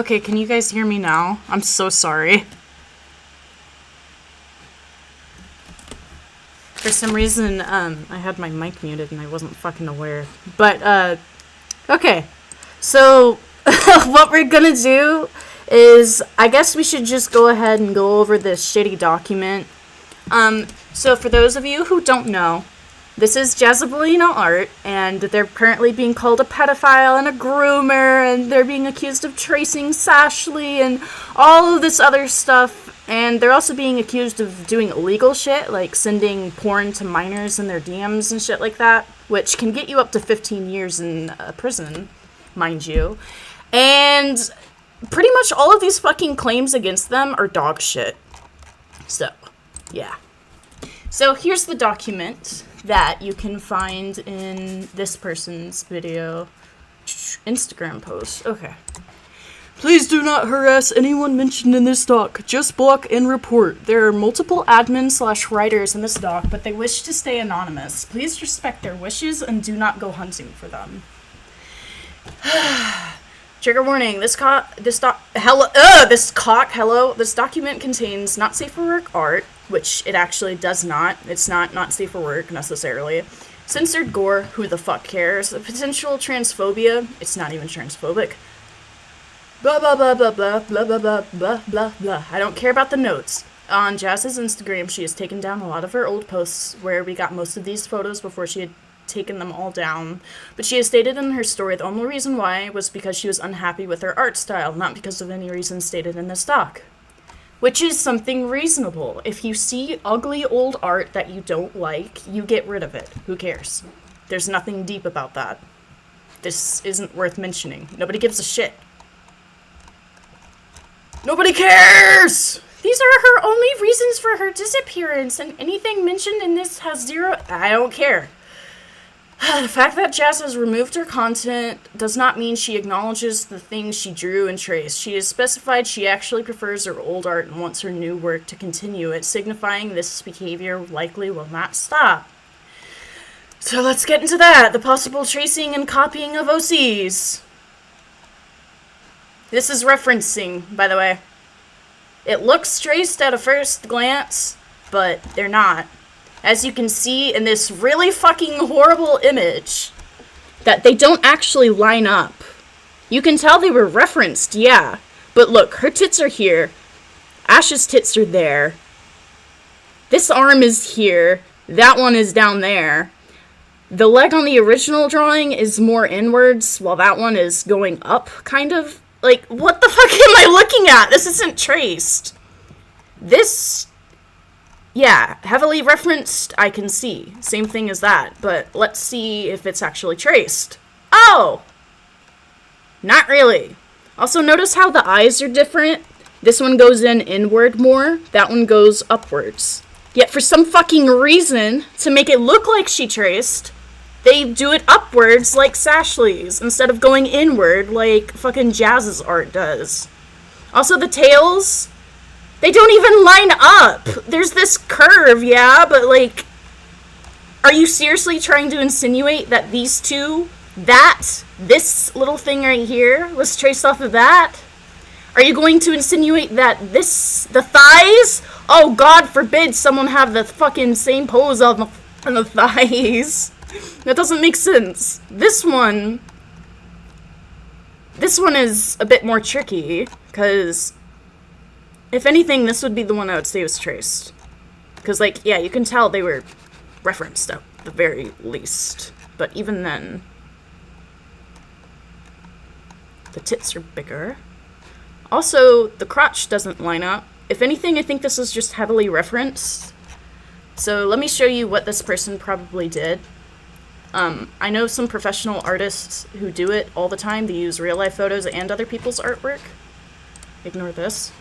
Okay, can you guys hear me now? I'm so sorry. For some reason, I had my mic muted and I wasn't fucking aware. But, okay. So, what we're gonna do is, I guess we should just go ahead and go over this shitty document. So for those of you who don't know, this is Jezebelina art, and they're currently being called a pedophile and a groomer, and they're being accused of tracing Sashly and all of this other stuff. And they're also being accused of doing illegal shit, like sending porn to minors in their DMs and shit like that, which can get you up to 15 years in prison, mind you. And pretty much all of these fucking claims against them are dog shit. So, yeah. So here's the document that you can find in this person's video Instagram post. Okay. Please do not harass anyone mentioned in this doc. Just block and report. There are multiple admin/writers in this doc, but they wish to stay anonymous. Please respect their wishes and do not go hunting for them. Trigger warning. This document contains not safe for work art, which it actually does not. It's not safe for work necessarily. Censored gore. Who the fuck cares? Potential transphobia. It's not even transphobic. Blah, blah, blah, blah, blah, blah, blah, blah, blah, blah, blah. I don't care about the notes. On Jazz's Instagram, she has taken down a lot of her old posts where we got most of these photos before she had taken them all down. But she has stated in her story the only reason why was because she was unhappy with her art style, not because of any reason stated in this doc. Which is something reasonable. If you see ugly old art that you don't like, you get rid of it. Who cares? There's nothing deep about that. This isn't worth mentioning. Nobody gives a shit. Nobody cares! These are her only reasons for her disappearance, and anything mentioned in this has zero... I don't care. The fact that Jazz has removed her content does not mean she acknowledges the things she drew and traced. She has specified she actually prefers her old art and wants her new work to continue it, signifying this behavior likely will not stop. So let's get into that. The possible tracing and copying of OCs. This is referencing, by the way. It looks traced at a first glance, but they're not. As you can see in this really fucking horrible image, that they don't actually line up. You can tell they were referenced, yeah. But look, her tits are here. Ash's tits are there. This arm is here. That one is down there. The leg on the original drawing is more inwards, while that one is going up, kind of. Like, what the fuck am I looking at? This isn't traced. This, yeah, heavily referenced, I can see. Same thing as that, but let's see if it's actually traced. Oh! Not really. Also, notice how the eyes are different. This one goes in inward more. That one goes upwards. Yet for some fucking reason, to make it look like she traced, they do it upwards like Sashly's, instead of going inward like fucking Jazz's art does. Also, the tails, they don't even line up. There's this curve, yeah, but like, are you seriously trying to insinuate that these two, this little thing right here, was traced off of that? Are you going to insinuate that the thighs? Oh, God forbid someone have the fucking same pose on the thighs. That doesn't make sense. This one is a bit more tricky, because if anything, this would be the one I would say was traced. Because, like, yeah, you can tell they were referenced at the very least. But even then, the tits are bigger. Also, the crotch doesn't line up. If anything, I think this is just heavily referenced. So let me show you what this person probably did. I know some professional artists who do it all the time. They use real-life photos and other people's artwork. Ignore this.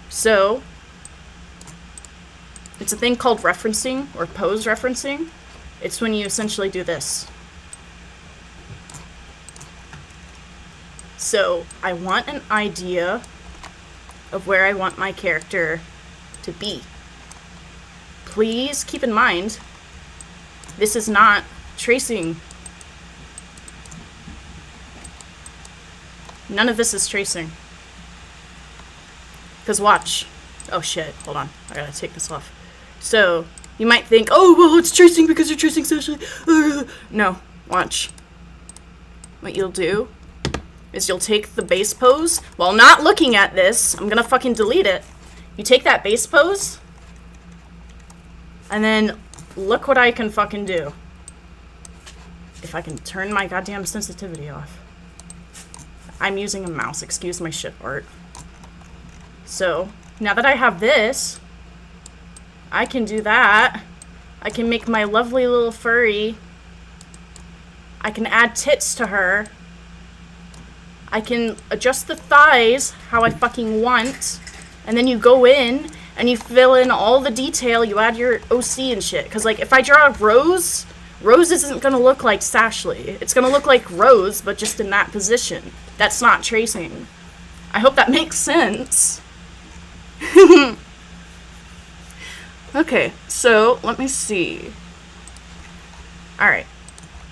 So, it's a thing called referencing, or pose referencing. It's when you essentially do this. So, I want an idea of where I want my character to be. Please keep in mind, this is not tracing. None of this is tracing. Because watch. Oh shit, hold on. I gotta take this off. So, you might think, oh, well, it's tracing because you're tracing socially. No, watch. What you'll do is you'll take the base pose. While not looking at this, I'm gonna fucking delete it. You take that base pose, and then look what I can fucking do. If I can turn my goddamn sensitivity off. I'm using a mouse, excuse my shit art. So, now that I have this, I can do that. I can make my lovely little furry. I can add tits to her. I can adjust the thighs how I fucking want. And then you go in and you fill in all the detail. You add your OC and shit. Because, like, if I draw Rose, Rose isn't going to look like Sashley. It's going to look like Rose, but just in that position. That's not tracing. I hope that makes sense. Okay, so let me see. Alright,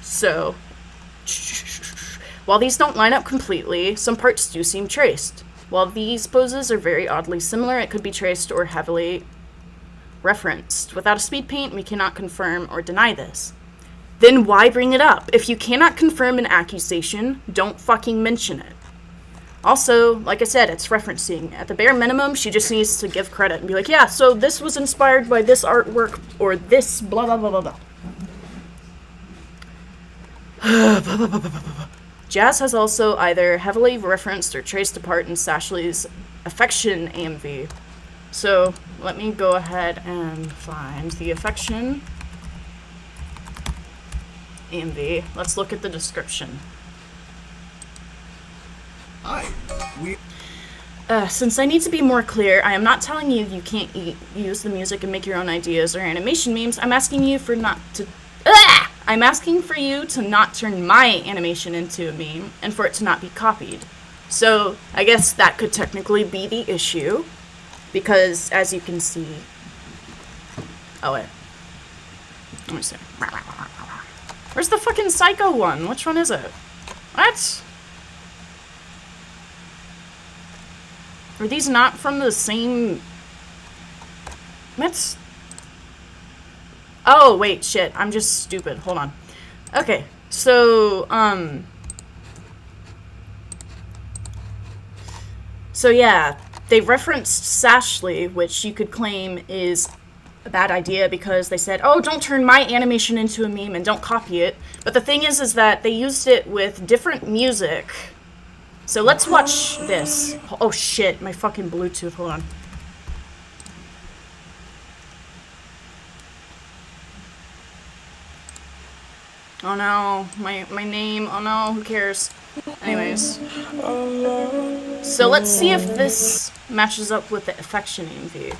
so while these don't line up completely, some parts do seem traced. While these poses are very oddly similar, it could be traced or heavily referenced. Without a speed paint, we cannot confirm or deny this. Then why bring it up? If you cannot confirm an accusation, don't fucking mention it. Also, like I said, it's referencing. At the bare minimum, she just needs to give credit and be like, yeah, so this was inspired by this artwork or this blah blah blah blah blah. Jazz has also either heavily referenced or traced a part in Sashley's affection AMV. So, let me go ahead and find the affection AMV. Let's look at the description. Since I need to be more clear, I am not telling you you can't use the music and make your own ideas or animation memes. I'm asking you for not to... I'm asking for you to not turn my animation into a meme and for it to not be copied. So, I guess that could technically be the issue. Because, as you can see... Oh, wait. Let me see. Where's the fucking Psycho one? Which one is it? What? Are these not from the same... That's... Oh, wait, shit. I'm just stupid. Hold on. Okay, so, So, yeah, they referenced Sashley, which you could claim is a bad idea because they said, oh, don't turn my animation into a meme and don't copy it. But the thing is that they used it with different music. So let's watch this. Oh shit, my fucking Bluetooth, hold on. Oh no, my name, oh no, who cares? Anyways. So let's see if this matches up with the affection AMV.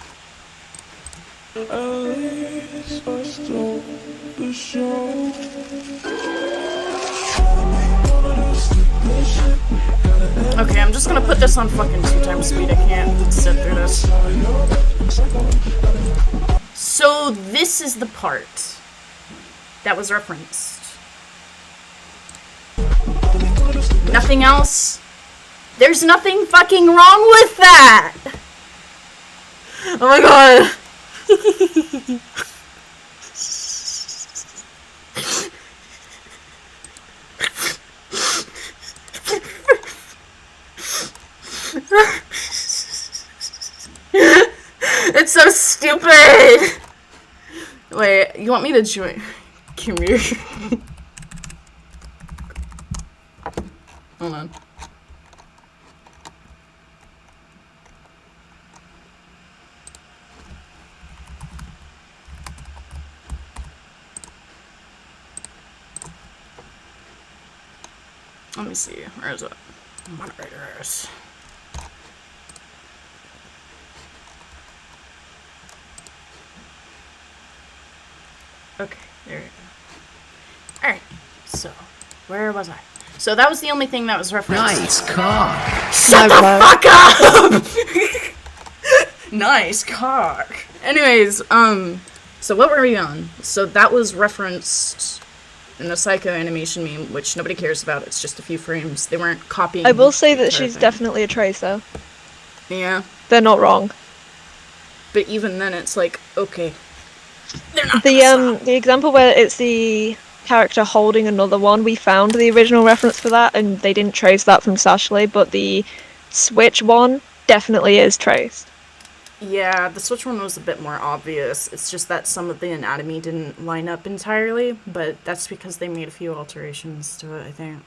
Okay, I'm just gonna put this on fucking 2x speed. I can't sit through this. So this is the part that was referenced. Nothing else? There's nothing fucking wrong with that! Oh my god. It's so stupid! Wait, you want me to join? Come here. Hold on. Let me see. Where is it? Moderators. Okay, there we go. Alright, so, where was I? So that was the only thing that was referenced. Nice cock. Shut the fuck up! Nice cock. Anyways, so what were we on? So that was referenced And the psycho animation meme, which nobody cares about, it's just a few frames. They weren't copying. I will say the that entire she's thing. definitely a tracer. Yeah. They're not wrong. But even then, it's like, okay. They're not gonna stop. The example where it's the character holding another one, we found the original reference for that, and they didn't trace that from Sashley, but the Switch one definitely is traced. Yeah, the Switch one was a bit more obvious. It's just that some of the anatomy didn't line up entirely, but that's because they made a few alterations to it, I think.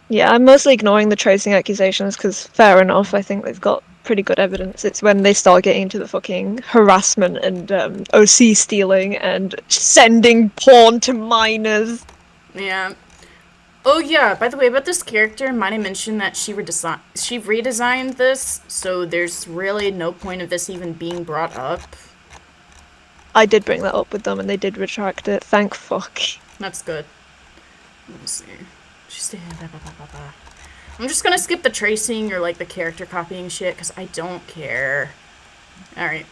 Yeah, I'm mostly ignoring the tracing accusations because, fair enough, I think they've got pretty good evidence. It's when they start getting into the fucking harassment and OC stealing and sending porn to minors. Yeah. Oh yeah, by the way, about this character, might I mention that she redesigned this, so there's really no point of this even being brought up. I did bring that up with them and they did retract it, thank fuck. That's good. Let me see. I'm just gonna skip the tracing or like the character copying shit, because I don't care. Alright.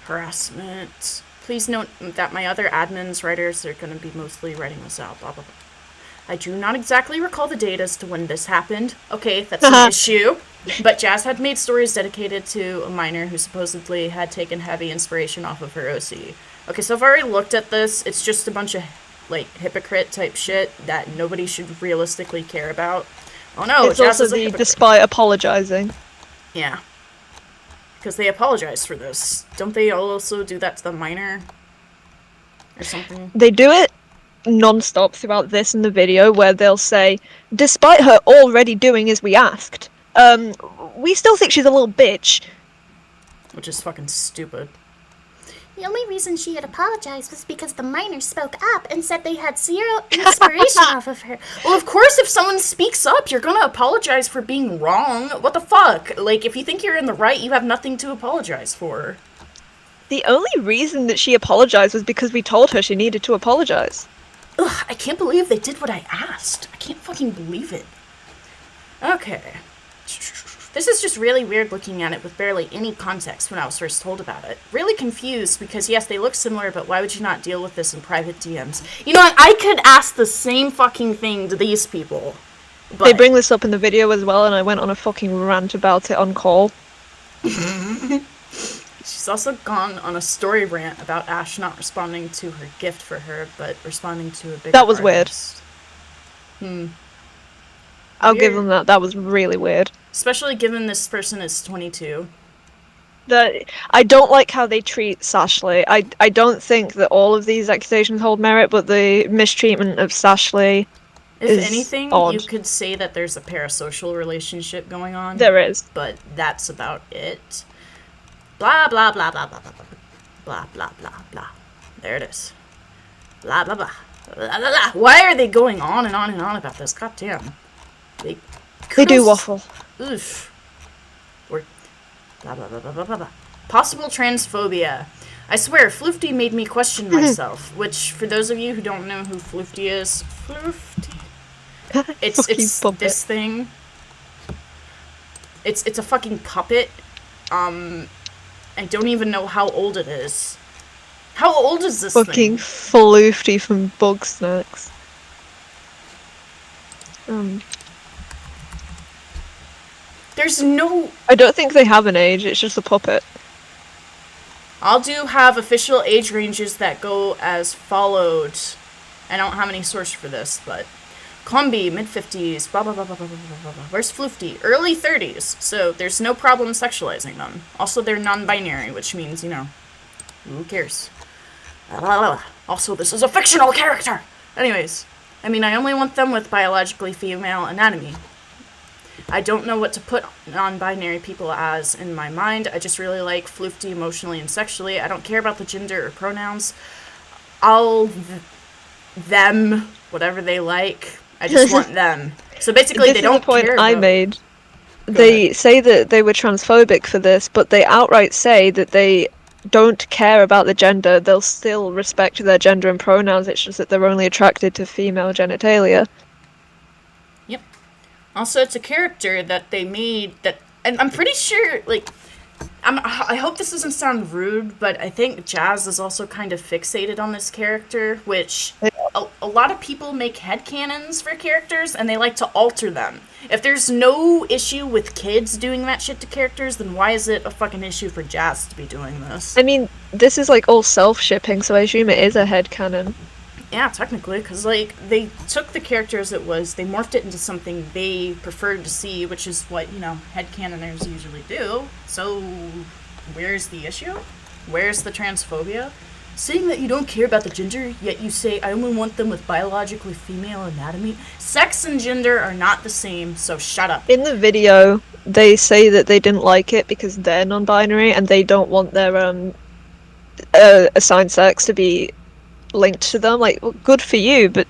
Harassment. Please note that my other admins, writers, are gonna be mostly writing this out, blah blah blah. I do not exactly recall the date as to when this happened. Okay, that's an issue. But Jazz had made stories dedicated to a minor who supposedly had taken heavy inspiration off of her OC. Okay, so I've already looked at this. It's just a bunch of, like, hypocrite type shit that nobody should realistically care about. Oh no, it's Jazz also is a the hypocrite. despite apologizing. Yeah. Because they apologize for this. Don't they also do that to the minor? Or something? They do it non-stop throughout this and the video where they'll say, despite her already doing as we asked, we still think she's a little bitch. Which is fucking stupid. The only reason she had apologized was because the minor spoke up and said they had zero inspiration off of her. Well, of course, if someone speaks up, you're gonna apologize for being wrong. What the fuck? Like, if you think you're in the right, you have nothing to apologize for. The only reason that she apologized was because we told her she needed to apologize. Ugh, I can't believe they did what I asked. I can't fucking believe it. Okay. This is just really weird looking at it with barely any context when I was first told about it. Really confused because, yes, they look similar, but why would you not deal with this in private DMs? You know what? I could ask the same fucking thing to these people. But They bring this up in the video as well, and I went on a fucking rant about it on call. she's also gone on a story rant about Ash not responding to her gift for her, but responding to a bigger That was weird. artist. I'll give them that. That was really weird. Especially given this person is 22. I don't like how they treat Sashley. I don't think that all of these accusations hold merit, but the mistreatment of Sashley If is anything, odd. you could say that there's a parasocial relationship going on. There is. But that's about it. Blah, blah, blah, blah, blah, blah, blah, blah, blah, blah, blah. There it is. Blah, blah, blah. Blah, blah, blah. Why are they going on and on and on about this? God damn. They do kudos- waffle. Oof. Or blah, blah, blah, blah, blah, blah, blah. Possible transphobia. I swear, Floofty made me question myself, which, for those of you who don't know who Floofty is, Floofty. It's puppet. this thing. It's a fucking puppet. I don't even know how old it is. How old is this Fucking thing? Floofty from Bugsnax. There's no... I don't think they have an age, it's just a puppet. I'll do have official age ranges that go as followed. I don't have any source for this, but... Combi, mid-50s, blah, blah, blah, blah, blah, blah, blah, blah. Where's Floofty? Early 30s, so there's no problem sexualizing them. Also, they're non-binary, which means, you know, who cares? Blah, blah, blah. Also, this is a fictional character! Anyways, I mean, I only want them with biologically female anatomy. I don't know what to put non-binary people as in my mind. I just really like Floofty emotionally and sexually. I don't care about the gender or pronouns. Them, whatever they like. I just want them. So basically, This they is don't the point care I about... made. Go They ahead. say that they were transphobic for this, but they outright say that they don't care about the gender. They'll still respect their gender and pronouns. It's just that they're only attracted to female genitalia. Yep. Also, it's a character that they made that... And I'm pretty sure, like... I hope this doesn't sound rude, but I think Jazz is also kind of fixated on this character, which a lot of people make headcanons for characters, and they like to alter them. If there's no issue with kids doing that shit to characters, then why is it a fucking issue for Jazz to be doing this? I mean, this is like all self-shipping, so I assume it is a headcanon. Yeah, technically, because, like, they took the character as it was, they morphed it into something they preferred to see, which is what, you know, headcanoners usually do. So, where's the issue? Where's the transphobia? Saying that you don't care about the gender, yet you say, I only want them with biologically female anatomy. Sex and gender are not the same, so shut up. In the video, they say that they didn't like it because they're non-binary, and they don't want their, assigned sex to be linked to them. Like, well, good for you, but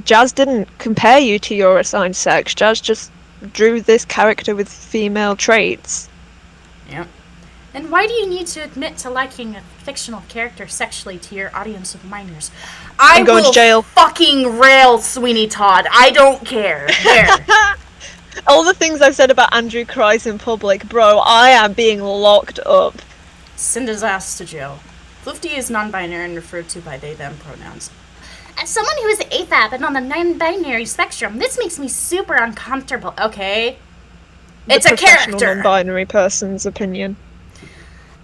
Jazz didn't compare you to your assigned sex. Jazz just drew this character with female traits. Yeah. And why do you need to admit to liking a fictional character sexually to your audience of minors? I'm going to jail. Fucking rail Sweeney Todd. I don't care. There. All the things I've said about Andrew Kreis in public, bro, I am being locked up. Send his ass to jail. Floofty is non-binary and referred to by they, them pronouns. As someone who is AFAB and on the non-binary spectrum, this makes me super uncomfortable. Okay. The It's a professional character. non-binary person's opinion.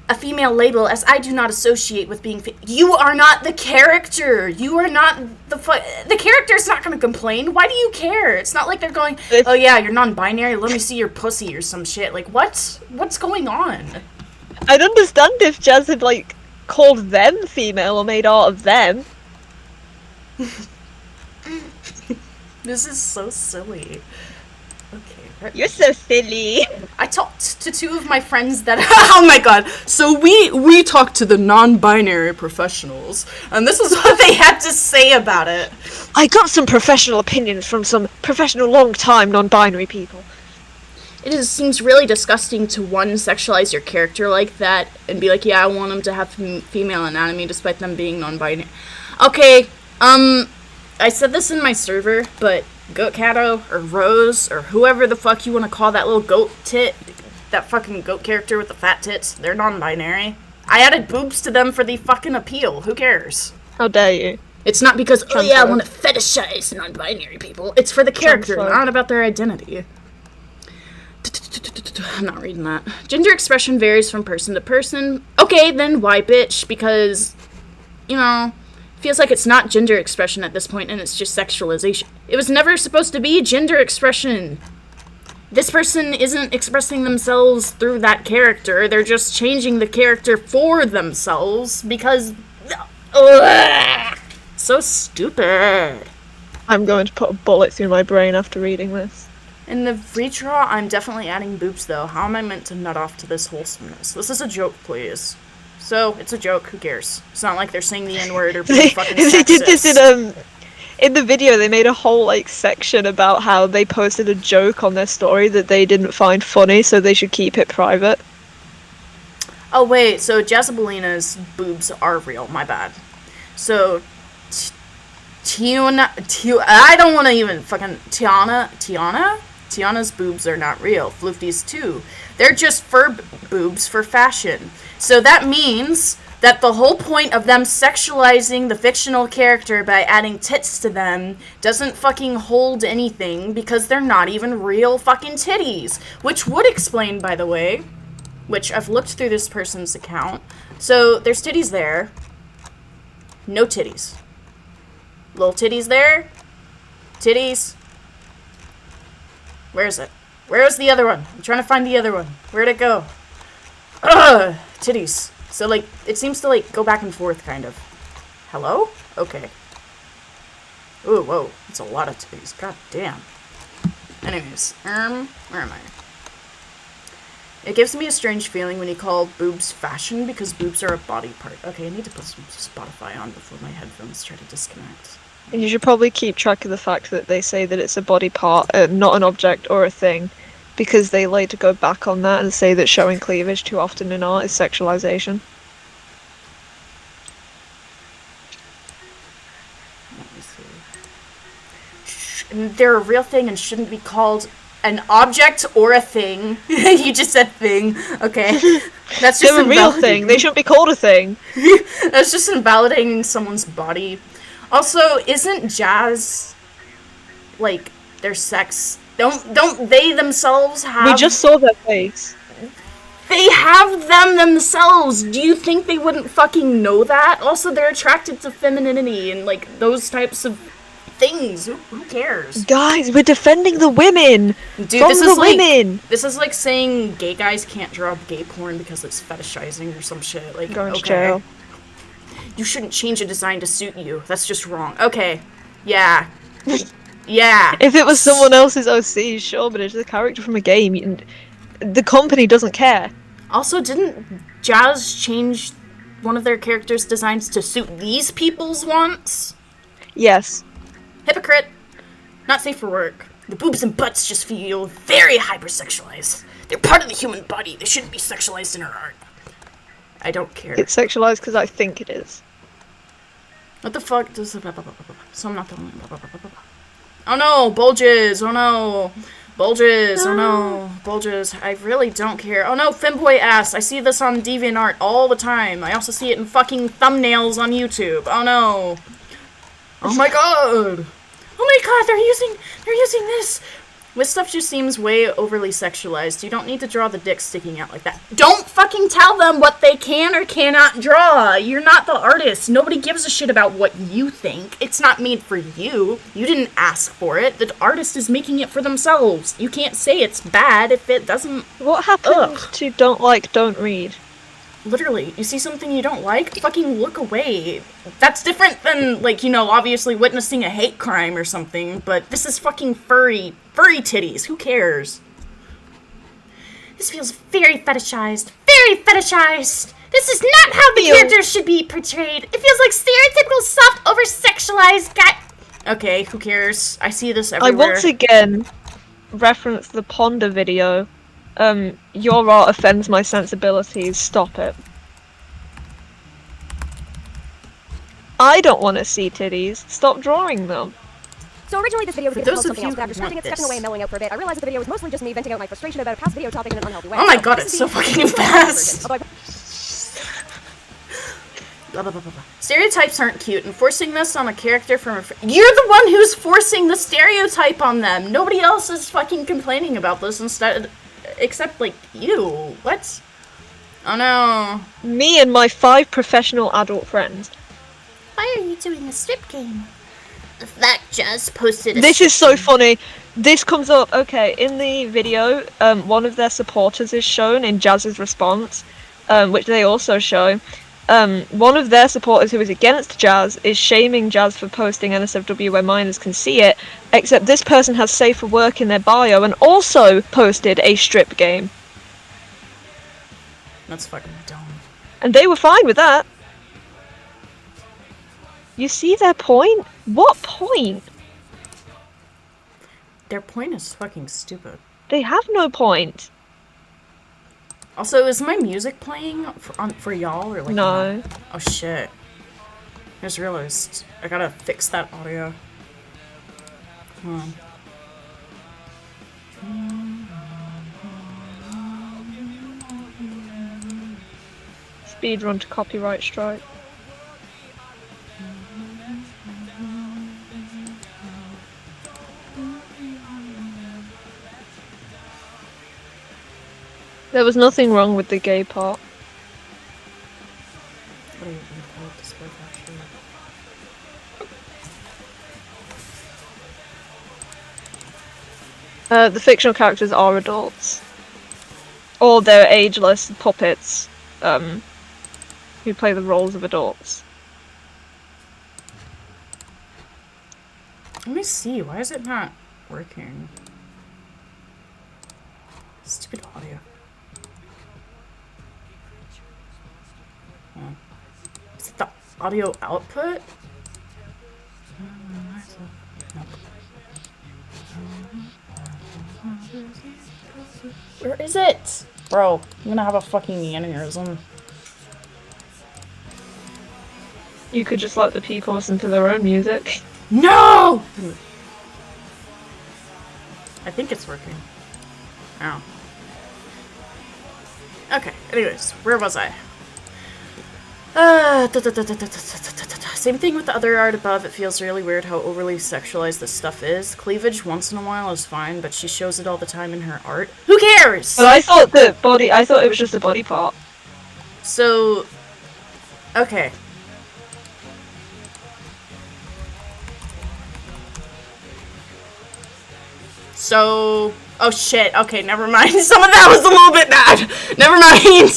A female label, as I do not associate with being you are not the character. You are not the character's not going to complain. Why do you care? It's not like they're going, oh yeah, you're non-binary, let me see your pussy or some shit. Like, what's going on? I'd understand if Jazz had, like, called them female or made art of them. This is so silly. Okay. You're so silly. I talked to two of my friends that oh my god. So we talked to the non-binary professionals, and this is what they had to say about it. I got some professional opinions from some professional long-time non-binary people. Seems really disgusting to sexualize your character like that and be like, yeah, I want them to have female anatomy despite them being non-binary. Okay, I said this in my server, but GoatCatto or Rose or whoever the fuck you want to call that little goat tit, that fucking goat character with the fat tits, they're non-binary. I added boobs to them for the fucking appeal. Who cares? How dare you? It's not because, oh yeah, I want to fetishize non-binary people. It's for the character, not about their identity. I'm not reading that. Gender expression varies from person to person. Okay, then why bitch? Because, you know, feels like it's not gender expression at this point and it's just sexualization. It was never supposed to be gender expression. This person isn't expressing themselves through that character. They're just changing the character for themselves because... so stupid. I'm going to put a bullet through my brain after reading this. In the redraw, I'm definitely adding boobs, though. How am I meant to nut off to this wholesomeness? This is a joke, please. So, it's a joke. Who cares? It's not like they're saying the N-word or being fucking sexist. They did this in the video. They made a whole, like, section about how they posted a joke on their story that they didn't find funny, so they should keep it private. Oh, wait. So, Jezebelina's boobs are real. My bad. So, I don't want to even fucking... Tiana's boobs are not real. Floofty's too. They're just fur boobs for fashion. So that means that the whole point of them sexualizing the fictional character by adding tits to them doesn't fucking hold anything because they're not even real fucking titties. Which would explain, by the way, which I've looked through this person's account. So there's titties there. No titties. Little titties there. Titties. Where is it? Where is the other one? I'm trying to find the other one. Where'd it go? Ugh! Titties. So, like, it seems to, like, go back and forth, kind of. Hello? Okay. Ooh, whoa. It's a lot of titties. God damn. Anyways, where am I? It gives me a strange feeling when you call boobs fashion because boobs are a body part. Okay, I need to put some Spotify on before my headphones try to disconnect. And you should probably keep track of the fact that they say that it's a body part, not an object or a thing, because they later go back on that and say that showing cleavage too often in art is sexualization. Let me see. They're a real thing and shouldn't be called an object or a thing. You just said thing. Okay. That's just They're a real thing. They shouldn't be called a thing. That's just invalidating someone's body. Also, isn't jazz like their sex? Don't they themselves have? We just saw their face. They have them themselves. Do you think they wouldn't fucking know that? Also, they're attracted to femininity and like those types of things. Who cares? Guys, we're defending the women. Dude, from this the is like women. this is like saying gay guys can't draw gay porn because it's fetishizing or some shit. Like, Going to okay, jail. you shouldn't change a design to suit you. That's just wrong. Okay, yeah, yeah. If it was someone else's OC, sure, but it's a character from a game. The company doesn't care. Also, didn't Jazz change one of their characters' designs to suit these people's wants? Yes. Hypocrite. Not safe for work. The boobs and butts just feel very hypersexualized. They're part of the human body. They shouldn't be sexualized in our art. I don't care. It's sexualized because I think it is. What the fuck does... So I'm not the only... Oh no! Bulges! Oh no! Bulges! Oh no! Bulges. I really don't care. Oh no! Femboy ass! I see this on DeviantArt all the time. I also see it in fucking thumbnails on YouTube. Oh no! Oh my god! Oh my god! They're using this! This stuff just seems way overly sexualized. You don't need to draw the dick sticking out like that. Don't fucking tell them what they can or cannot draw! You're not the artist. Nobody gives a shit about what you think. It's not made for you. You didn't ask for it. The artist is making it for themselves. You can't say it's bad if it doesn't... What happened to don't like, don't read? Literally, you see something you don't like, fucking look away. That's different than, like, you know, obviously witnessing a hate crime or something, but this is fucking furry titties. Who cares? This feels very fetishized. Very fetishized! This is not how the characters should be portrayed. It feels like stereotypical, soft, over-sexualized guy. Okay, who cares? I see this everywhere. I once again reference the Ponder video. Your art offends my sensibilities, stop it. I don't want to see titties, stop drawing them. So originally this video was For going to those be of something you else, but after who scripting want it, stepping this. away and melling out for a bit, I realized that the video was mostly just me venting out my frustration about a past video topic in an unhealthy way. Oh my So god, this it's is so the fucking version. fast! Although Blah, blah, blah, blah, blah. Stereotypes aren't cute, and forcing this on a character from a you're the one who's forcing the stereotype on them! Nobody else is fucking complaining about this except, like, you. What? Oh no. Me and my 5 professional adult friends. Why are you doing a strip game? The fact Jazz posted a This is so funny. This comes up, okay, in the video, one of their supporters is shown in Jazz's response, which they also show. One of their supporters who is against Jazz is shaming Jazz for posting NSFW where minors can see it, except this person has safe for work in their bio and also posted a strip game. That's fucking dumb. And they were fine with that. You see their point? What point? Their point is fucking stupid. They have no point. Also, is my music playing for y'all or like No. not? Oh shit. I just realized I gotta fix that audio. Hold on. Speedrun to copyright strike. There was nothing wrong with the gay part. What are you gonna pull up this book actually? The fictional characters are adults. Or they're ageless puppets, who play the roles of adults. Let me see, why is it not working? Stupid audio. Is it the audio output? Where is it? Bro, I'm gonna have a fucking aneurysm. You could just let the people listen to their own music. No! I think it's working. Oh. Okay, anyways, where was I? Same thing with the other art above. It feels really weird how overly sexualized this stuff is. Cleavage once in a while is fine, but she shows it all the time in her art. Who cares? But I thought it was just a body part. So, okay. So, oh shit, okay, never mind. Some of that was a little bit bad. Never mind.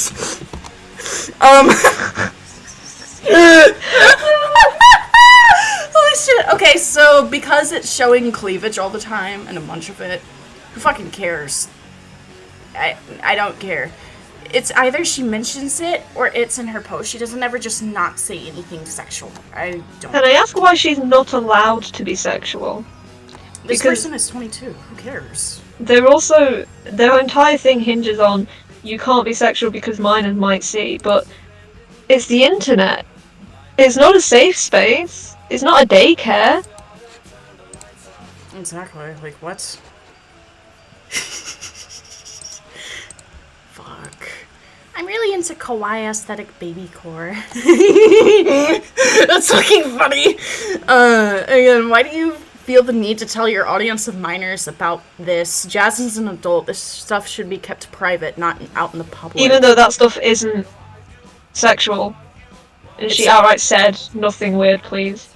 Holy shit. Okay, so because it's showing cleavage all the time and a bunch of it, who fucking cares? I don't care. It's either she mentions it or it's in her post. She doesn't ever just not say anything sexual. I don't. Can I ask why she's not allowed to be sexual? This Because person is 22. Who cares? their entire thing hinges on you can't be sexual because minors might see, but it's the internet. It's not a safe space. It's not a daycare. Exactly. Like, what? Fuck. I'm really into kawaii aesthetic baby core. That's fucking funny. Again, why do you feel the need to tell your audience of minors about this? Jasmine's an adult. This stuff should be kept private, not out in the public. Even though that stuff isn't sexual. And she outright said, nothing weird, please.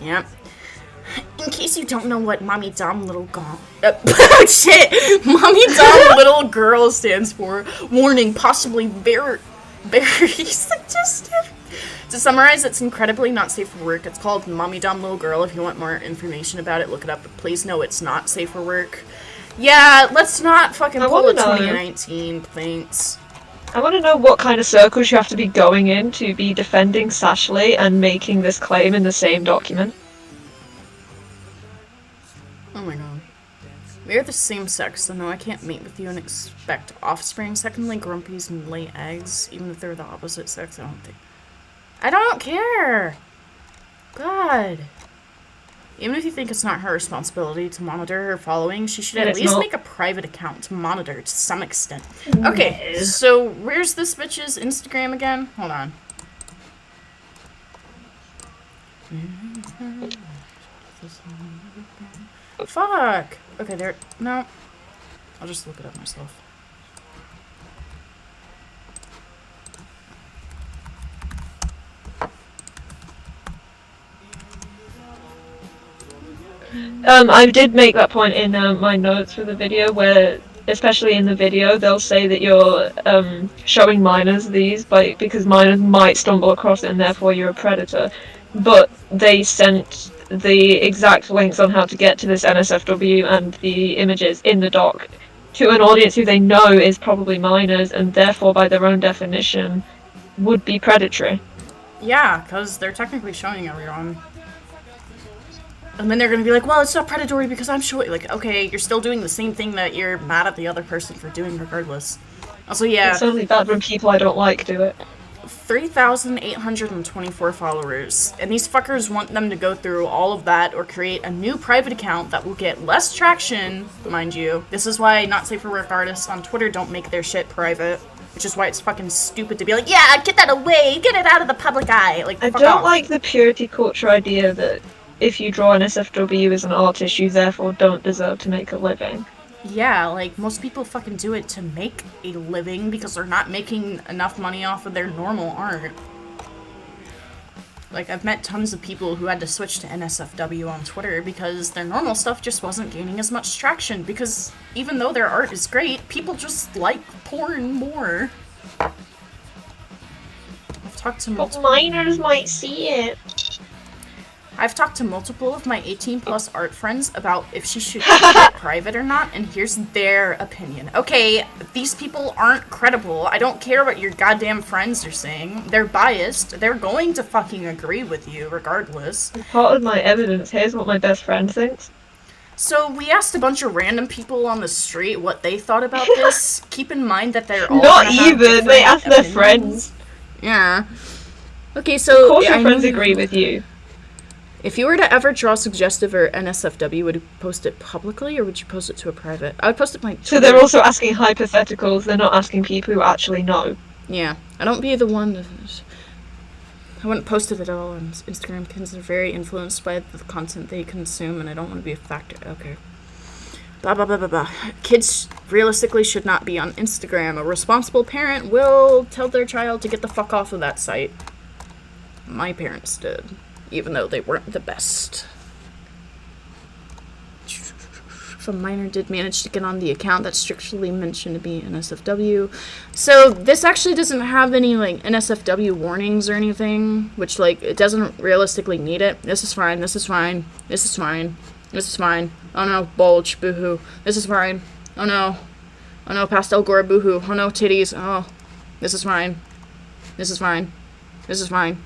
Yep. In case you don't know what Mommy Dumb Little shit! Mommy Dumb Little Girl stands for, warning, possibly very suggestive. To summarize, it's incredibly not safe for work. It's called Mommy Dumb Little Girl. If you want more information about it, look it up. But please know it's not safe for work. Yeah, let's not fucking pull a 2019, thanks. I want to know what kind of circles you have to be going in to be defending Sashley and making this claim in the same document. Oh my god. We are the same sex, so no, I can't mate with you and expect offspring. Secondly, grumpies and lay eggs, even if they're the opposite sex, I don't care! God. Even if you think it's not her responsibility to monitor her following, she should at least make a private account to monitor to some extent. Okay, so where's this bitch's Instagram again? Hold on. Fuck! Okay, there. No. I'll just look it up myself. I did make that point in my notes for the video, where, especially in the video, they'll say that you're showing minors these because minors might stumble across it and therefore you're a predator. But they sent the exact links on how to get to this NSFW and the images in the doc to an audience who they know is probably minors and therefore, by their own definition, would be predatory. Yeah, because they're technically showing everyone. And then they're gonna be like, well, it's not predatory because I'm showing. Like, okay, you're still doing the same thing that you're mad at the other person for doing regardless. Also, yeah. It's only bad when people I don't like do it. 3,824 followers. And these fuckers want them to go through all of that or create a new private account that will get less traction, mind you. This is why not safe for work artists on Twitter don't make their shit private. Which is why it's fucking stupid to be like, yeah, get that away, get it out of the public eye. Like, I fuck don't off. like the purity culture idea that if you draw an NSFW as an artist, you therefore don't deserve to make a living. Yeah, like, most people fucking do it to make a living because they're not making enough money off of their normal art. Like, I've met tons of people who had to switch to NSFW on Twitter because their normal stuff just wasn't gaining as much traction because even though their art is great, people just like porn more. I've talked to multiple... But minors might see it. I've talked to multiple of my 18-plus art friends about if she should keep it private or not, and here's their opinion. Okay, these people aren't credible. I don't care what your goddamn friends are saying. They're biased. They're going to fucking agree with you regardless. Part of my evidence, here's what my best friend thinks. So we asked a bunch of random people on the street what they thought about this. Keep in mind that they're all Not even, they asked their friends. Yeah. Okay, so... Of course your friends agree with you. If you were to ever draw suggestive or NSFW, would you post it publicly or would you post it to a private? I would post it to my So they're also asking hypotheticals, they're not asking people who actually know. Yeah, I don't be the one. I wouldn't post it at all on Instagram because they're very influenced by the content they consume, and I don't want to be a factor. Okay. Blah, blah, blah, blah, blah. Kids realistically should not be on Instagram. A responsible parent will tell their child to get the fuck off of that site. My parents did, even though they weren't the best. If a minor did manage to get on the account, that's strictly mentioned to be NSFW. So this actually doesn't have any like NSFW warnings or anything, which like it doesn't realistically need it. This is fine. This is fine. This is fine. This is fine. Oh no, bulge, boohoo. This is fine. Oh no. Oh no, pastel gore, boohoo. Oh no, titties. Oh, this is fine. This is fine. This is fine.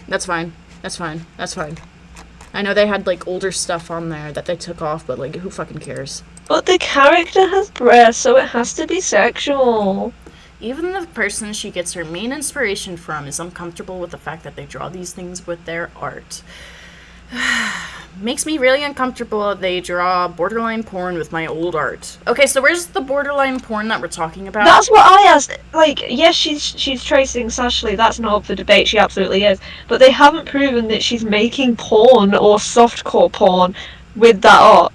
That's fine. That's fine. That's fine. I know they had, like, older stuff on there that they took off, but, like, who fucking cares? But the character has breasts, so it has to be sexual. Even the person she gets her main inspiration from is uncomfortable with the fact that they draw these things with their art. Makes me really uncomfortable that they draw borderline porn with my old art. Okay, so where's the borderline porn that we're talking about? That's what I asked. Like, yes, she's tracing Sashley. That's not up for debate. She absolutely is. But they haven't proven that she's making porn or softcore porn with that art.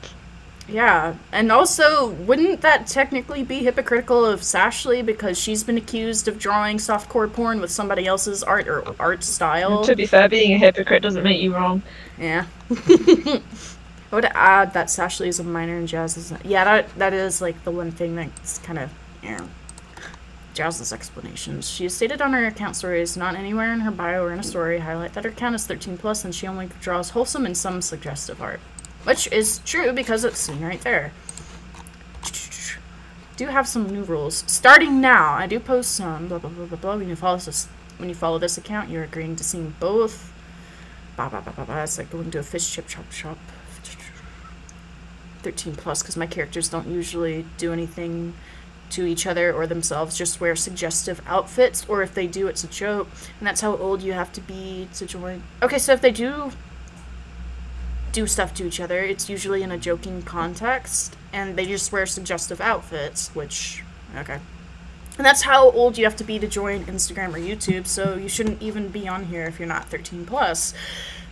Yeah, and also, wouldn't that technically be hypocritical of Sashley because she's been accused of drawing softcore porn with somebody else's art or art style? And to be fair, being a hypocrite doesn't make you wrong. Yeah. I would add that Sashley is a minor and Jazz is... Yeah, that is, like, the one thing that's kind of... Yeah. Jazz's explanations. She has stated on her account stories, not anywhere in her bio or in a story, highlight that her account is 13+, and she only draws wholesome and some suggestive art. Which is true because it's seen right there. Do have some new rules. Starting now, I do post some blah blah blah blah blah. When you follow this account, you're agreeing to seeing both. Blah blah blah blah blah. It's like going to a fish chip shop. 13+, because my characters don't usually do anything to each other or themselves, just wear suggestive outfits, or if they do, it's a joke. And that's how old you have to be to join. Okay, so if they do stuff to each other, it's usually in a joking context, and they just wear suggestive outfits, which, okay. And that's how old you have to be to join Instagram or YouTube, so you shouldn't even be on here if you're not 13+.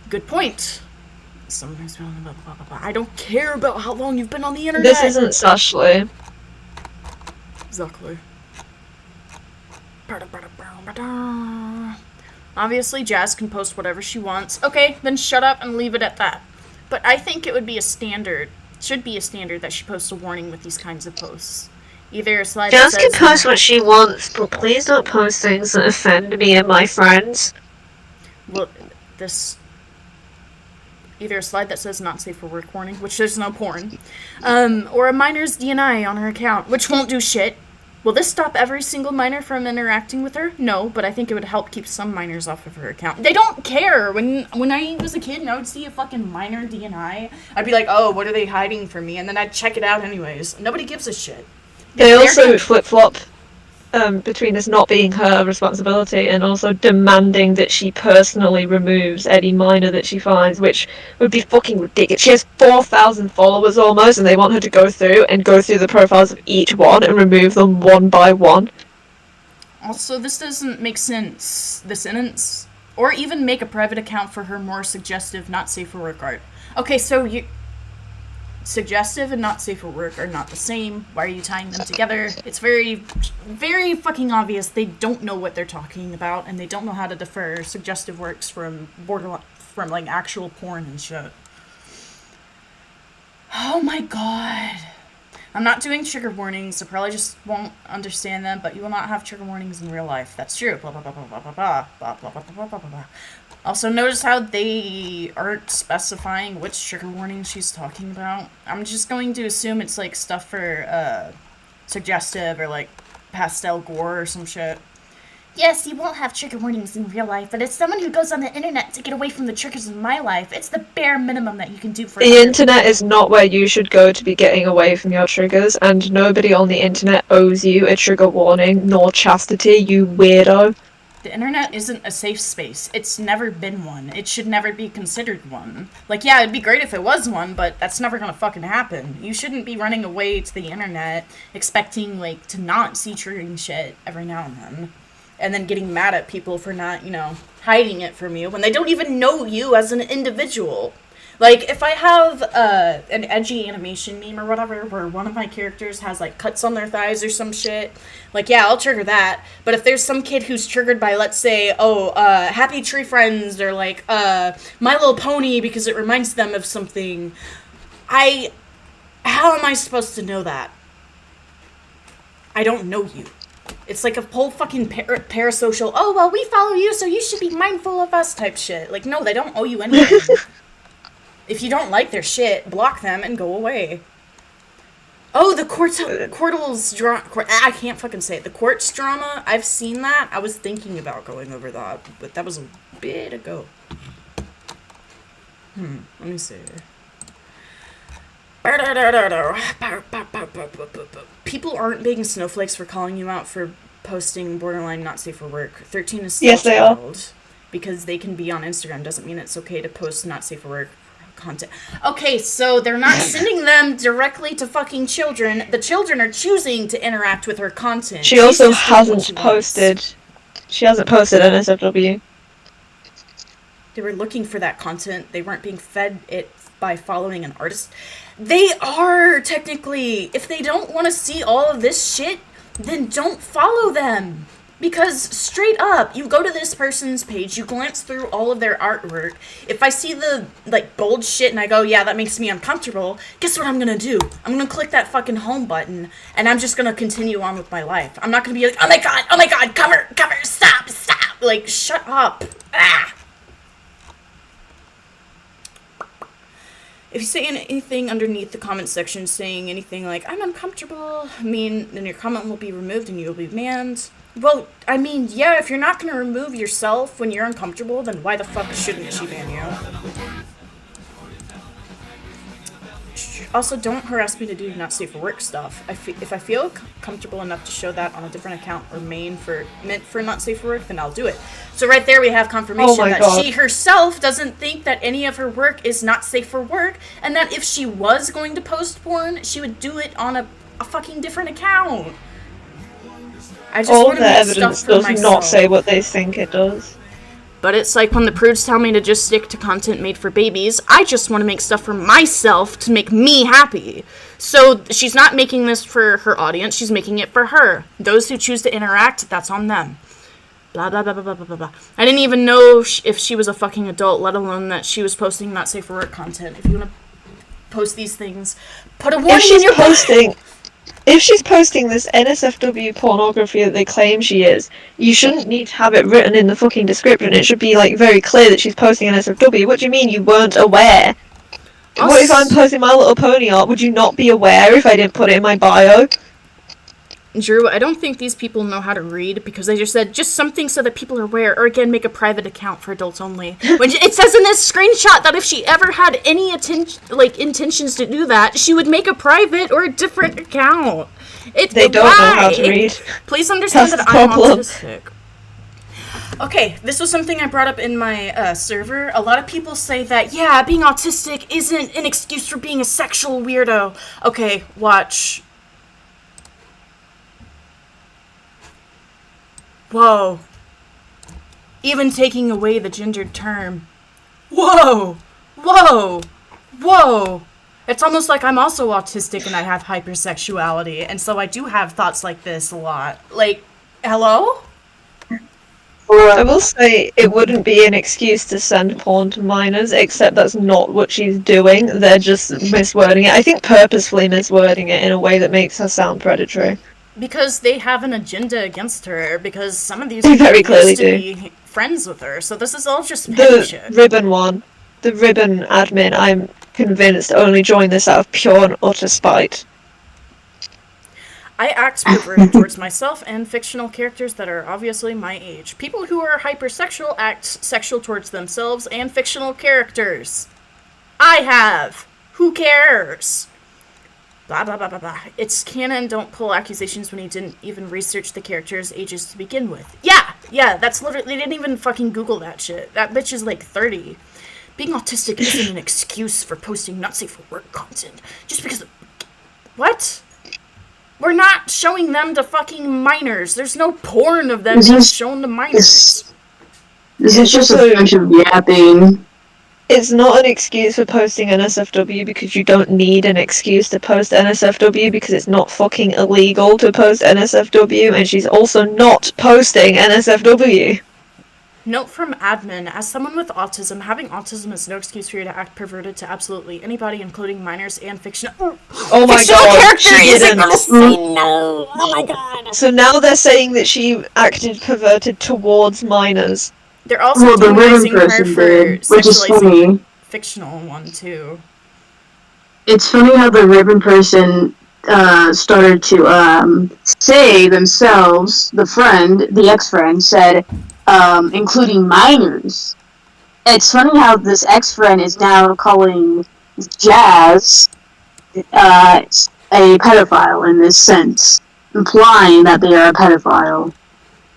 Good point. Sometimes blah, blah, blah, blah, blah. I don't care about how long you've been on the internet. This isn't Sashley. Exactly. Obviously, Jazz can post whatever she wants. Okay, then shut up and leave it at that. But I think it would be a standard, should be a standard that she posts a warning with these kinds of posts. Either a slide Jazz that says... can post what she wants, but please don't post things that offend me and my friends. Well, either a slide that says not safe for work warning, which there's no porn, or a minor's DNI on her account, which won't do shit. Will this stop every single minor from interacting with her? No, but I think it would help keep some minors off of her account. They don't care. When I was a kid and I would see a fucking minor DNI, I'd be like, oh, what are they hiding from me? And then I'd check it out anyways. Nobody gives a shit. They also flip-flop between this not being her responsibility and also demanding that she personally removes any minor that she finds, which would be fucking ridiculous. She has 4,000 followers almost, and they want her to go through the profiles of each one and remove them one by one. Also, this doesn't make sense. The sentence, or even make a private account for her more suggestive, not safe for work art. Okay, so suggestive and not safe for work are not the same. Why are you tying them together? It's very, very fucking obvious they don't know what they're talking about, and they don't know how to differ suggestive works from like actual porn and shit. Oh my god. I'm not doing trigger warnings, so probably just won't understand them, but you will not have trigger warnings in real life. That's true. Blah blah blah blah blah blah blah blah blah blah blah blah blah. Also, notice how they aren't specifying which trigger warning she's talking about. I'm just going to assume it's, like, stuff for, suggestive or, like, pastel gore or some shit. Yes, you won't have trigger warnings in real life, but as someone who goes on the internet to get away from the triggers in my life, it's the bare minimum that you can do for the internet is not where you should go to be getting away from your triggers, and nobody on the internet owes you a trigger warning, nor chastity, you weirdo. The internet isn't a safe space. It's never been one. It should never be considered one. Like, yeah, it'd be great if it was one, but that's never gonna fucking happen. You shouldn't be running away to the internet expecting, like, to not see triggering shit every now and then getting mad at people for not, you know, hiding it from you when they don't even know you as an individual. Like, if I have an edgy animation meme or whatever where one of my characters has, like, cuts on their thighs or some shit, like, yeah, I'll trigger that. But if there's some kid who's triggered by, let's say, Happy Tree Friends or, like, My Little Pony because it reminds them of something, how am I supposed to know that? I don't know you. It's like a whole fucking parasocial, oh, well, we follow you, so you should be mindful of us type shit. Like, no, they don't owe you anything. If you don't like their shit, block them and go away. Oh, the Quartles drama. I can't fucking say it. The Quartz drama, I've seen that. I was thinking about going over that, but that was a bit ago. Let me see. People aren't being snowflakes for calling you out for posting borderline not safe for work. 13 is still Yes, they are. Because they can be on Instagram doesn't mean it's okay to post not safe for work content. Okay, so they're not sending them directly to fucking children. The children are choosing to interact with her content. She also hasn't posted. She hasn't posted NSFW. They were looking for that content. They weren't being fed it by following an artist. They are, technically. If they don't want to see all of this shit, then don't follow them. Because, straight up, you go to this person's page, you glance through all of their artwork. If I see the, like, bold shit and I go, yeah, that makes me uncomfortable, guess what I'm gonna do? I'm gonna click that fucking home button, and I'm just gonna continue on with my life. I'm not gonna be like, oh my god, cover, stop. Like, shut up. Ah. If you say anything underneath the comment section saying anything like, I'm uncomfortable, then your comment will be removed and you'll be banned. Well, yeah, if you're not going to remove yourself when you're uncomfortable, then why the fuck shouldn't she ban you? Also, don't harass me to do not safe for work stuff. If I feel comfortable enough to show that on a different account or meant for not safe for work, then I'll do it. So right there we have confirmation that she herself doesn't think that any of her work is not safe for work, and that if she was going to post porn, she would do it on a fucking different account. I just All the evidence does not say what they think it does. But it's like when the prudes tell me to just stick to content made for babies, I just want to make stuff for myself to make me happy. So she's not making this for her audience, she's making it for her. Those who choose to interact, that's on them. Blah, blah, blah, blah, blah, blah, blah. I didn't even know if she was a fucking adult, let alone that she was posting not safe for work content. If you want to post these things, put a warning in your posting. If she's posting this NSFW pornography that they claim she is, you shouldn't need to have it written in the fucking description. It should be, like, very clear that she's posting NSFW. What do you mean you weren't aware? What if I'm posting My Little Pony art? Would you not be aware if I didn't put it in my bio? Drew, I don't think these people know how to read because they just said, just something so that people are aware, or again, make a private account for adults only. When it says in this screenshot that if she ever had any intentions to do that, she would make a private or a different account. They don't know how to read. Please understand that I'm autistic. Okay, this was something I brought up in my server. A lot of people say that, yeah, being autistic isn't an excuse for being a sexual weirdo. Okay, watch. Whoa. Even taking away the gendered term. Whoa! It's almost like I'm also autistic and I have hypersexuality, and so I do have thoughts like this a lot. Like, hello? I will say it wouldn't be an excuse to send porn to minors, except that's not what she's doing. They're just miswording it. I think purposefully miswording it in a way that makes her sound predatory. Because they have an agenda against her, because some of these They people very clearly used to do. be friends with her, so this is all just petty shit. The Ribbon one, the Ribbon admin, I'm convinced only joined this out of pure and utter spite. I act perverted towards myself and fictional characters that are obviously my age. People who are hypersexual act sexual towards themselves and fictional characters. I have. Who cares? Blah, blah, blah, blah, blah. It's canon, don't pull accusations when you didn't even research the character's ages to begin with. Yeah, that's literally, they didn't even fucking Google that shit. That bitch is like 30. Being autistic isn't an excuse for posting not safe for work content. Just because what? We're not showing them to fucking minors. There's no porn of them being shown to minors. This is just a bunch of yapping. It's not an excuse for posting NSFW because you don't need an excuse to post NSFW because it's not fucking illegal to post NSFW, and she's also not posting NSFW. Note from admin, as someone with autism, having autism is no excuse for you to act perverted to absolutely anybody, including minors and fictional. Oh my god, character she isn't didn't. gonna say no. Oh my god. So now they're saying that she acted perverted towards minors. They're also Well, the demonizing women her person for did, which is sexualizing funny. the fictional one too. It's funny how the ribbon person started to say themselves, the ex-friend, said, including minors. It's funny how this ex-friend is now calling Jazz a pedophile in this sense, implying that they are a pedophile.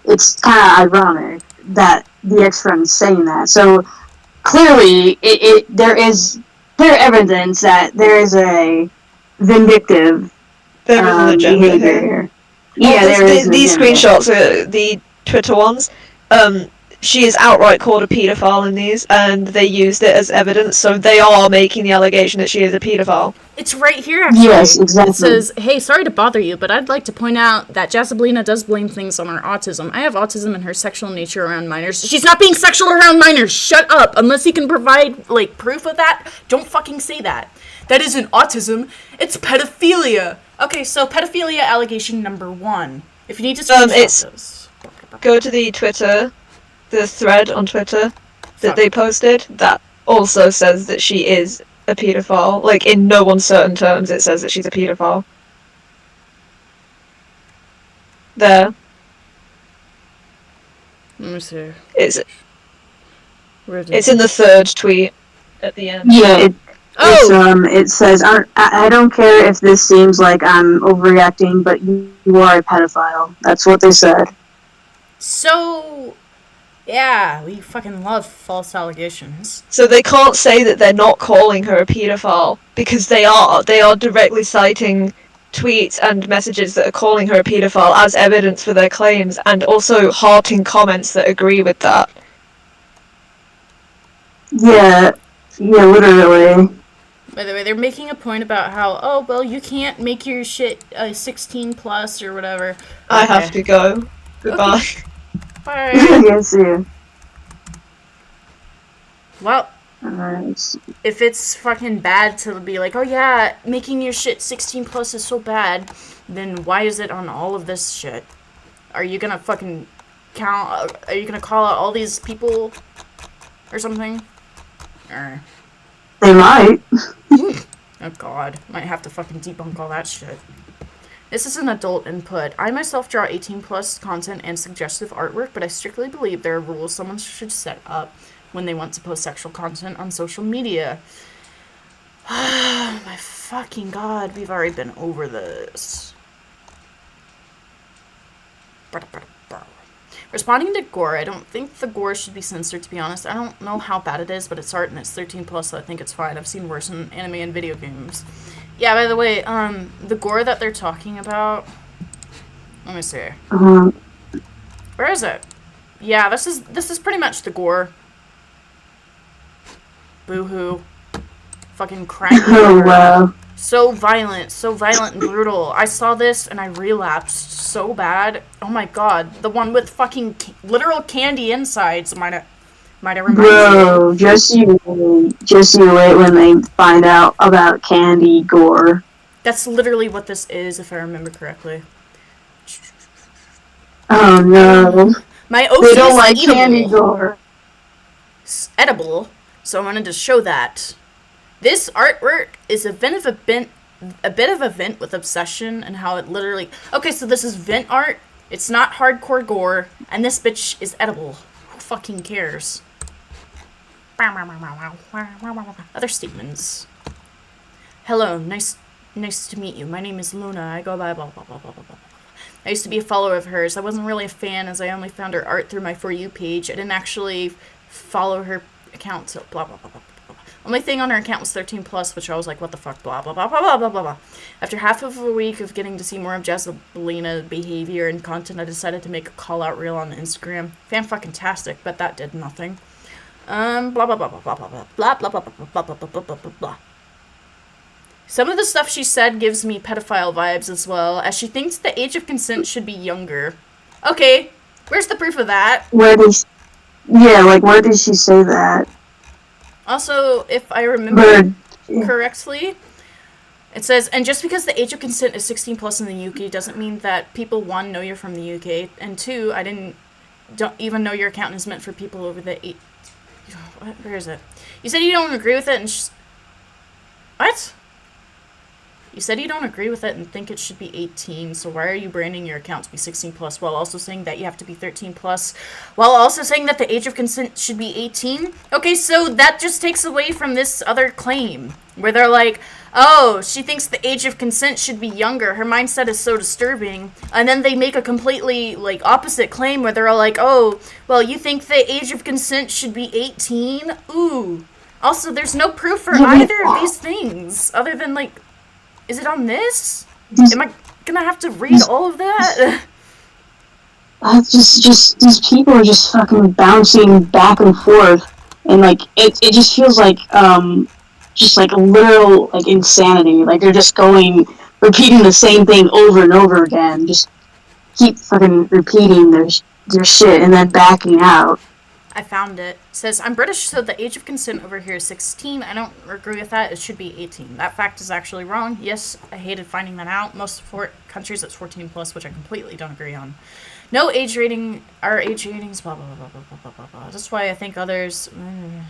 It's kind of ironic that the ex-friend is saying that. So clearly, there is clear evidence that there is a vindictive There is an agenda behavior here. here. Yeah, there is. These screenshots are the Twitter ones. She is outright called a paedophile in these, and they used it as evidence, so they are making the allegation that she is a paedophile. It's right here, actually. Yes, exactly. It says, hey, sorry to bother you, but I'd like to point out that Jasablina does blame things on her autism. I have autism and her sexual nature around minors. She's not being sexual around minors! Shut up! Unless you can provide, like, proof of that, don't fucking say that. That isn't autism, it's pedophilia! Okay, so pedophilia allegation number 1. If you need to screenshot those. Go to the Twitter, the thread on Twitter that they posted, that also says that she is a paedophile. Like, in no uncertain terms, it says that she's a paedophile. There. Let me see. It's in the third tweet at the end. Yeah, Oh! it says, I don't care if this seems like I'm overreacting, but you are a pedophile. That's what they said. So, yeah, we fucking love false allegations. So they can't say that they're not calling her a paedophile, because they are. They are directly citing tweets and messages that are calling her a paedophile as evidence for their claims, and also hearting comments that agree with that. Yeah, literally. By the way, they're making a point about how, oh, well, you can't make your shit 16 plus or whatever. I have to go. Goodbye. Bye. Yes, yeah. Well, Alright. if it's fucking bad to be like, oh yeah, making your shit 16 plus is so bad, then why is it on all of this shit? Are you gonna fucking are you gonna call out all these people or something? Or... They might. Oh god, might have to fucking debunk all that shit. This is an adult input. I myself draw 18 plus content and suggestive artwork, but I strictly believe there are rules someone should set up when they want to post sexual content on social media. My fucking god, we've already been over this. Responding to gore, I don't think the gore should be censored, to be honest. I don't know how bad it is, but it's art and it's 13 plus, so I think it's fine. I've seen worse in anime and video games. Yeah, by the way, the gore that they're talking about... Let me see. Where is it? Yeah, this is pretty much the gore. Boo-hoo. Fucking crying. Oh, wow. So violent and brutal. I saw this and I relapsed so bad. Oh my god, the one with fucking literal candy insides might have reminded me. Bro, just you wait when they find out about candy gore. That's literally what this is, if I remember correctly. Oh no. My OC They don't is like eatable. candy gore. It's edible, so I wanted to show that. This artwork is a bit of a vent with obsession and how it literally... Okay, so this is vent art. It's not hardcore gore, and this bitch is edible. Who fucking cares? Other statements. Hello, nice Nice to meet you. My name is Luna. I go by blah, blah, blah, blah, blah, blah. I used to be a follower of hers. I wasn't really a fan as I only found her art through my For You page. I didn't actually follow her account, so blah, blah, blah, blah, blah, blah. Only thing on her account was 13 plus, which I was like, what the fuck, blah, blah, blah, blah, blah, blah, blah, blah. After half of a week of getting to see more of Jazzalina behavior and content, I decided to make a call-out reel on Instagram. Fan-fucking-tastic, but that did nothing. Blah, blah, blah, blah, blah, blah, blah, blah, blah, blah, blah, blah, blah, blah, blah, blah, blah, blah. Some of the stuff she said gives me pedophile vibes as well, as she thinks the age of consent should be younger. Okay, where's the proof of that? Where did she say that? Also, if I remember correctly, it says, and just because the age of consent is 16 plus in the UK doesn't mean that people, 1, know you're from the UK, and 2, don't even know your account is meant for people over the 8... Where is it? You said you don't agree with it and what? You said you don't agree with it and think it should be 18, so why are you branding your account to be 16 plus while also saying that you have to be 13 plus, while also saying that the age of consent should be 18? Okay, so that just takes away from this other claim, where they're like, oh, she thinks the age of consent should be younger, her mindset is so disturbing, and then they make a completely, like, opposite claim where they're all like, oh, well, you think the age of consent should be 18? Ooh. Also, there's no proof for either of these things, other than, like, is it on this? Am I gonna have to read all of that? Just these people are just fucking bouncing back and forth, and like it just feels like just like a literal like insanity. Like they're just repeating the same thing over and over again. Just keep fucking repeating their shit and then backing out. I found it. It says, I'm British, so the age of consent over here is 16. I don't agree with that. It should be 18. That fact is actually wrong. Yes, I hated finding that out. Most countries, it's 14 plus, which I completely don't agree on. No age rating, our age ratings, blah, blah, blah, blah, blah, blah, blah, blah. That's why I think others... I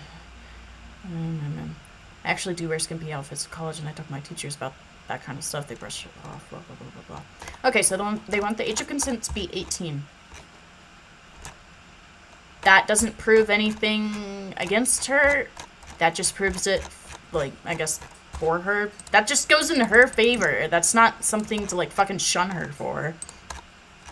actually do wear skimpy outfits at college, and I talk to my teachers about that kind of stuff. They brush it off, blah, blah, blah, blah, blah. Okay, so they want the age of consent to be 18. That doesn't prove anything against her. That just proves it, like, I guess, for her. That just goes in her favor. That's not something to, like, fucking shun her for.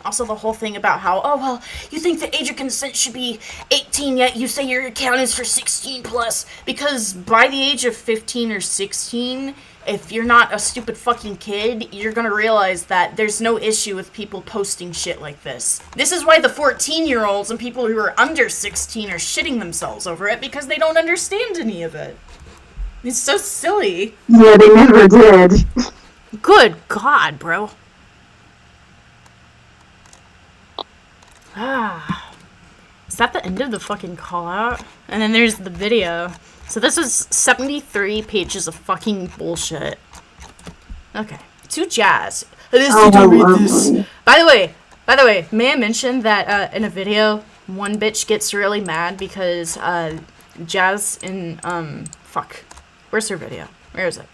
Also, the whole thing about how, oh, well, you think the age of consent should be 18, yet you say your account is for 16 plus. Because by the age of 15 or 16, if you're not a stupid fucking kid, you're gonna realize that there's no issue with people posting shit like this. This is why the 14-year-olds and people who are under 16 are shitting themselves over it, because they don't understand any of it. It's so silly. Yeah, they never did. Good God, bro. Is that the end of the fucking call out? And then there's the video. So this is 73 pages of fucking bullshit. Okay. To Jazz. By the way, may I mention that in a video, one bitch gets really mad because Jazz in where's her video? Where is it?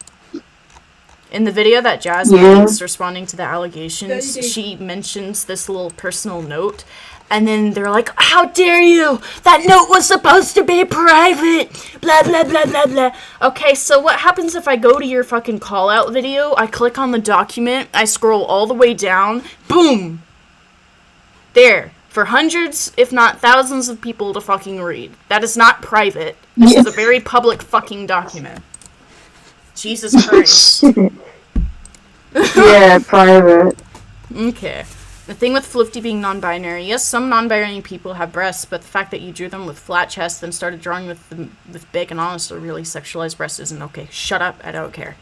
In the video that Jazz makes responding to the allegations, she mentions this little personal note, and then they're like, how dare you? That note was supposed to be private! Blah, blah, blah, blah, blah. Okay, so what happens if I go to your fucking call-out video, I click on the document, I scroll all the way down, boom! There. For hundreds, if not thousands of people to fucking read. That is not private. This is a very public fucking document. Jesus Christ. Yeah, private. Okay. The thing with Floofty being non-binary, yes, some non-binary people have breasts, but the fact that you drew them with flat chests and started drawing with big and honestly really sexualized breasts isn't okay. Shut up, I don't care.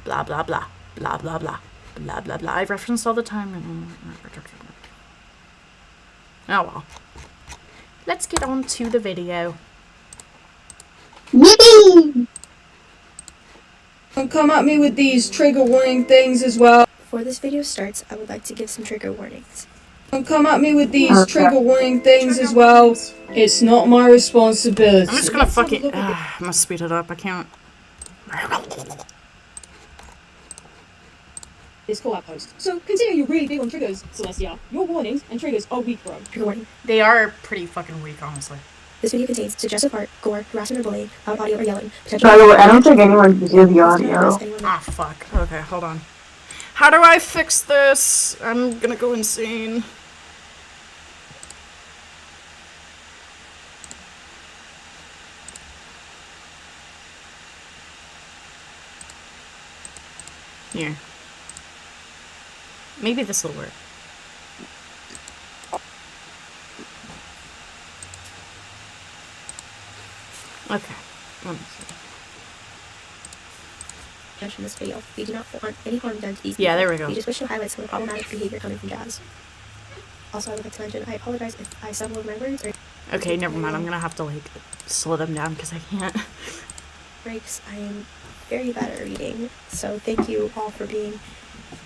Blah, blah, blah. Blah, blah, blah. Blah, blah, blah. I reference all the time. Oh well. Let's get on to the video. Yippee! Don't come at me with these trigger warning things as well. Before this video starts, I would like to give some trigger warnings. Don't come at me with these trigger warning things as well. It's not my responsibility. I'm just gonna fucking... I'm gonna speed it up, I can't... This call-out post. So, considering you're really big on triggers, Celestia, your warnings and triggers are weak, bro. Trigger warning. They are pretty fucking weak, honestly. This video contains suggestive art, gore, harassment or bullying, loud audio or yelling, potential... By the way, I don't think anyone can hear the audio. Ah, fuck. Okay, hold on. How do I fix this? I'm gonna go insane. Here. Maybe this will work. Okay. Let me see. In this video, we do not want any harm done to these Yeah, people. there we go. We just wish to highlight some of the problematic behavior coming from Jazz. Also, I would like to mention, I apologize if I stumble over my words or... Okay, never mind. I'm gonna have to, like, slow them down because I can't. breaks. I am very bad at reading, so thank you all for being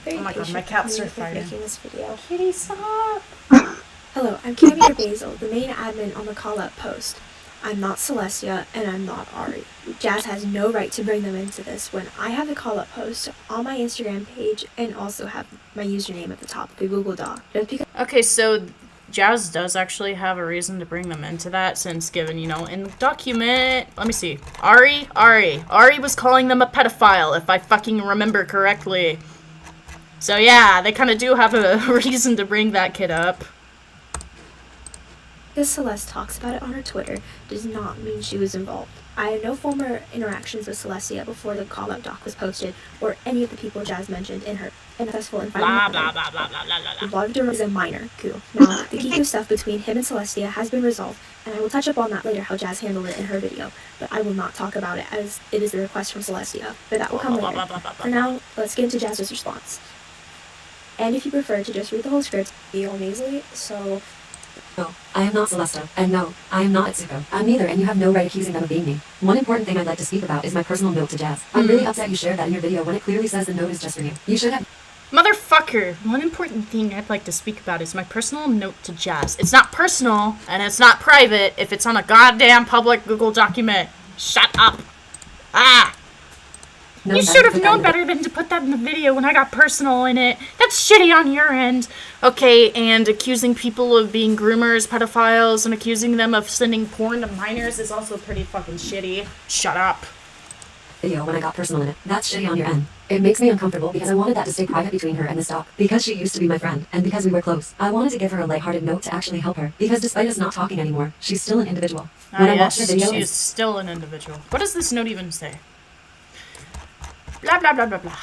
very Oh my god, patient my cats are with me fighting. making this video. Kitty, stop! Hello, I'm Cammy Basil, the main admin on the call-out post. I'm not Celestia, and I'm not Ari. Jazz has no right to bring them into this when I have the call-out post on my Instagram page and also have my username at the top of the Google Doc. Just because Okay, so Jazz does actually have a reason to bring them into that, since given, you know, in the document, let me see, Ari was calling them a pedophile, if I fucking remember correctly. So yeah, they kind of do have a reason to bring that kid up. Celeste talks about it on her Twitter does not mean she was involved. I had no former interactions with Celestia before the call-out doc was posted, or any of the people Jazz mentioned in her successful and Blah, blah, blah, blah, blah, blah, blah. Vladimir is a minor. Cool. Now, the Kiku stuff between him and Celestia has been resolved, and I will touch up on that later, how Jazz handled it in her video, but I will not talk about it as it is the request from Celestia, but that will come later. For now, let's get into Jazz's response. And if you prefer to just read the whole script, be all nasally, so... No, I am not Celesta, and no, I am not Atsuko. I'm neither, and you have no right accusing them of being me. One important thing I'd like to speak about is my personal note to Jazz. I'm really upset you shared that in your video when it clearly says the note is just for you. You should have... Motherfucker! One important thing I'd like to speak about is my personal note to Jazz. It's not personal, and it's not private if it's on a goddamn public Google document. Shut up! Ah! You should have known better than to put that in the video when I got personal in it. That's shitty on your end. Okay, and accusing people of being groomers, pedophiles, and accusing them of sending porn to minors is also pretty fucking shitty. Shut up. Video when I got personal in it. That's shitty on your end. It makes me uncomfortable because I wanted that to stay private between her and this doc. Because she used to be my friend, and because we were close. I wanted to give her a lighthearted note to actually help her. Because despite us not talking anymore, she's still an individual. When I watched her video... She is still an individual. What does this note even say? Blah, blah, blah, blah, blah.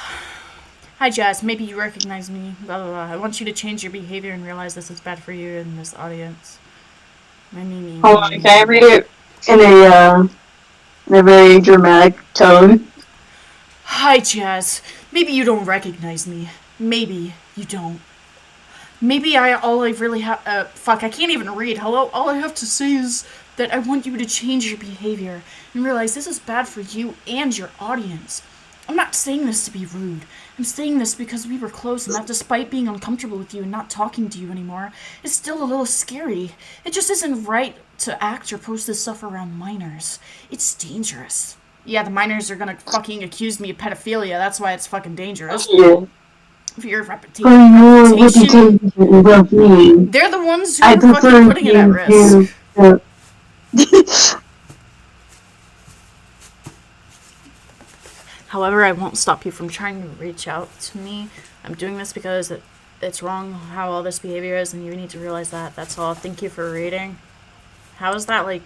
Hi, Jazz. Maybe you recognize me. Blah, blah, blah. I want you to change your behavior and realize this is bad for you and this audience. Hold on, can I read it in a very dramatic tone? Hi, Jazz. Maybe you don't recognize me. Maybe you don't. Maybe all I really have... fuck, I can't even read. Hello? All I have to say is that I want you to change your behavior and realize this is bad for you and your audience. I'm not saying this to be rude. I'm saying this because we were close and that despite being uncomfortable with you and not talking to you anymore, it's still a little scary. It just isn't right to act or post this stuff around minors. It's dangerous. Yeah, the minors are gonna fucking accuse me of pedophilia. That's why it's fucking dangerous. Yeah. For your reputation. They're the ones who are fucking putting it at risk. However, I won't stop you from trying to reach out to me. I'm doing this because it's wrong how all this behavior is, and you need to realize that. That's all. Thank you for reading. How is that, like...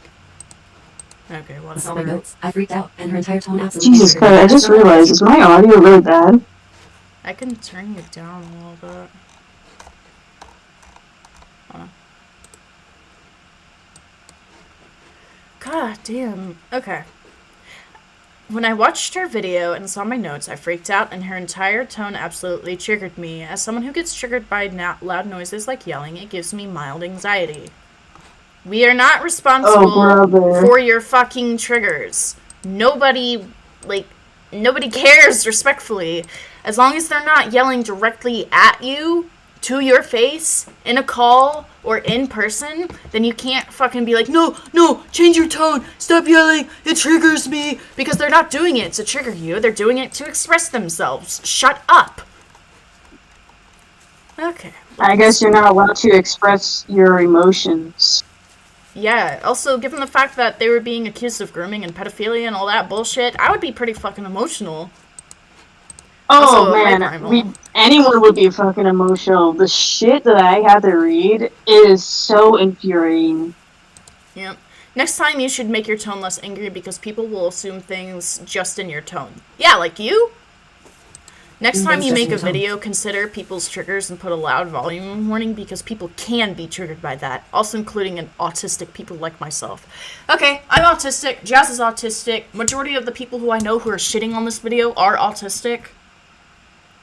Okay, Saw my whatever. notes. I freaked out, and her entire tone absolutely... Jesus Christ, I just realized, is my audio really bad? I can turn you down a little bit. Hold on. God damn. Okay. When I watched her video and saw my notes, I freaked out, and her entire tone absolutely triggered me. As someone who gets triggered by loud noises like yelling, it gives me mild anxiety. We are not responsible for your fucking triggers. Nobody cares, respectfully. As long as they're not yelling directly at you, to your face, in a call, or in person, then you can't fucking be like, no, change your tone, stop yelling, it triggers me. Because they're not doing it to trigger you, they're doing it to express themselves. Shut up. Okay. I guess you're not allowed to express your emotions. Yeah, also, given the fact that they were being accused of grooming and pedophilia and all that bullshit, I would be pretty fucking emotional. Oh Also, man, hyper-emo. anyone would be fucking emotional. The shit that I had to read is so infuriating. Yep. Next time you should make your tone less angry because people will assume things just in your tone. Yeah, like you? Next time you make a video, consider people's triggers and put a loud volume warning because people can be triggered by that, also including autistic people like myself. Okay, I'm autistic, Jazz is autistic, majority of the people who I know who are shitting on this video are autistic.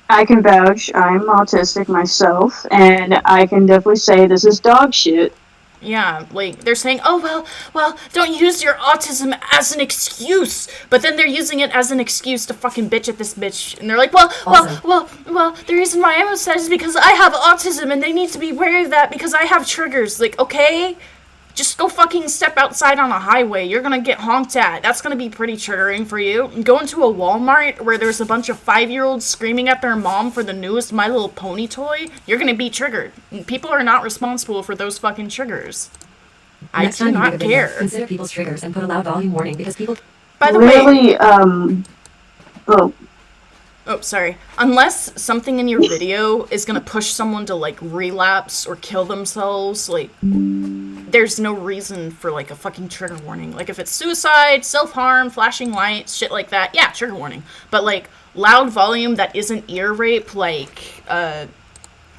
I can vouch, I'm autistic myself, and I can definitely say this is dog shit. Yeah, like, they're saying, oh, well, don't use your autism as an excuse. But then they're using it as an excuse to fucking bitch at this bitch. And they're like, well, the reason why I'm upset is because I have autism and they need to be aware of that because I have triggers. Like, okay? Just go fucking step outside on a highway. You're gonna get honked at. That's gonna be pretty triggering for you. Go into a Walmart where there's a bunch of 5-year-olds screaming at their mom for the newest My Little Pony toy. You're gonna be triggered. People are not responsible for those fucking triggers. I do not care. Consider people's triggers and put a loud volume warning because people... By the way... Oh, sorry. Unless something in your video is gonna push someone to, like, relapse or kill themselves, like, there's no reason for, like, a fucking trigger warning. Like, if it's suicide, self-harm, flashing lights, shit like that, yeah, trigger warning. But, like, loud volume that isn't ear rape, like,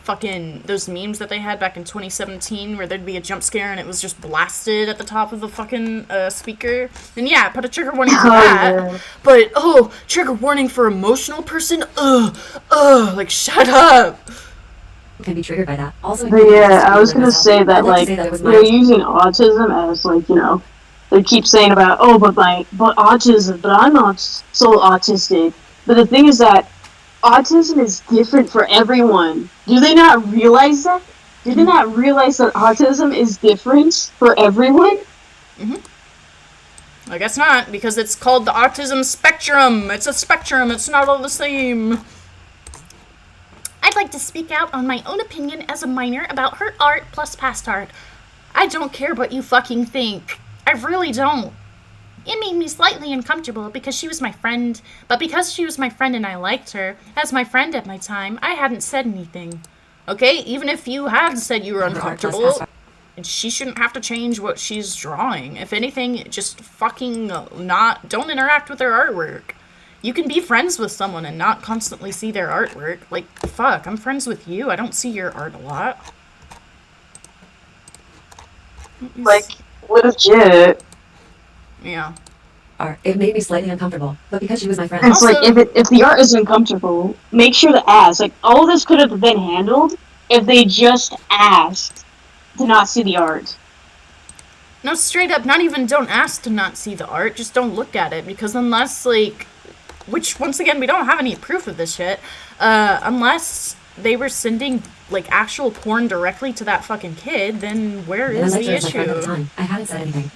fucking those memes that they had back in 2017 where there'd be a jump scare and it was just blasted at the top of the fucking speaker. And yeah, put a trigger warning for that. Yeah. But, trigger warning for emotional person? Like, shut up. Can be triggered by that. Also, yeah, I was gonna say that, like, they're using autism as, like, you know, they keep saying about, but autism, but I'm not so autistic. But the thing is that autism is different for everyone. Do they not realize that? Do they not realize that autism is different for everyone? I guess not, because it's called the autism spectrum. It's a spectrum. It's not all the same. I'd like to speak out on my own opinion as a minor about her art plus past art. I don't care what you fucking think. I really don't. It made me slightly uncomfortable because she was my friend, but because she was my friend and I liked her, as my friend at my time, I hadn't said anything. Okay, even if you had said you were uncomfortable, she shouldn't have to change what she's drawing. If anything, just fucking don't interact with their artwork. You can be friends with someone and not constantly see their artwork. Like, fuck, I'm friends with you. I don't see your art a lot. Like, legit. Yeah. It made me slightly uncomfortable, but because she was my friend. It's like, if the art is uncomfortable, make sure to ask. Like, all this could have been handled if they just asked to not see the art. No, straight up, not even don't ask to not see the art, just don't look at it, because unless, like, which, once again, we don't have any proof of this shit, unless they were sending, like, actual porn directly to that fucking kid, then where is the issue? I hadn't said anything.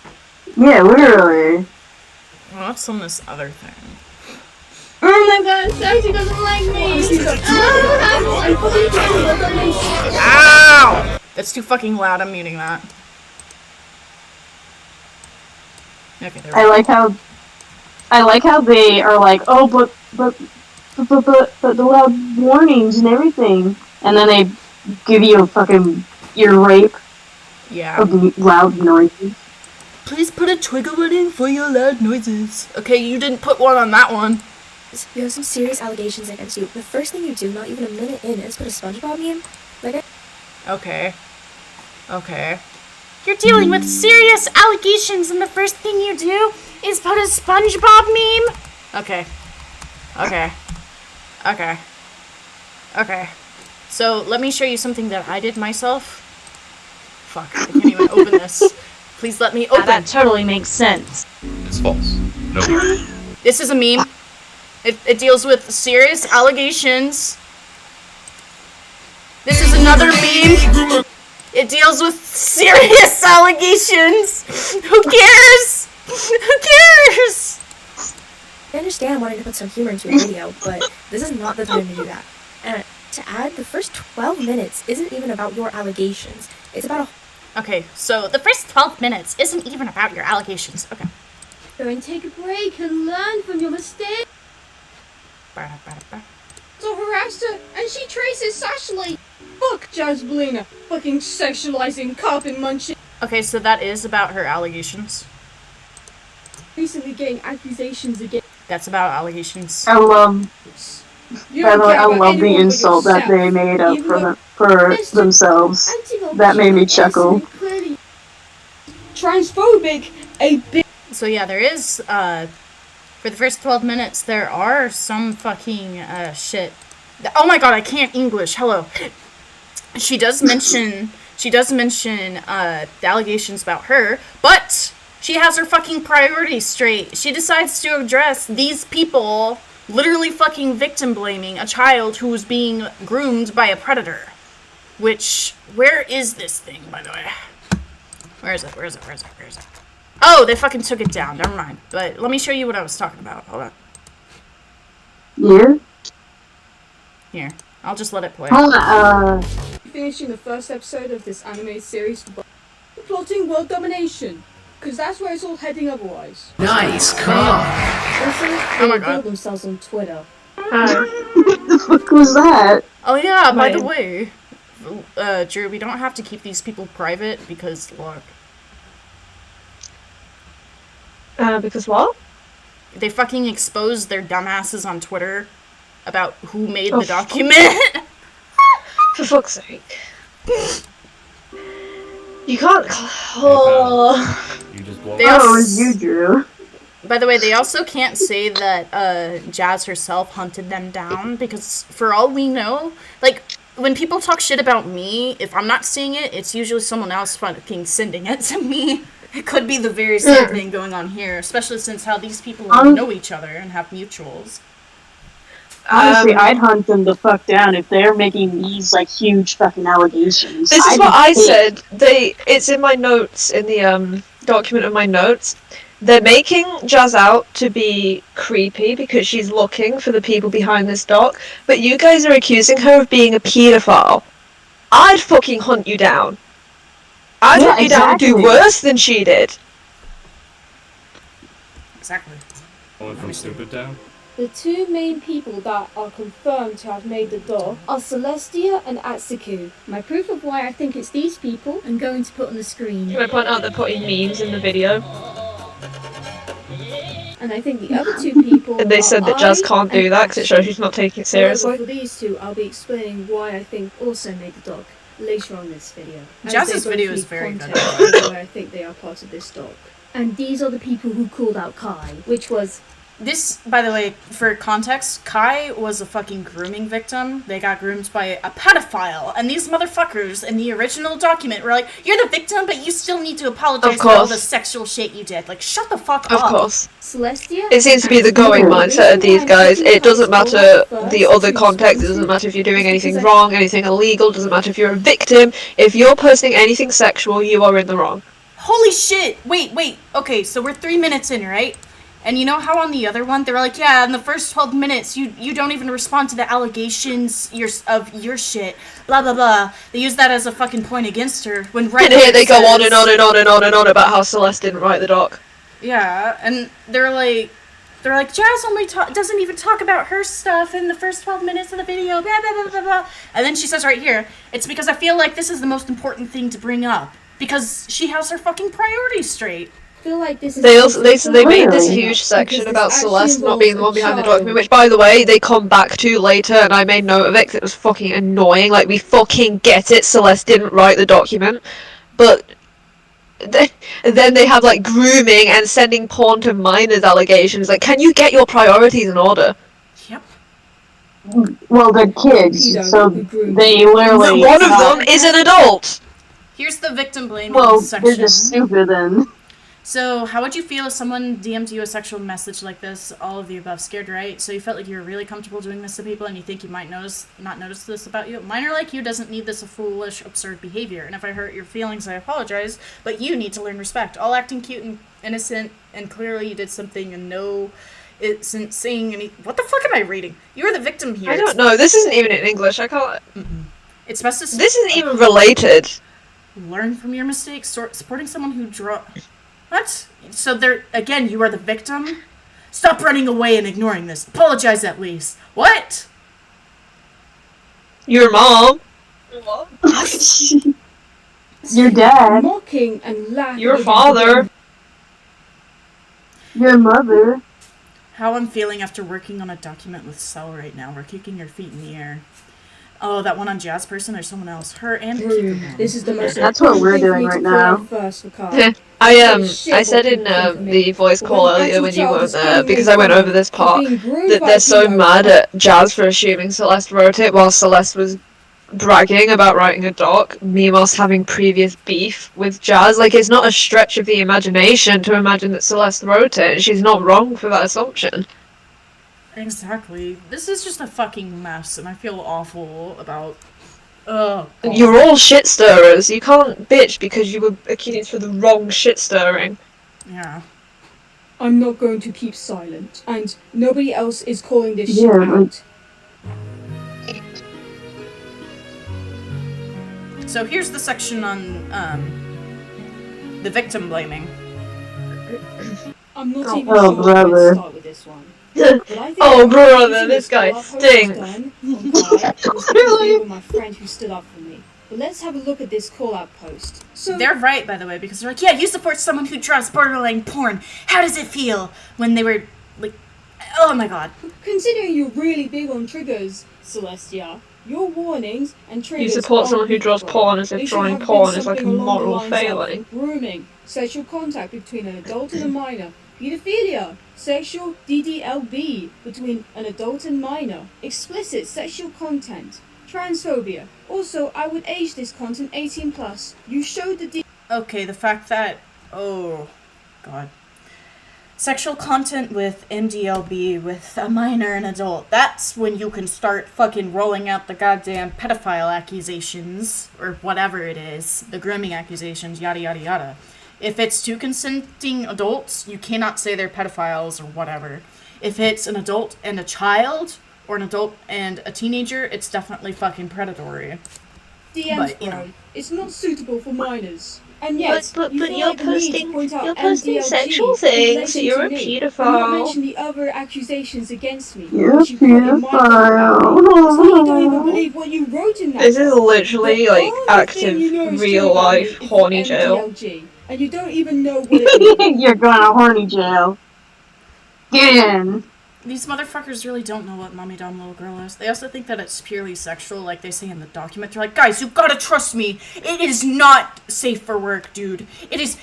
Yeah, literally. Well, what's on this other thing? Oh my god, Darcy doesn't like me! Ow! That's too fucking loud, I'm muting that. Okay, there we go. I like how they are like, but the loud warnings and everything. And then they give you a fucking ear rape of loud noises. Please put a trigger warning for your loud noises. Okay, you didn't put one on that one. You have some serious allegations against you. The first thing you do, not even a minute in, is put a SpongeBob meme. Okay. You're dealing with serious allegations, and the first thing you do is put a SpongeBob meme? Okay. So, let me show you something that I did myself. Fuck, I can't even open this. Please let me open. That totally makes sense. It's false. No. This is a meme. It deals with serious allegations. This is another meme. It deals with serious allegations. Who cares? Who cares? I understand wanting to put some humor into your video, but this is not the time to do that. And to add, the first 12 minutes isn't even about your allegations. It's about Okay, so the first 12 minutes isn't even about your allegations. Okay. Go and take a break and learn from your mistakes. So harassed her, and she traces Ashley. Fuck Jasblina, fucking sexualizing carpet munching. Okay, so that is about her allegations. Recently getting accusations again. That's about allegations. I love. You By don't the way, care I about love the anyone but insult that yourself. they made up Even though for themselves. That made me chuckle. Clearly transphobic, a bit. So yeah, there is, for the first 12 minutes, there are some fucking, shit. Oh my god, I can't English, hello. She does mention, the allegations about her, but she has her fucking priorities straight. She decides to address these people literally fucking victim blaming a child who was being groomed by a predator. Which, where is this thing, by the way? Where is it? Oh, they fucking took it down. Never mind. But let me show you what I was talking about. Hold on. Yeah? Here. I'll just let it play. Finishing the first episode of this anime series, plotting world domination, because that's where it's all heading otherwise. Nice car. Also, Oh my they god. build themselves on Twitter. What the fuck was that? Oh yeah, by the Wait. way, Drew, we don't have to keep these people private because, look, Because what? they fucking exposed their dumbasses on Twitter about who made Oh, the document. For fuck's sake. You can't. Oh. They Oh, it also, was you, Drew. by the way, they also can't say that Jazz herself hunted them down because, for all we know, like, when people talk shit about me, if I'm not seeing it, it's usually someone else fucking sending it to me. It could be the very same thing going on here, especially since how these people know each other and have mutuals. Honestly, I'd hunt them the fuck down if they're making these, like, huge fucking allegations. This is I'd what be I pissed. said. It's in my notes, in the document of my notes. They're making Jazz out to be creepy because she's looking for the people behind this doc, but you guys are accusing her of being a paedophile. I'd fucking hunt you down. I'd Yeah, hunt you down and do exactly. worse than she did. Exactly. Going from stupid down. The two main people that are confirmed to have made the doll are Celestia and Atsuku. My proof of why I think it's these people I'm going to put on the screen. Can I point out they're putting memes in the video? And I think the other two people And they said are that Jazz I can't do and that because it shows she's not taking it seriously. However, for these two, I'll be explaining why I think also made the doc later on this video. as Jazz's they both video is leave very good. context as to why I think they are part of this doc. And these are the people who called out Kai, which was This, by the way, for context, Kai was a fucking grooming victim. They got groomed by a pedophile, and these motherfuckers in the original document were like, "You're the victim, but you still need to apologize for all the sexual shit you did." Like, shut the fuck up. Of course. Celestia. It seems to be the going mindset of these guys. It doesn't matter the other context, it doesn't matter if you're doing anything wrong, anything illegal, doesn't matter if you're a victim. If you're posting anything sexual, you are in the wrong. Holy shit! Wait. Okay, so we're 3 minutes in, right? And you know how on the other one, they were like, yeah, in the first 12 minutes, you don't even respond to the allegations of your shit, blah, blah, blah. They use that as a fucking point against her, when right And here they go on says- and on and on and on and on about how Celeste didn't write the doc. Yeah, and they're like, Jazz only doesn't even talk about her stuff in the first 12 minutes of the video, blah, blah, blah, blah, blah. And then she says right here, it's because I feel like this is the most important thing to bring up, because she has her fucking priorities straight. Feel like this is They made this huge section about Celeste not being the one behind the document, which, by the way, they come back to later, and I made note of it because it was fucking annoying. Like, we fucking get it, Celeste didn't write the document, but then they have, like, grooming and sending porn to minors allegations. Like, can you get your priorities in order? Yep. Well, they're kids, so they literally... One of them is an adult! Here's the victim blaming Well, section. they're just stupid then. So, how would you feel if someone DM'd you a sexual message like this? All of the above. Scared, right? So you felt like you were really comfortable doing this to people and you think you might not notice this about you? Minor like you doesn't need this foolish, absurd behavior. And if I hurt your feelings, I apologize. But you need to learn respect. All acting cute and innocent, and clearly you did something and no... isn't saying any... What the fuck am I reading? You're the victim here. I don't know, this isn't even in English, I can't... It's best to... This isn't even related. Learn from your mistakes. Supporting someone who What? So again, you are the victim? Stop running away and ignoring this. Apologize at least. What? Your mom. Your dad. Mocking and laughing. Your father. Your mother. How I'm feeling after working on a document with Cell right now. We're kicking your feet in the air. Oh, that one on Jazz person or someone else? Her and This is the most That's what we're doing right now. I said in the voice call earlier when you weren't there, because I went over this part, that they're so mad at Jazz for assuming Celeste wrote it while Celeste was bragging about writing a doc, Mimos having previous beef with Jazz. Like, it's not a stretch of the imagination to imagine that Celeste wrote it, and she's not wrong for that assumption. Exactly. This is just a fucking mess, and I feel awful about... You're all shit stirrers. You can't bitch because you were accused for the wrong shit stirring. Yeah. I'm not going to keep silent, and nobody else is calling this shit out. So here's the section on the victim blaming. I'm not even sure where to start with this one. Oh brother, this guy stinks. My friend who stood up for me. But let's have a look at this call-out post. So they're right, by the way, because they're like, yeah, you support someone who draws borderline porn. How does it feel when they were like, oh my god. Considering you're really big on triggers, Celestia, your warnings and triggers. You support someone who draws porn as if drawing porn is like a moral failing. Grooming, sexual contact between an adult and a minor. Pedophilia, sexual DDLB between an adult and minor, explicit sexual content, transphobia. Also, I would age this content 18+. You showed the Okay, the fact that, oh god, sexual content with mdlg with a minor and adult, that's when you can start fucking rolling out the goddamn pedophile accusations, or whatever it is, the grooming accusations, yada yada yada. If it's two consenting adults, you cannot say they're pedophiles or whatever. If it's an adult and a child, or an adult and a teenager, it's definitely fucking predatory. DMs, but, you know. It's not suitable for minors. And yet, but you you're posting posting sexual things, so you're a pedophile. Not mention the other accusations against me. You're a pedophile. You don't even believe what you wrote in that. This is literally like active, real life horny jail. And you don't even know what it is. You're going to horny jail. Get in. These motherfuckers really don't know what mommy dumb little girl is. They also think that it's purely sexual, like they say in the document. They're like, guys, you gotta trust me. It is not safe for work, dude. It is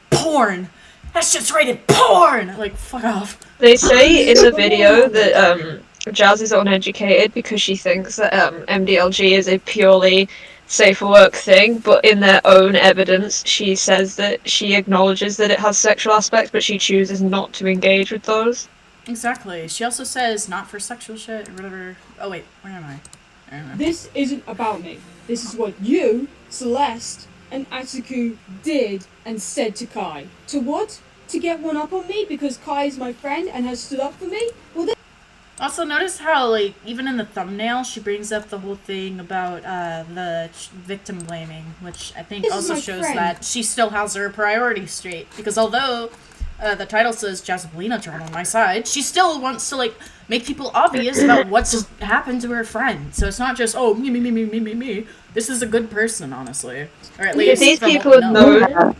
porn. That's just rated porn. Like, fuck off. They say in the video that Jazz is uneducated because she thinks that mdlg is a purely safe for work thing, but in their own evidence, she says that she acknowledges that it has sexual aspects, but she chooses not to engage with those. Exactly. She also says not for sexual shit or whatever. Oh wait, where am I? I don't know. This isn't about me. This is what you, Celeste, and Atsuku did and said to Kai. To what? To get one up on me because Kai is my friend and has stood up for me? Well, also, notice how, like, even in the thumbnail, she brings up the whole thing about the victim blaming, which I think also shows that she still has her priorities straight. Because although the title says Jazzabelina turn on my side, she still wants to, like, make people obvious about what's happened to her friend. So it's not just, oh, me. This is a good person, honestly. Or at least these people are known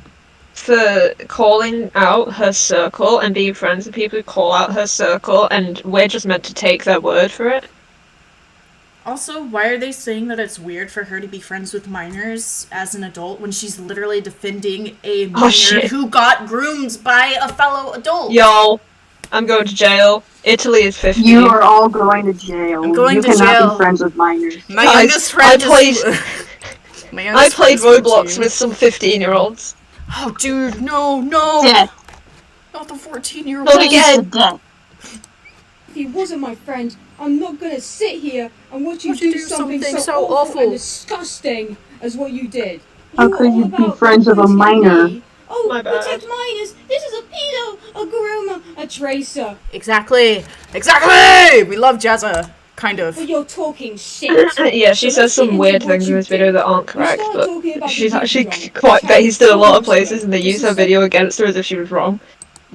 for calling out her circle and being friends with people who call out her circle, and we're just meant to take their word for it. Also, why are they saying that it's weird for her to be friends with minors as an adult when she's literally defending a minor who got groomed by a fellow adult? Y'all, I'm going to jail. Italy is 15. You are all going to jail. I'm going you to cannot jail. be friends with minors. My youngest friend I played Roblox with some 15-year-olds. Oh, dude, no. Death. Not the 14-year-old. Not again. if he wasn't my friend, I'm not gonna sit here and watch you do something so awful and disgusting as what you did. How could you be friends with a minor? Oh, protect minors! This is a pedo, a groomer, a tracer. Exactly! We love Jazza. kind of. But you're talking shit. Yeah, she So says let's get some weird into what things in you this video did. that aren't You correct, started but talking about she's the actually video. quite Which based in a lot of happens places, and they This use is her so- video against her as if she was wrong.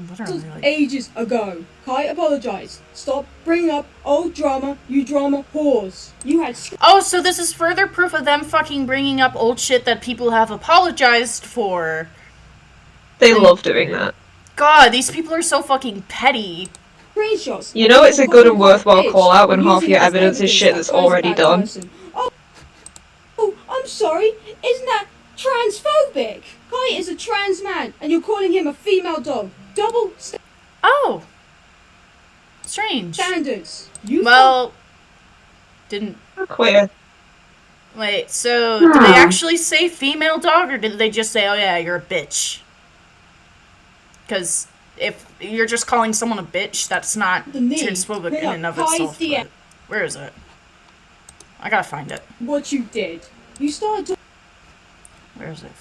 Literally, like, ages ago. Kai apologized. Stop bringing up old drama, you drama whores. You had oh, so this is further proof of them fucking bringing up old shit that people have apologized for. They love doing that. God, these people are so fucking petty. screenshots. You know it's a good and worthwhile Bitch, call out when half using your it as evidence is shit that that's Kai's a already bad done. person. Oh, I'm sorry. Isn't that transphobic? Kai is a trans man, and you're calling him a female dog. Double Oh. Strange. standards. You Well, didn't... Queer. Wait, so did they actually say female dog, or did they just say, oh yeah, you're a bitch? Because if you're just calling someone a bitch, that's not The need transphobic bring in and up of Kai's itself. DM. But where is it? I gotta find it. what you did. You started Where is it?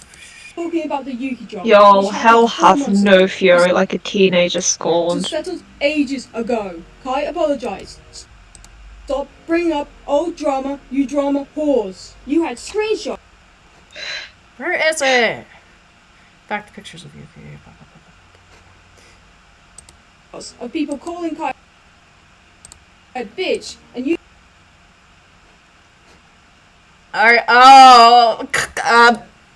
talking about the Yuki drama. Y'all, which hell happened 4 hath months no ago. fury like a teenager Was scorned. settled ages ago. Kai apologized. Stop bringing up old drama, you drama whores. You had screenshots Where is it? Back to pictures of you. of people calling Kai a bitch, and you Alright, oh,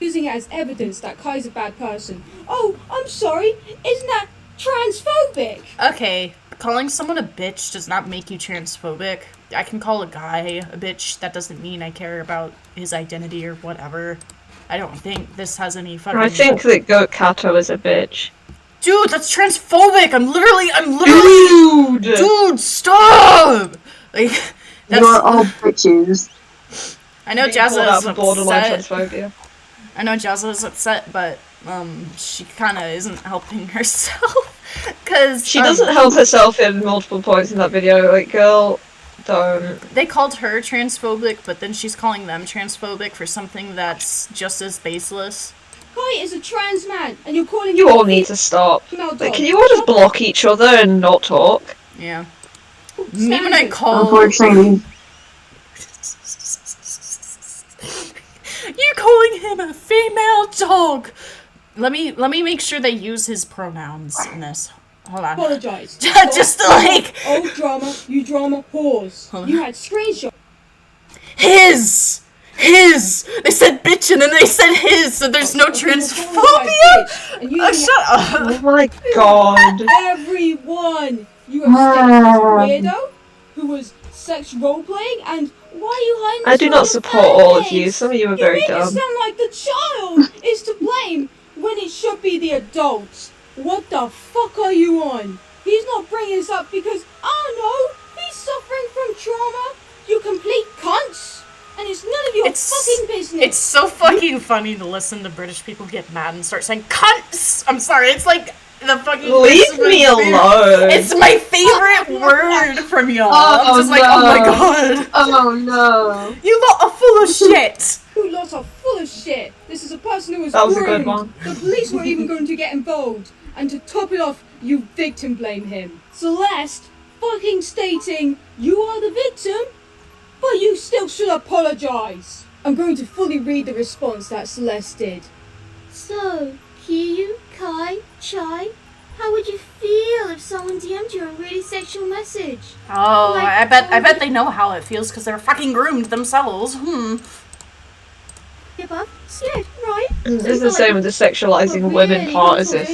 using it as evidence that Kai's a bad person. Oh, I'm sorry. Isn't that transphobic? okay. Calling someone a bitch does not make you transphobic. I can call a guy a bitch. That doesn't mean I care about his identity or whatever. I don't think this has any fucking... I think that GoatCatto is a bitch. Dude, that's transphobic! I'm literally... Dude! Stop! Like, that's... You're all bitches. I know Being called Jazza out is for borderline upset. transphobia. I know Jazza is upset, but, she kinda isn't helping herself. Cause, She doesn't help herself in multiple points in that video. Like, girl, don't. They called her transphobic, but then she's calling them transphobic for something that's just as baseless. Kai is a trans man, and you're calling You him all a need to stop. female dog. Like, can you all just block each other and not talk? Yeah. Me when I call... Unfortunately. You're calling him a female dog! Let me make sure they use his pronouns in this. Hold on. apologize. Just like... Old drama, you drama whores. Hold on. You had screenshots His! They said bitch and then they said his, so there's no of people calling transphobia! Kai bitch, and using Shut up! Oh my god. everyone. You have stated this weirdo who was sex role playing, and why are you hiding I this do from not your support fan all of base? you. Some of you are You very make it dumb. sound like the child is to blame when it should be the adults. What the fuck are you on? He's not bringing this up because, oh no, he's suffering from trauma. You complete cunts. And it's none of your fucking business. It's so fucking funny to listen to British people get mad and start saying cunts! I'm sorry, it's like the fucking... Leave me alone. It's my favorite word from y'all. Oh, I'm just like, oh my no. god. Oh no. You lot are full of shit! You lot are full of shit. This is a person who was That was a groomed. good one. The police were even going to get involved. And to top it off, you victim blame him. Celeste fucking stating you are the victim, but you still should apologize. I'm going to fully read the response that Celeste did. So, Kiyu, Kai, Chai, how would you feel if someone DM'd you a really sexual message? Oh, Like, I bet they know how it feels because they're fucking groomed themselves. Give up? Scared, right? This is the same with the sexualizing women part, as if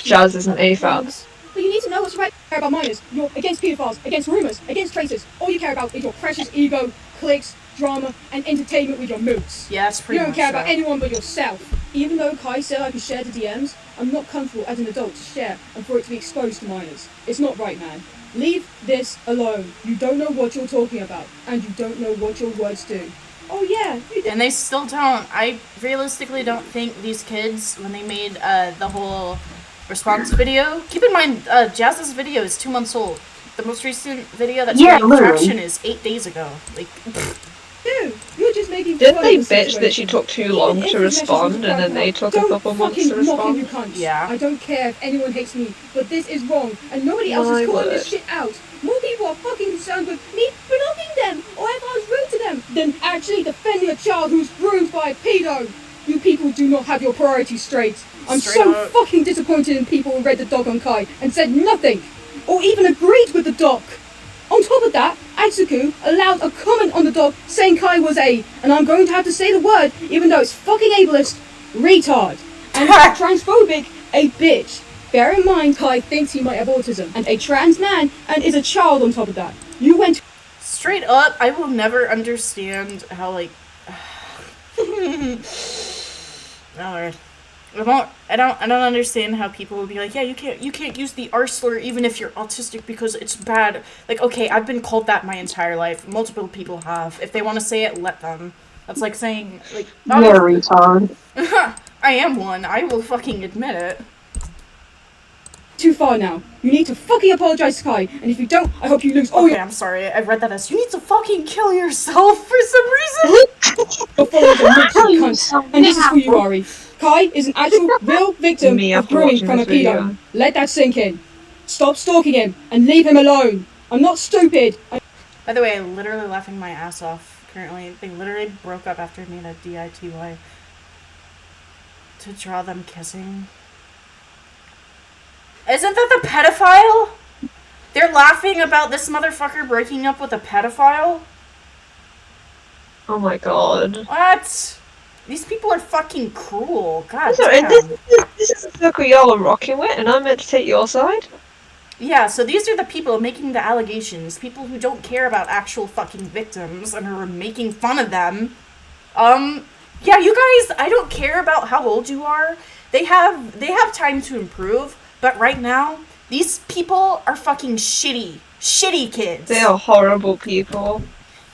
Jazz isn't AFAB. But you need to know what's right. You care about minors. You're against pedophiles, against rumors, against traitors. All you care about is your precious ego, clicks, drama, and entertainment with your moods. Yeah, that's pretty You don't much care about it. anyone but yourself. Even though Kai said I could share the DMs, I'm not comfortable as an adult to share and for it to be exposed to minors. It's not right, man. Leave this alone. You don't know what you're talking about, and you don't know what your words do. Oh yeah, you did. And they still don't. I realistically don't think these kids, when they made the whole response video, keep in mind, Jazz's video is 2 months old. The most recent video that's Yeah, getting literally. traction is 8 days ago. Like, Dude, you're just making Didn't fun they of the bitch that she situation. took too Even long if to his message respond, was and then they private, took a don't couple months to fucking mock him, you respond? cunts. Yeah. I don't care if anyone hates me, but this is wrong, and nobody else My is calling word. this shit out. More people people are fucking concerned with me blocking them, or if I was rude to them, than actually defending a child who's groomed by a pedo. You people do not have your priorities straight. I'm so fucking disappointed in people who read the doc on Kai and said nothing, or even agreed with the doc. On top of that, Accuser allowed a comment on the doc saying Kai was a, and I'm going to have to say the word, even though it's fucking ableist, retard. And transphobic, a bitch. Bear in mind, Kai thinks he might have autism, and a trans man, and is a child on top of that. You went... Straight up, I will never understand how, like... Alright. I don't understand how people would be like, yeah, you can't use the R slur even if you're autistic because it's bad. Like, okay, I've been called that my entire life. Multiple people have. If they want to say it, let them. That's like saying, like... You're a retard. I am one. I will fucking admit it. Too far now. You need to fucking apologize to Kai, and if you don't, I hope you lose all your... I'm sorry. I read that as, you need to fucking kill yourself for some reason. Your followers are rich, you cunt. And this is who you are. Kai is an actual, real victim of grooming from a pedo. Let that sink in. Stop stalking him, and leave him alone. I'm not stupid. By the way, I'm literally laughing my ass off currently. They literally broke up after me and a DITY to draw them kissing. Isn't that the pedophile? They're laughing about this motherfucker breaking up with a pedophile? Oh my god. What? These people are fucking cruel. God Sorry, damn. this is the circle y'all are rocking with, and I'm meant to take your side? Yeah, so these are the people making the allegations. People who don't care about actual fucking victims and are making fun of them. Yeah, you guys, I don't care about how old you are. They have time to improve. But right now, these people are fucking shitty. Shitty kids. They are horrible people.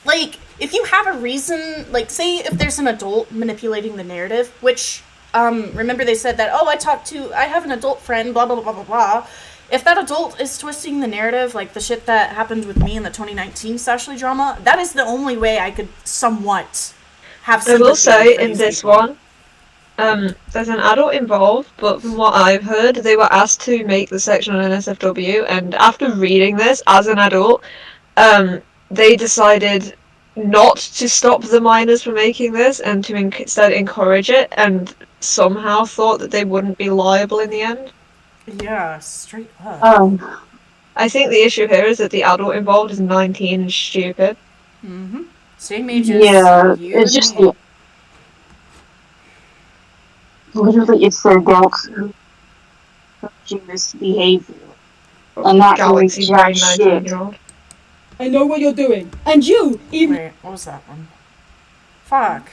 Like, if you have a reason, like, say if there's an adult manipulating the narrative, which, remember they said that, oh, I have an adult friend, blah, blah, blah, blah, blah. If that adult is twisting the narrative, like the shit that happened with me in the 2019 Sashley drama, that is the only way I could somewhat have sympathy. I will say, in this one, there's an adult involved, but from what I've heard, they were asked to make the section on NSFW, and after reading this as an adult, they decided not to stop the minors from making this and to instead encourage it, and somehow thought that they wouldn't be liable in the end. Yeah, straight up. I think the issue here is that the adult involved is 19 and stupid. Mm-hmm. Same age as you it's just the... Literally, it's the adults who are encouraging this behavior. And not doing jack shit. I know what you're doing. And you, even... Wait, what was that one? Fuck.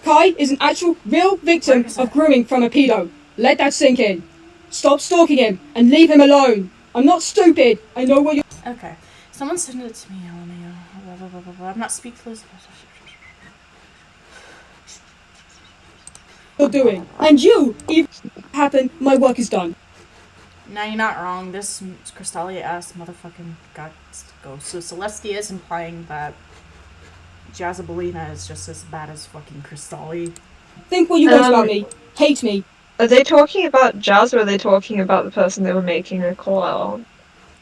Kai is an actual, real victim of grooming from a pedo. Let that sink in. Stop stalking him, and leave him alone. I'm not stupid. I know what you're... Okay. Someone send it to me, I'm not speechless. You're doing. And you, even happen, my work is done. Now you're not wrong. This Crystalia ass motherfucking got to go. So Celestia is implying that Jazzabelina is just as bad as fucking Crystalia. Think what you want about me. Hate me. Are they talking about Jazz, or are they talking about the person they were making a call out on?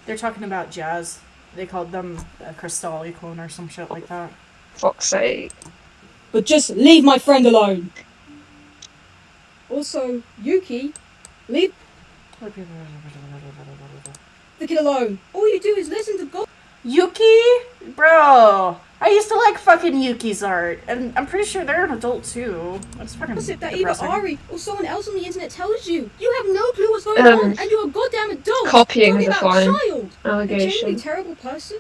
They're talking about Jazz. They called them a Crystalia clone or some shit like that. Fuck's sake. But just leave my friend alone. Also, Yuki, leave the kid alone. All you do is listen to God. Yuki? Bro, I used to like fucking Yuki's art, and I'm pretty sure they're an adult too. That's fucking Gossip that depressing. either Ari or someone else on the internet tells you. You have no clue what's going on, and you're a goddamn adult. Copying talking the about fine child. allegation. A genuinely terrible person,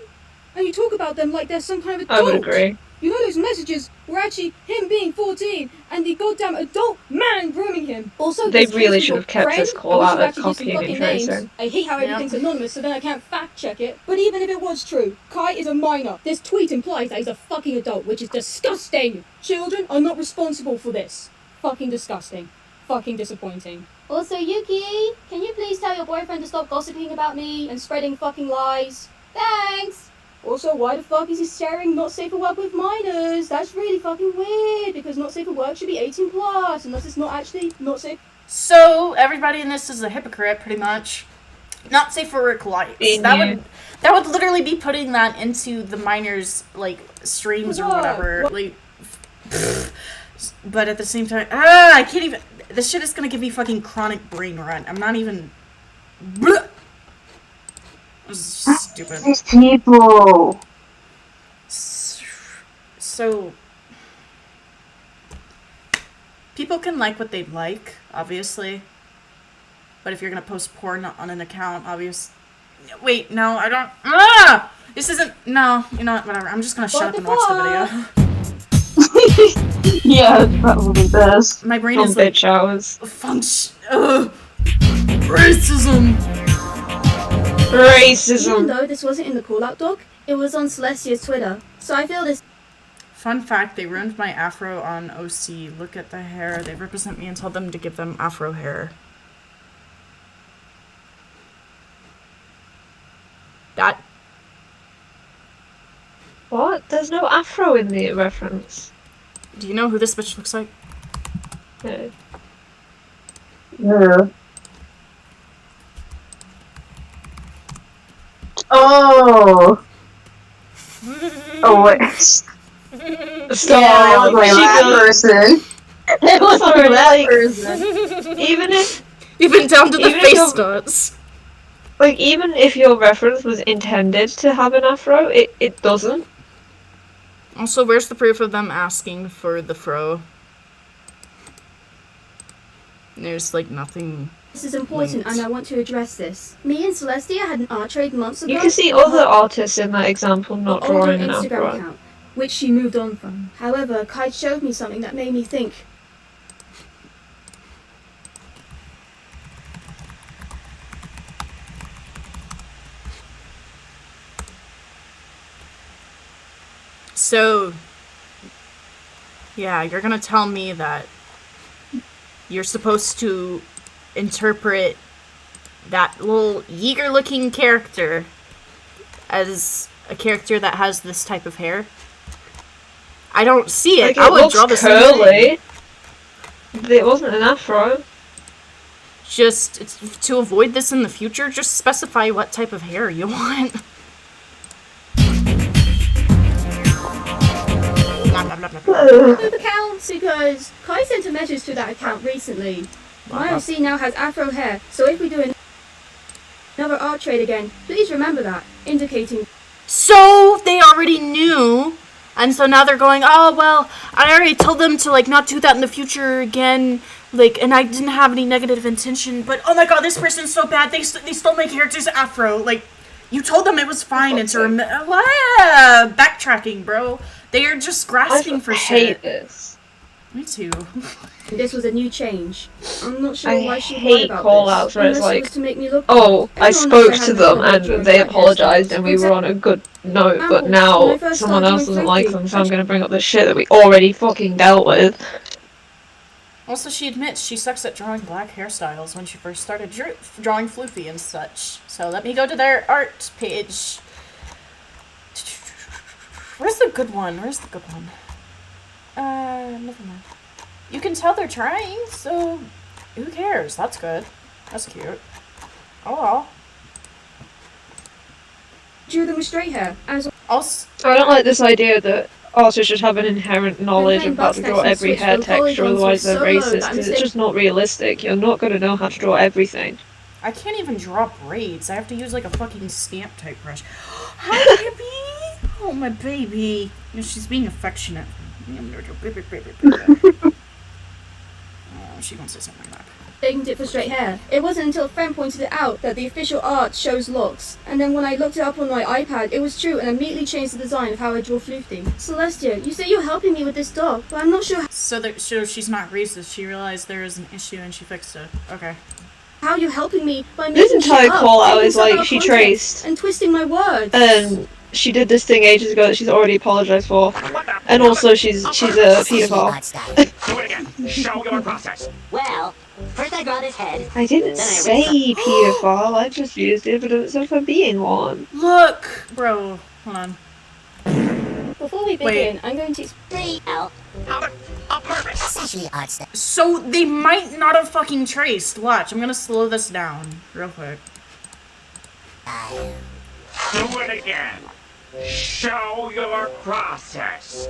and you talk about them like they're some kind of I adult. would agree. You know those messages were actually him being 14 and the goddamn adult man grooming him. Also, They this really case should with have kept your this friend, call I out wish at you actually copying used and some fucking tracing. names. I hate how everything's anonymous, so then I can't fact check it. But even if it was true, Kai is a minor. This tweet implies that he's a fucking adult, which is disgusting. Children are not responsible for this. Fucking disgusting. Fucking disappointing. Also, Yuki, can you please tell your boyfriend to stop gossiping about me and spreading fucking lies? Thanks! Also, why the fuck is he sharing not safe for work with minors? That's really fucking weird, because not safe for work should be 18 plus, unless it's not actually not safe. So, everybody in this is a hypocrite, pretty much. Not safe for work likes. That would literally be putting that into the minors like streams or whatever. Like, but at the same time, I can't even. This shit is gonna give me fucking chronic brain rot. I'm not even. This is stupid. These people. So, people can like what they like, obviously. But if you're gonna post porn on an account, wait, no, I don't. This isn't. No, you know what? Whatever. I'm just gonna shut up and watch the video. Yeah, it's probably best. My brain is like showers. Racism. Even though this wasn't in the call-out doc, it was on Celestia's Twitter, so I feel this. Fun fact, they ruined my afro on OC. Look at the hair. They represent me and told them to give them afro hair. That. What? There's no afro in the reference. Do you know who this bitch looks like? No. Yeah. Oh. Oh wait. Stop. Yeah, it was like that person. It was that person. Even down to the face dots. Like, even if your reference was intended to have an afro, it doesn't. Also, where's the proof of them asking for the fro? There's, like, nothing. This is important, and I want to address this. Me and Celestia had an art trade months ago. You can see other artists in that example not drawing an Instagram afro. account, which she moved on from. However, Kai showed me something that made me think. So, yeah, you're gonna tell me that you're supposed to interpret that little eager-looking character as a character that has this type of hair? I don't see it. Like, I would draw this curly. It wasn't an afro. Just to avoid this in the future, just specify what type of hair you want. Move accounts because Kai sent a message to that account recently. My OC now has afro hair, so if we do another art trade again, please remember that, indicating. So they already knew, and so now they're going, oh well, I already told them to like not do that in the future again, like, and I didn't have any negative intention, but oh my god, this person's so bad, they stole my character's afro, like, you told them it was fine, it's backtracking, bro. They are just grasping for shit. I hate this. Me too. This was a new change. I'm not sure why she hate about call-outs this, where it's unless it like, was to make me look oh, bad. I spoke Everyone to knows them I haven't and they apologised and we were on a good note, but now someone else doesn't like them, so I'm going to bring up the shit that we already fucking dealt with. Also, she admits she sucks at drawing black hairstyles when she first started drawing floofy and such. So let me go to their art page. Where's the good one? Never mind. You can tell they're trying, so who cares? That's good. That's cute. Oh well. Drew them with straight hair. I don't like this idea that artists should have an inherent knowledge of how to draw every hair texture, otherwise they're racist, because it's just not realistic. You're not going to know how to draw everything. I can't even draw braids. I have to use like a fucking stamp type brush. Hi, baby! Oh, my baby. You know, she's being affectionate. Oh, she wants to say something back. They did for straight hair. It wasn't until a friend pointed it out that the official art shows locks. And then when I looked it up on my iPad, it was true and I immediately changed the design of how I draw floofy. Celestia, you say you're helping me with this dog, but I'm not sure So she's not racist. She realized there is an issue and she fixed it. Okay. how you're helping me by This making entire shit up, call out making is stuff out like of she context, traced. and twisting my words. And she did this thing ages ago that she's already apologised for. And also she's a paedophile. Do it again. Show your process. Well, first I draw this head. I didn't say paedophile, I just used evidence of her being one. Look! Bro, hold on. Before we begin, I'm going to explain out on purpose. Essentially odd stuff. So they might not have fucking traced. Watch, I'm gonna slow this down real quick. Do it again. Show your process.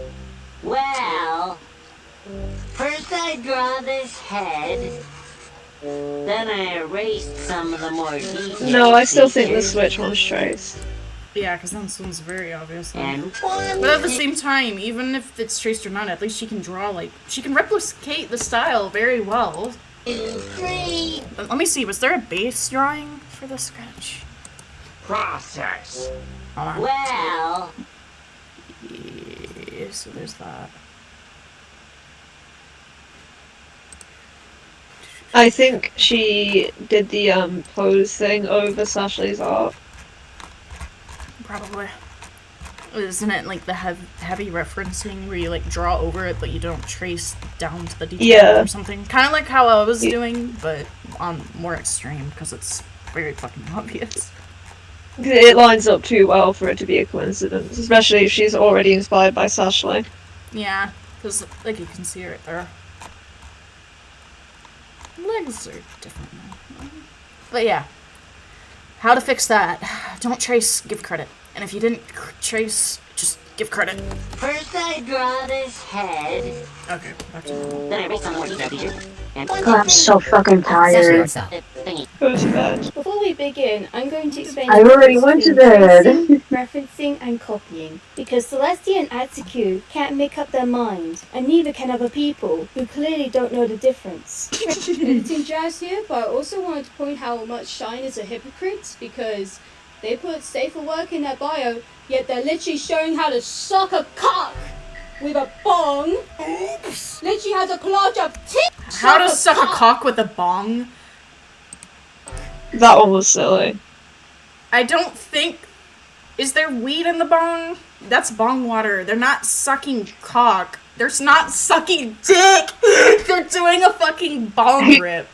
Well, first I draw this head, then I erased some of the more detailed No, I still think the features. switch one's Trace. Yeah, because that one's very obvious. And But at the same time, even if it's traced or not, at least she can draw, like, she can replicate the style very well. But let me see, was there a base drawing for the sketch? process. Hold on. Well, Yeah, so there's that. I think she did the pose thing over Sashley's art. Probably. Isn't it like the heavy referencing where you like draw over it but you don't trace down to the detail Yeah. or something? Kind of like how I was doing, but on more extreme because it's very fucking obvious. It lines up too well for it to be a coincidence, especially if she's already inspired by Sashley. Yeah, because like you can see right there. Legs are different now. But yeah. How to fix that. Don't trace, give credit. And if you didn't trace, just give credit. first I draw this head, Okay, back to normal. then I erase some more detailed features. And God, I'm so fucking tired. thingy. Go to bed. Before we begin, I'm going to explain I the already difference went to between bed. tracing, referencing, and copying. Because Celestia and Atsuku can't make up their mind, and neither can other people, who clearly don't know the difference. Editing Jazz here, but I also wanted to point how much Shine is a hypocrite because they put safer work in their bio, yet they're literally showing how to suck a cock with a bong. Oops. Literally has a collage of tits. How to suck a cock with a bong? That one was silly. I don't think... Is there weed in the bong? That's bong water. They're not sucking cock. They're not sucking dick. They're doing a fucking bong rip.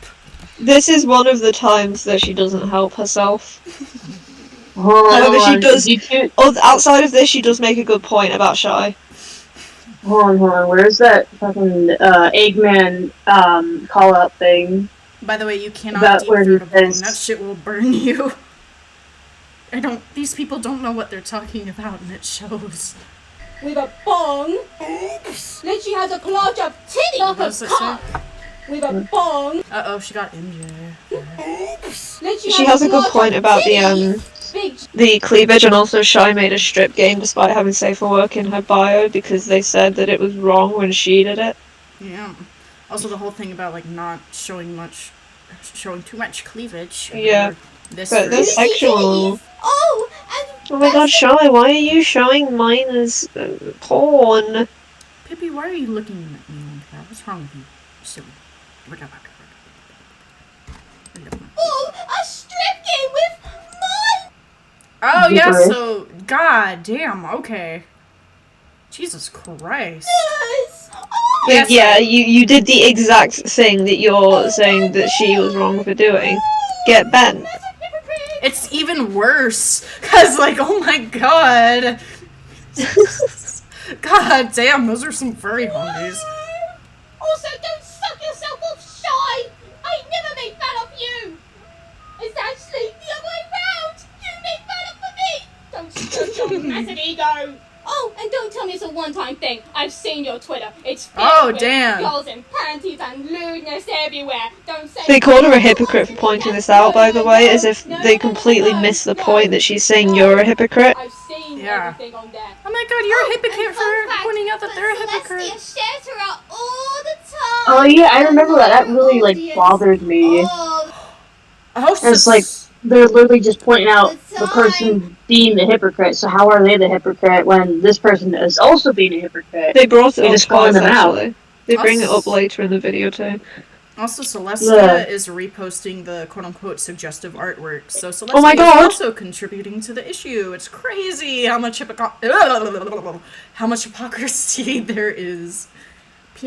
This is one of the times that she doesn't help herself. Hold However, she on, does. you two- Outside of this, she does make a good point about Shy. Hold on, where's that fucking Eggman call out thing? By the way, you cannot About deep where he throat a bong. says- That shit will burn you. These people don't know what they're talking about, and it shows. With a bong. Oops. Literally has a collage of titties. Suck What does a it say? cock with a bong. Uh-oh, she got MJ. Oops. Literally She has a good collage point of about titties. the cleavage, and also Shy made a strip game despite having safer work in her bio because they said that it was wrong when she did it. Yeah. Also, the whole thing about like not showing too much cleavage. Yeah. This But that's sexual. Oh, and Oh my god, Shy, why are you showing mine as porn? Pippi, why are you looking at me like that? What's wrong with you? Silly. oh, a strip game with mine. Oh yeah, Gibberish. so god damn, okay. Jesus Christ. Yes. Oh, But yeah, you did the exact thing that you're saying that she was wrong for doing. Get bent. It's even worse, cause like, oh my god. God damn, those are some furry hongas. Also, don't suck yourself off, Shy. I never made fun of you. It's actually the other way round. You made fun of me. Don't stroke your massive ego. Oh, and don't tell me it's a one-time thing. I've seen your Twitter. It's filled with damn. girls in panties and lewdness everywhere. Don't say They called her a hypocrite for pointing this out, by the way, as if they completely missed the point that she's saying you're a hypocrite. I've seen Yeah. everything on there. Oh my god, you're a hypocrite for pointing out that they're a hypocrite. Celestia shares her out all the time. Oh yeah, I remember that. That really like bothered me. It's like they're literally just pointing out the person being the hypocrite. So how are they the hypocrite when this person is also being a hypocrite? They brought it They're up just calling twice, them out. actually. They bring it up later in the video, too. Also, Celestia Yeah. is reposting the quote-unquote suggestive artwork, so Celestia Oh my is God. also contributing to the issue. It's crazy how much hypocrisy there is.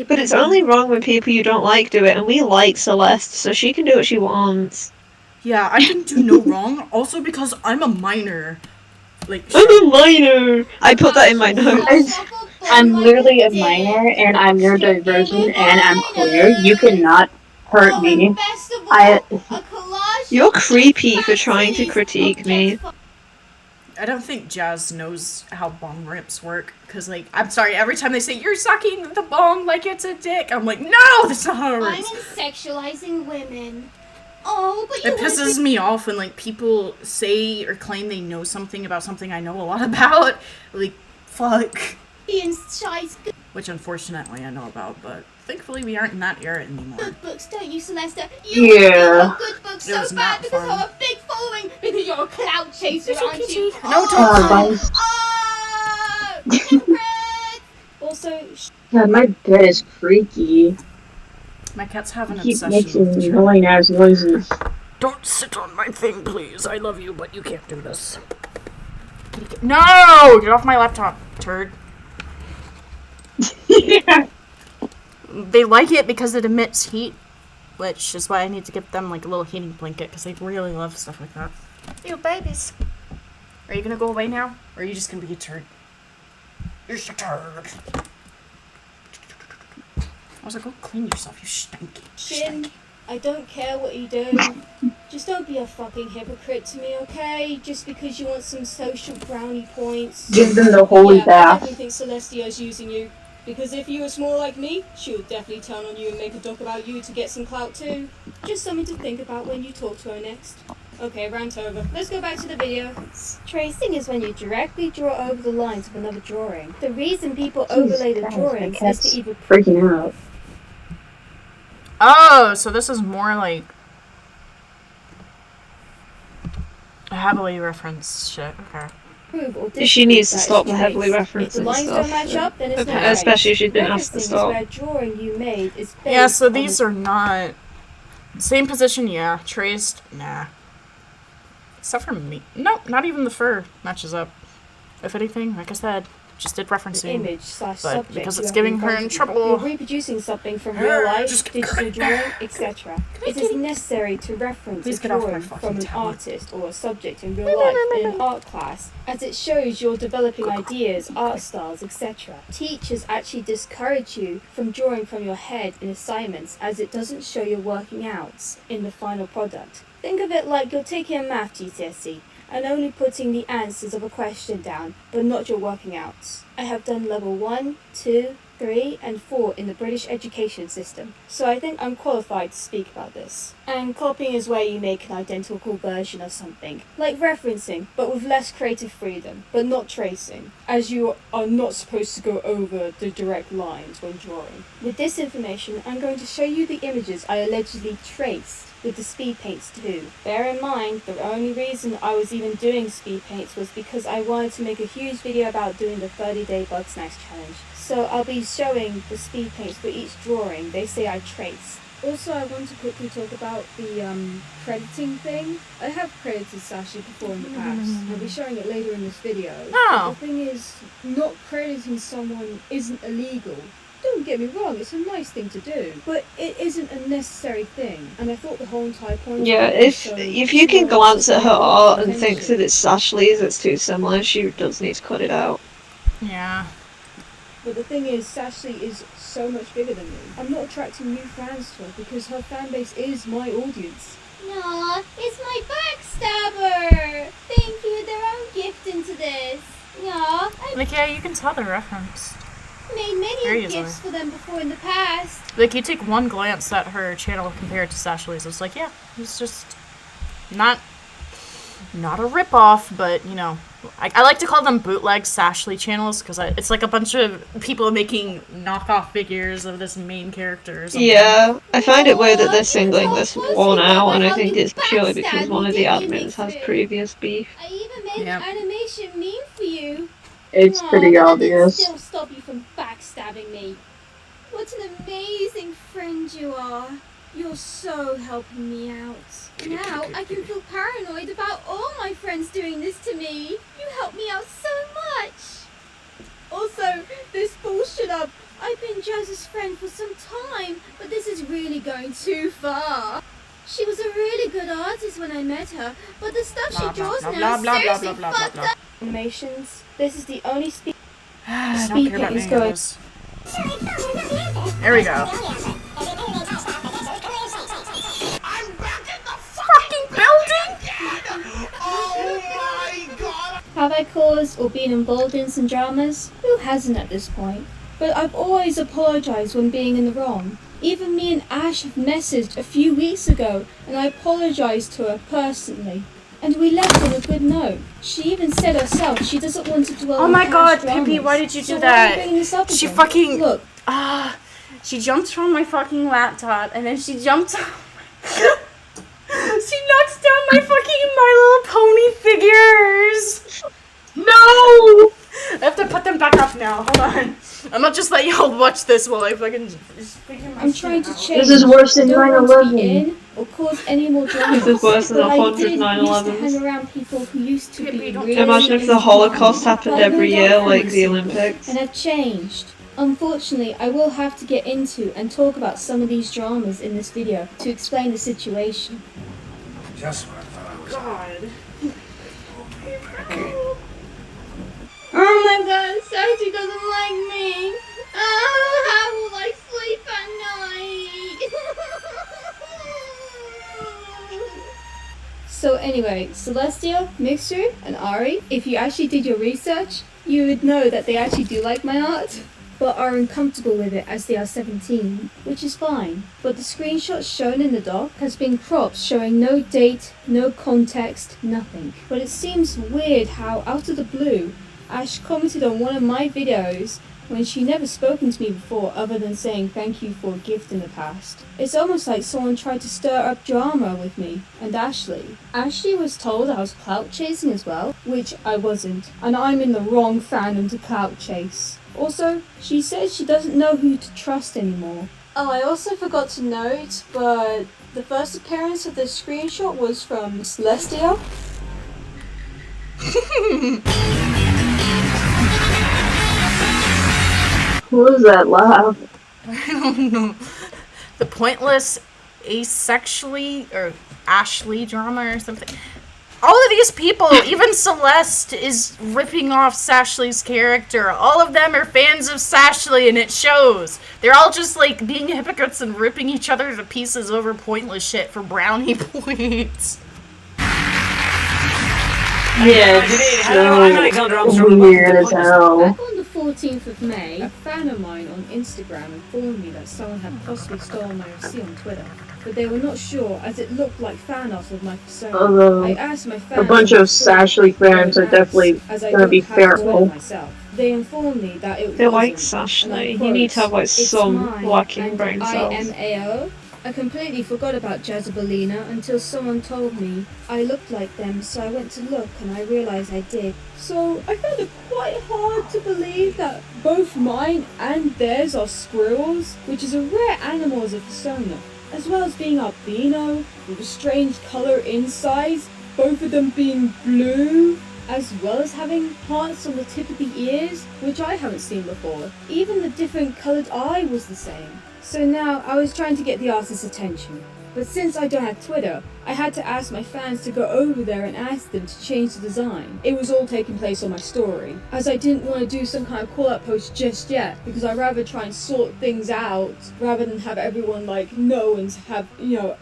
But it's only wrong when people you don't like do it, and we like Celeste, so she can do what she wants. Yeah, I can do no wrong. Also because I'm a minor. Like, I'm a minor! I put that in my notes. I'm literally a minor, and I'm neurodivergent, and I'm queer. You cannot hurt me. Best of all, I a collage You're creepy for trying to critique me. I don't think Jazz knows how bong rips work, because, like, I'm sorry, every time they say, you're sucking the bong like it's a dick, I'm like, no, that's not how it I'm works. sexualizing women. Oh, but It pisses me off when, like, people say or claim they know something about something I know a lot about. Like, fuck. being shy's good. Which, unfortunately, I know about, but thankfully we aren't in that era anymore. Good books, don't you, Celeste? Yeah. Good books It so was bad not because fun. I have a big following, because you're a clout chaser, It's okay, aren't you? G. No, Guys. Hypocrites! Also, God, my bed is creaky. My cat's have an Keep obsession making with the annoying ass noises. Don't sit on my thing, please. I love you, but you can't do this. No! Get off my laptop, turd. They like it because it emits heat, which is why I need to get them like a little heating blanket, because they really love stuff like that. Ew, babies. Are you gonna go away now? Or are you just gonna be a turd? You're just a turd. I was like, go clean yourself, you stinky. Shin, I don't care what you do. Just don't be a fucking hypocrite to me, okay? Just because you want some social brownie points. Give them the holy I bath. definitely think Celestia's using you. Because if you were small like me, she would definitely turn on you and make a doc about you to get some clout too. Just something to think about when you talk to her next. Okay, rant over. Let's go back to the video. Tracing is when you directly draw over the lines of another drawing. The reason people overlay the drawings is to either Freaking out. Oh, so this is more like a heavily referenced shit. Okay. prove or She disprove needs to that stop it's the heavily traced. If referencing the lines stuff. don't match up, then it's Okay, not right. especially if she's been asked to Referencing stop. is where a drawing you made is based Yeah, so on these are not same position, yeah. Traced, nah. Except for me. Nope, not even the fur matches up. If anything, like I said, just did referencing. image slash but subject because you it's have giving in her front in of you. trouble. You're reproducing something from real life, Just digital drawing, etc. It is necessary to reference Please a get off my drawing fucking from an tablet. artist or a subject in real life in an art class, as it shows you're developing ideas, art styles, etc. Teachers actually discourage you from drawing from your head in assignments, as it doesn't show your working out in the final product. Think of it like you're taking a math GCSE and only putting the answers of a question down, but not your working outs. I have done level 1, 2, 3 and 4 in the British education system, so I think I'm qualified to speak about this. And copying is where you make an identical version of something, like referencing, but with less creative freedom, but not tracing, as you are not supposed to go over the direct lines when drawing. With this information, I'm going to show you the images I allegedly traced with the speed paints too. Bear in mind, the only reason I was even doing speed paints was because I wanted to make a huge video about doing the 30-day bug snacks challenge. So I'll be showing the speed paints for each drawing they say I traced. Also, I want to quickly talk about the crediting thing. I have credited Sashi before in the past. I'll be showing it later in this video. Oh. But the thing is, not crediting someone isn't illegal. Don't get me wrong, it's a nice thing to do, but it isn't a necessary thing. And I thought the whole entire point. Yeah, if you can glance at her art and think that it's Ashley's, it's too similar, she does need to cut it out. Yeah. But the thing is, Sashley is so much bigger than me. I'm not attracting new fans to her because her fan base is my audience. Aw, it's my backstabber! Thank you, their own gift into this. Aw, I've Like, yeah, you can tell the reference. made many Very gifts easily. for them before in the past. Like, you take one glance at her channel compared to Sashley's, it's like, yeah, it's just not a rip-off, but, you know, I like to call them bootleg Sashley channels, because it's like a bunch of people making knockoff figures of this main character or something. Yeah, I find it weird that they're singling this one out, and I think it's purely because one of the admins has previous beef. I even made an animation meme for you. It's Aw, pretty but that obvious. didn't still stop you from backstabbing me. What an amazing friend you are. You're so helping me out. Now I can feel paranoid about all my friends doing this to me. You help me out so much. Also, this bullshit up. I've been Jazz's friend for some time, but this is really going too far. She was a really good artist when I met her, but the stuff she draws now is seriously fucked up. Animations. This is the only speed I don't speed care about paint is any of going. this. There we go. Fucking Have I caused or been involved in some dramas? Who hasn't at this point? But I've always apologised when being in the wrong. Even me and Ash have messaged a few weeks ago, and I apologised to her personally. And we left on a good note. She even said herself she doesn't want to dwell on Oh my god, past dramas. Pippi, why did you So do why are you that? bringing this up She again? fucking... Look. She jumped on my fucking laptop, and then she jumped on... She knocks down my fucking My Little Pony figures! No! I have to put them back up now, hold on. I'm not just letting y'all watch this while I fucking... I'm trying to change. This is worse than I don't want to be 9/11. in or cause any more dramas. This is worse than but I 100 did 9/11s. used to hang around people who used to be really Imagine if the Holocaust happened But I every moved year, on like from the it, Olympics. And I've changed. Unfortunately, I will have to get into and talk about some of these dramas in this video to explain the situation. Just what I thought I was. God. Oh my god, Sachi doesn't like me. Oh, how will I sleep at night? So anyway, Celestia, Mixer, and Ari, if you actually did your research, you would know that they actually do like my art, but are uncomfortable with it as they are 17, which is fine. But the screenshot shown in the doc has been cropped showing no date, no context, nothing. But it seems weird how, out of the blue, Ash commented on one of my videos when she never spoken to me before other than saying thank you for a gift in the past. It's almost like someone tried to stir up drama with me and Ashley. Ashley was told I was clout chasing as well, which I wasn't, and I'm in the wrong fandom to clout chase. Also, she says she doesn't know who to trust anymore. Oh, I also forgot to note, but the first appearance of this screenshot was from Celestia. What was that laugh? I don't know. The pointless asexually or Ashley drama or something. All of these people, even Celeste is ripping off Sashley's character. All of them are fans of Sashley and it shows. They're all just like being hypocrites and ripping each other to pieces over pointless shit for brownie points. Yeah, it's so weird as hell. Back on the 14th of May, a fan of mine on Instagram informed me that someone had possibly stolen my OC on Twitter, but they were not sure as it looked like fan art of my persona. Although, I asked my fans a bunch of Sashley fans are definitely gonna be fearful. They informed me that it They like wasn't, Sashley. and I You need to have like quote, "It's some mine, lacking and brain I cells. am AO. I completely forgot about Jazzabalina until someone told me I looked like them, so I went to look and I realised I did. So I found it quite hard to believe that both mine and theirs are squirrels, which is a rare animal as a persona, as well as being albino, with a strange colour inside, both of them being blue, as well as having hearts on the tip of the ears, which I haven't seen before. Even the different coloured eye was the same. So now I was trying to get the artist's attention. But since I don't have Twitter, I had to ask my fans to go over there and ask them to change the design. It was all taking place on my story, as I didn't want to do some kind of call-out post just yet, because I'd rather try and sort things out, rather than have everyone know and have,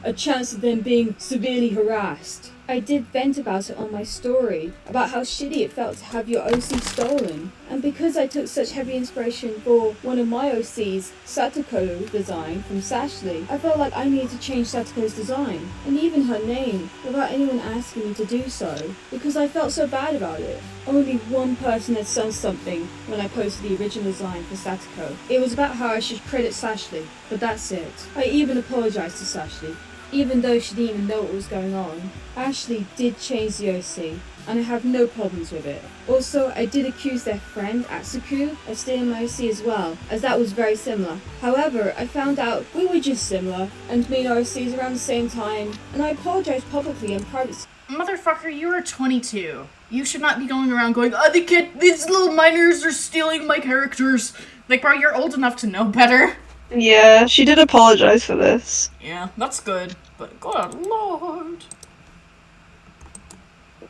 a chance of them being severely harassed. I did vent about it on my story, about how shitty it felt to have your OC stolen. And because I took such heavy inspiration for one of my OC's, Satoko design from Sashley, I felt like I needed to change Satoko's design, and even her name, without anyone asking me to do so, because I felt so bad about it. Only one person had done something when I posted the original design for Satoko. It was about how I should credit Sashley, but that's it. I even apologised to Sashley, even though she didn't even know what was going on. Ashley did change the OC, and I have no problems with it. Also, I did accuse their friend, Accuser, of stealing my OC as well, as that was very similar. However, I found out we were just similar, and made our OCs around the same time, and I apologised publicly in private. Motherfucker, you are 22. You should not be going around going, these little minors are stealing my characters. Like, bro, you're old enough to know better. Yeah, she did apologise for this. Yeah, that's good, but good lord.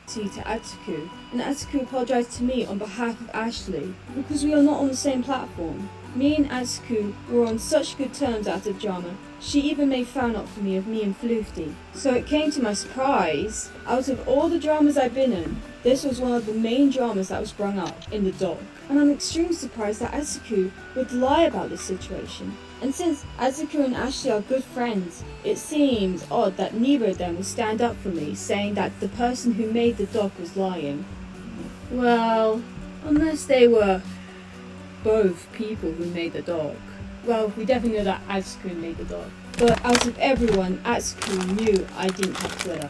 To Atsuku, and Atsuku apologised to me on behalf of Ashley, because we are not on the same platform. Me and Atsuku were on such good terms after the drama. She even made fan art for me of me and Floofty. So it came to my surprise, out of all the dramas I've been in, this was one of the main dramas that was sprung up in the doc. And I'm extremely surprised that Atsuku would lie about this situation. And since Atsuku and Ashley are good friends, it seems odd that neither of them would stand up for me, saying that the person who made the doc was lying. Well, unless they were both people who made the doc. Well, we definitely know that Atsuku made the doc. But out of everyone, Atsuku knew I didn't have Twitter.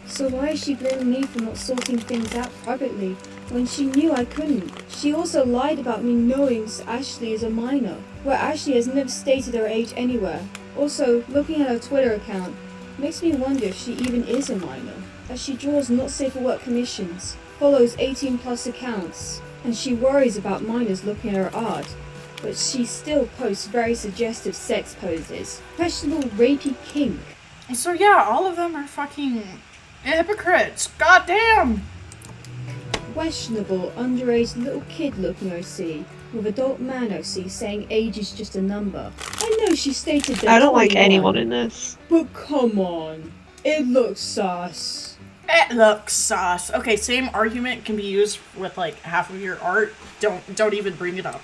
So why is she blaming me for not sorting things out privately when she knew I couldn't? She also lied about me knowing Ashley is a minor, where Ashley has never stated her age anywhere. Also, looking at her Twitter account makes me wonder if she even is a minor, as she draws not safe for work commissions, follows 18+ accounts, and she worries about minors looking at her art. But she still posts very suggestive sex poses. Questionable rapey kink. So yeah, all of them are fucking hypocrites. Goddamn! Questionable underage little kid looking OC, with adult man OC saying age is just a number. I know she stated that I don't like 21, anyone in this. but come on. It looks sus. It looks sus. Okay, same argument can be used with like half of your art. Don't even bring it up.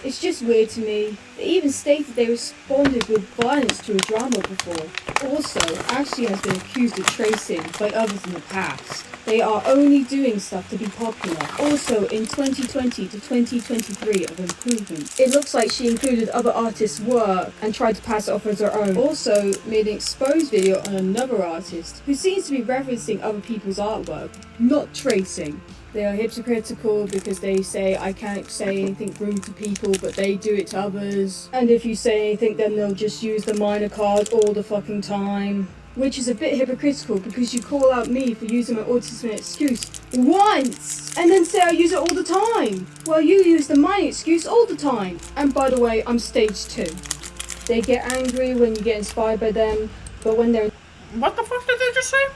It's just weird to me. They even stated they responded with violence to a drama before. Also, Ashley has been accused of tracing by others in the past. They are only doing stuff to be popular. Also, in 2020 to 2023 of improvement. It looks like she included other artists' work and tried to pass it off as her own. Also, made an exposed video on another artist who seems to be referencing other people's artwork, not tracing. They are hypocritical because they say I can't say anything rude to people, but they do it to others. And if you say anything, then they'll just use the minor card all the fucking time. Which is a bit hypocritical because you call out me for using my autism excuse once, and then say I use it all the time, while you use the minor excuse all the time. And by the way, I'm stage 2. They get angry when you get inspired by them, but when they're... What the fuck did they just say?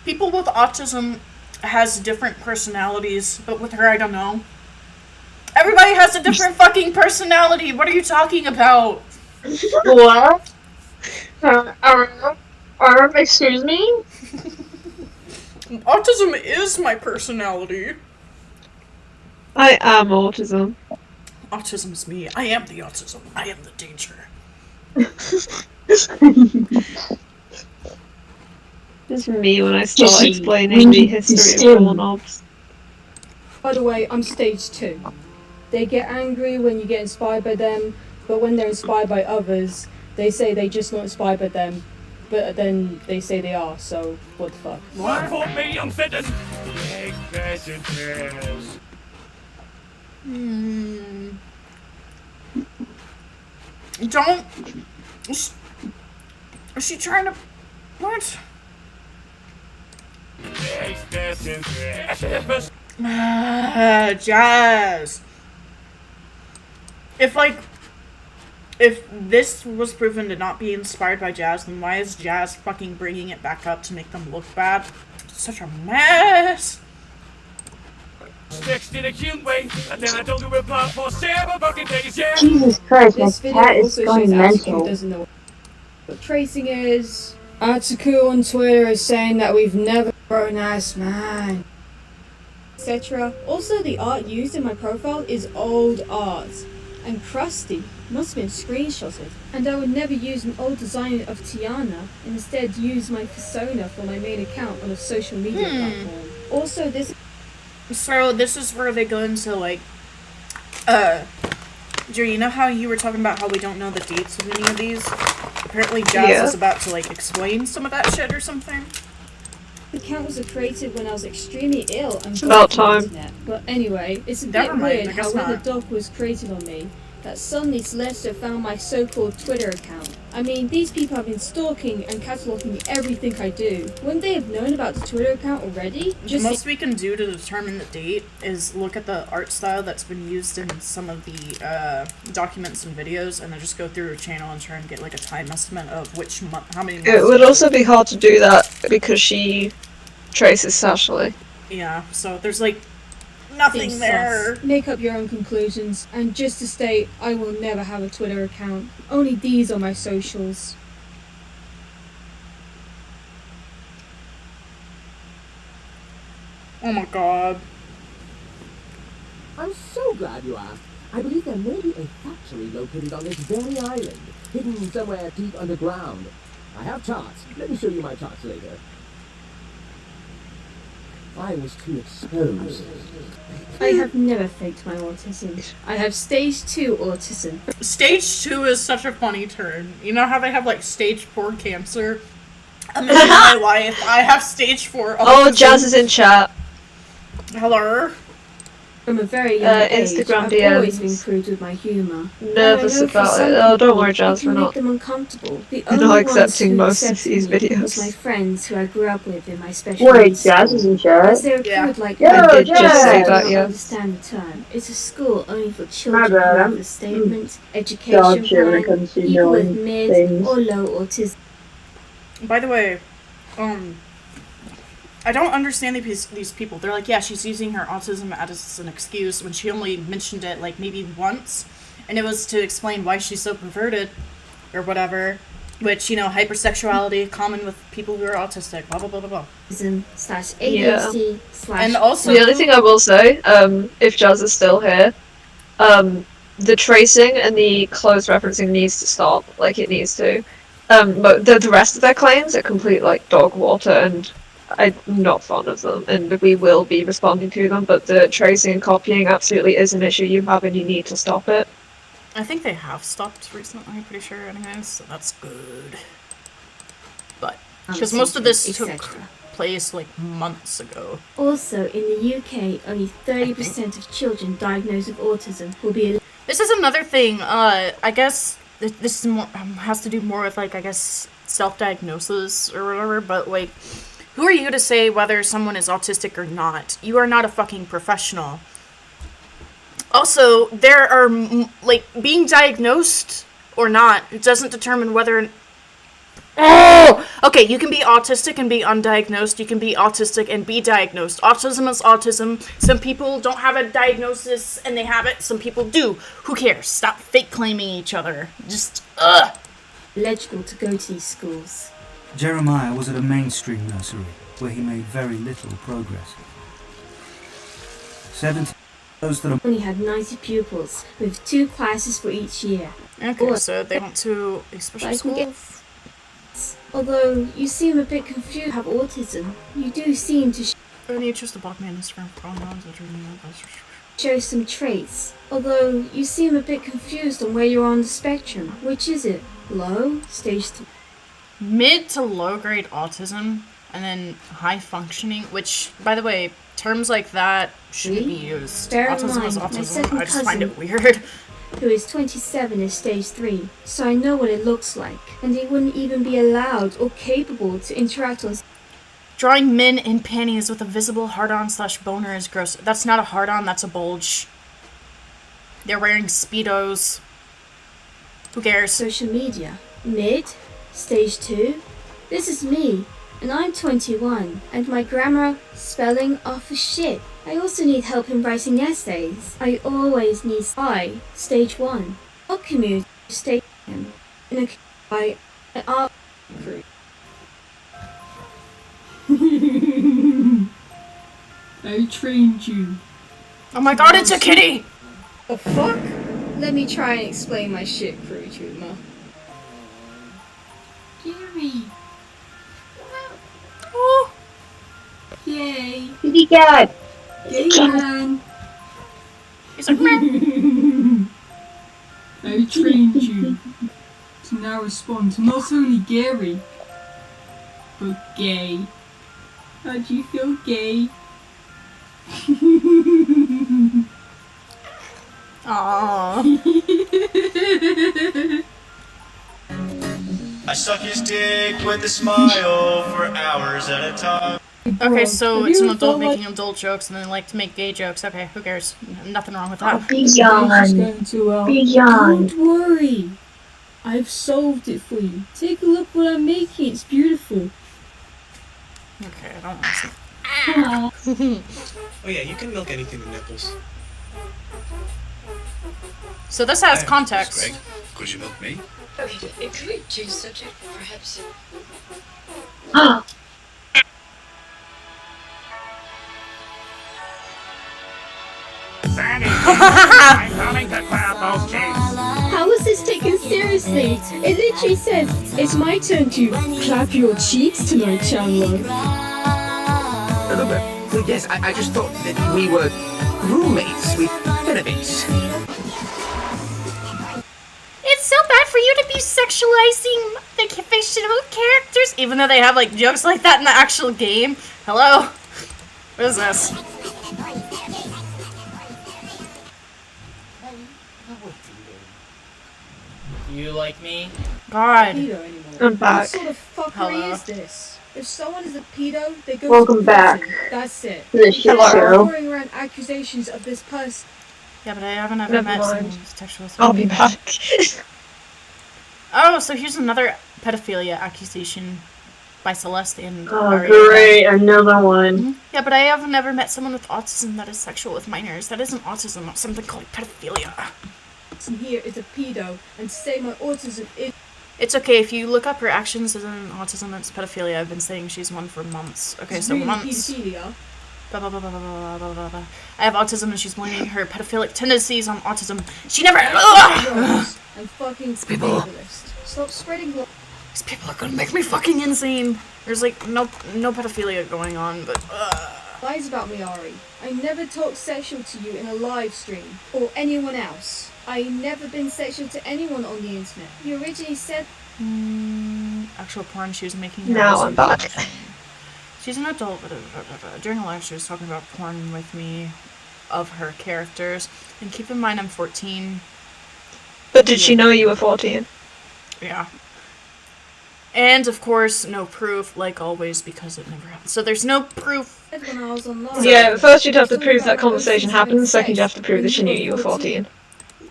People with autism has different personalities, but with her, I don't know. Everybody has a different fucking personality. What are you talking about? What? Excuse me? Autism is my personality. I am autism. Autism is me. I am the autism. I am the danger. This is me when I start explaining the history of doorknobs. By the way, I'm stage 2. They get angry when you get inspired by them, but when they're inspired by others, they say they're just not inspired by them, but then they say they are, so what the fuck? One for me, young fitted. Big messages. Don't... Is she trying to... What? Jazz. If this was proven to not be inspired by Jazz, then why is Jazz fucking bringing it back up to make them look bad? It's such a mess. Next in a cute way, and then I don't do reply for 7 fucking days, yeah. Jesus Christ, my This video cat is also going shows Atsuku mental. doesn't know what tracing is. Atsuku on Twitter is saying that we've never grown ass man, etc. Also, the art used in my profile is old art and crusty. Must have been screenshotted. And I would never use an old design of Tiana, and instead use my persona for my main account on a social media platform. Also, So this is where they go into like, Jerry, you know how you were talking about how we don't know the dates of any of these? Apparently Jazz is about to like explain some of that shit or something. the account was created when I was extremely ill and about time. But anyway, it's a Never bit mind, weird I how guess when the not. doc was created on me, that suddenly Celeste found my so-called Twitter account. I mean, these people have been stalking and cataloguing everything I do. Wouldn't they have known about the Twitter account already? The most we can do to determine the date is look at the art style that's been used in some of the documents and videos, and then just go through a channel and try and get like a time estimate of which month, how many months. It would also be hard to do that because she traces Ashley. Yeah, so there's like Nothing Seems there. sus. Make up your own conclusions, and just to state, I will never have a Twitter account. Only these are my socials. Oh my god. I'm so glad you asked. I believe there may be a factory located on this very island, hidden somewhere deep underground. I have charts. Let me show you my charts later. I was too exposed. I have never faked my autism. I have stage 2 autism. Stage 2 is such a funny term. You know how they have like stage 4 cancer? I'm in my life. I have stage 4 autism. Oh, Jazz is in chat. Hello? From a very young age, Instagram I've always DMs. been crude with my humour. Nervous And I know for about some it. Oh, don't people, worry, Jazz, it can we're make not. them uncomfortable. The We're only not ones accepting who most of accepted these me videos. was my friends who I grew up with in my special Wait, needs Jazz school. is in chat? As they were Yeah. crude like Yo, me, I did just say Jazz! that, I don't yeah. understand the term. It's a school only for children bad, who have I'm the statement, dog education shit when it plan, comes to people with knowing mid things. or low autism. By the way, I don't understand these people. They're like, yeah, she's using her autism as an excuse when she only mentioned it like maybe once, and it was to explain why she's so perverted or whatever. Which, you know, hypersexuality common with people who are autistic. Blah blah blah blah blah. Slash ADHD slash. And also, The only thing I will say, if Jazz is still here, the tracing and the close referencing needs to stop. Like, it needs to. But the rest of their claims are complete, like, dog water, and I'm not fond of them, and we will be responding to them, but the tracing and copying absolutely is an issue you have, and you need to stop it. I think they have stopped recently, I'm pretty sure, anyways, so that's good. But, because most of this took place, like, months ago. Also, in the UK, only 30% of children diagnosed with autism will be. This is another thing, I guess, this is more, has to do more with, like, I guess, self-diagnosis or whatever, but, like, who are you to say whether someone is autistic or not? You are not a fucking professional. Also, there are, like, being diagnosed or not, it doesn't determine whether... Oh! Okay, you can be autistic and be undiagnosed. You can be autistic and be diagnosed. Autism is autism. Some people don't have a diagnosis and they have it. Some people do. Who cares? Stop fake claiming each other. Just, eligible to go to these schools. Jeremiah was at a mainstream nursery where he made very little progress. 70 those that only had 90 pupils, with 2 classes for each year. Okay, so they went to a special school. Although you seem a bit confused have autism, you do seem to Only choose to block me on Instagram pronouns. show some traits. Although you seem a bit confused on where you're on the spectrum. Which is it? Low? Stage 3? Mid to low grade autism, and then high functioning, which, by the way, terms like that shouldn't be used. Bear in Autism is mind, my autism. second I just find it cousin- weird. who is 27 is stage 3, so I know what it looks like, and they wouldn't even be allowed or capable to interact on. Drawing men in panties with a visible hard-on / boner is gross. That's not a hard-on, that's a bulge. They're wearing Speedos. Who cares? Social media. Mid? Stage 2? This is me, and I'm 21, and my grammar, spelling are for shit. I also need help in writing essays. I always need stage 1. What community stage in a art group. I trained you. Oh my god, it's a kitty! The fuck? Let me try and explain my shit crew humor. Gary. Oh. Yay. Kitty cat. Gay man. He's like, meh. I trained you to now respond to not only Gary, but gay. How do you feel gay? Aww. I suck his dick with a smile for hours at a time. Okay, so Have it's you an adult felt like- making adult jokes and then like to make gay jokes. Okay, who cares? Nothing wrong with that. Going too well. Beyond. Don't worry. I've solved it for you. Take a look what I'm making. It's beautiful. Okay, I don't want to see. Oh yeah, you can milk anything with nipples. So this has Hi, context. Greg. Could you milk me? Okay, could we change the subject, perhaps? Sandy, I'm coming to clap those cheeks. How was this taken seriously? It literally says, it's my turn to clap your cheeks tonight, Chandler. Well, yes, I just thought that we were roommates with enemies. It's so bad for you to be sexualizing the fictional characters, even though they have like jokes like that in the actual game. Hello? What is this? You like me? God. I'm back. What sort of fuckery Hello. is this? If someone is a pedo, they go Welcome to back prison. That's it. to the shit Instead of show. throwing around accusations of this person. Yeah, but I haven't ever Never met mind. someone who's sexual. I'll be back. Oh, so here's another pedophilia accusation by Celeste and Oh, Maria. great, another one. Yeah, but I have never met someone with autism that is sexual with minors. That isn't autism, that's something called pedophilia. Here is a pedo, and to say my autism is. It's okay, if you look up her actions as an autism, that's pedophilia. I've been saying she's one for months. Okay, so really months. pedophilia. Blah, blah, blah, blah, blah, blah, blah, blah. I have autism and she's blaming her pedophilic tendencies on autism. She never. Ugh! I'm fucking people. ableist. Stop spreading. These people are gonna make me fucking insane. There's like no pedophilia going on, but. Lies about me, Ari. I never talked sexual to you in a live stream or anyone else. I never been sexual to anyone on the internet. You originally said. Actual porn she was making. Now I'm back. She's an adult. During a live, she was talking about porn with me of her characters. And keep in mind, I'm 14. But did she know you were 14? Yeah. And of course, no proof, like always, because it never happened. So there's no proof. When I was online. Yeah, first you'd have to prove that conversation happened, second you'd have to prove that she knew you were 14.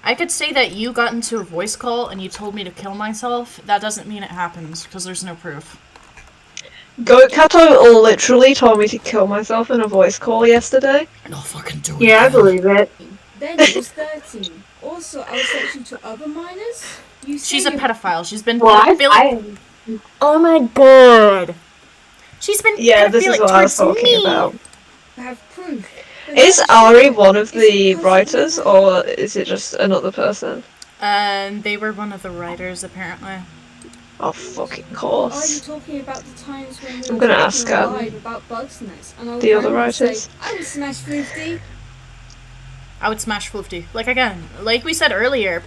I could say that you got into a voice call and you told me to kill myself. That doesn't mean it happens, because there's no proof. GoatCatto literally told me to kill myself in a voice call yesterday. No fucking do it. Yeah, I believe it. Then I was 13. Also, I was sexual to other minors. You say She's a you- pedophile. She's been Well, pedophilic. Oh my god. She's been Yeah, this is pedophilic what I was towards talking me. about. have proof. Is Ari one of the writers, or is it just another person? They were one of the writers, apparently. Oh, fucking Are you course. talking about the times when we I'm were gonna talking ask, live about bugs nets, and I would the other randomly say, writers. I would smash 50. I would smash Floofty. Like again, like we said earlier,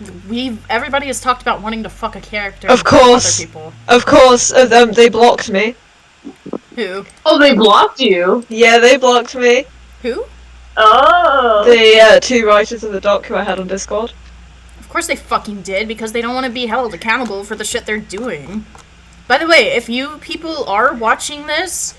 everybody has talked about wanting to fuck a character. Of and fuck course. Other people. Of course, they blocked me. Who? Oh, they blocked you? Yeah, they blocked me. Who? Oh. The two writers of the doc who I had on Discord. Of course they fucking did, because they don't want to be held accountable for the shit they're doing. By the way, if you people are watching this,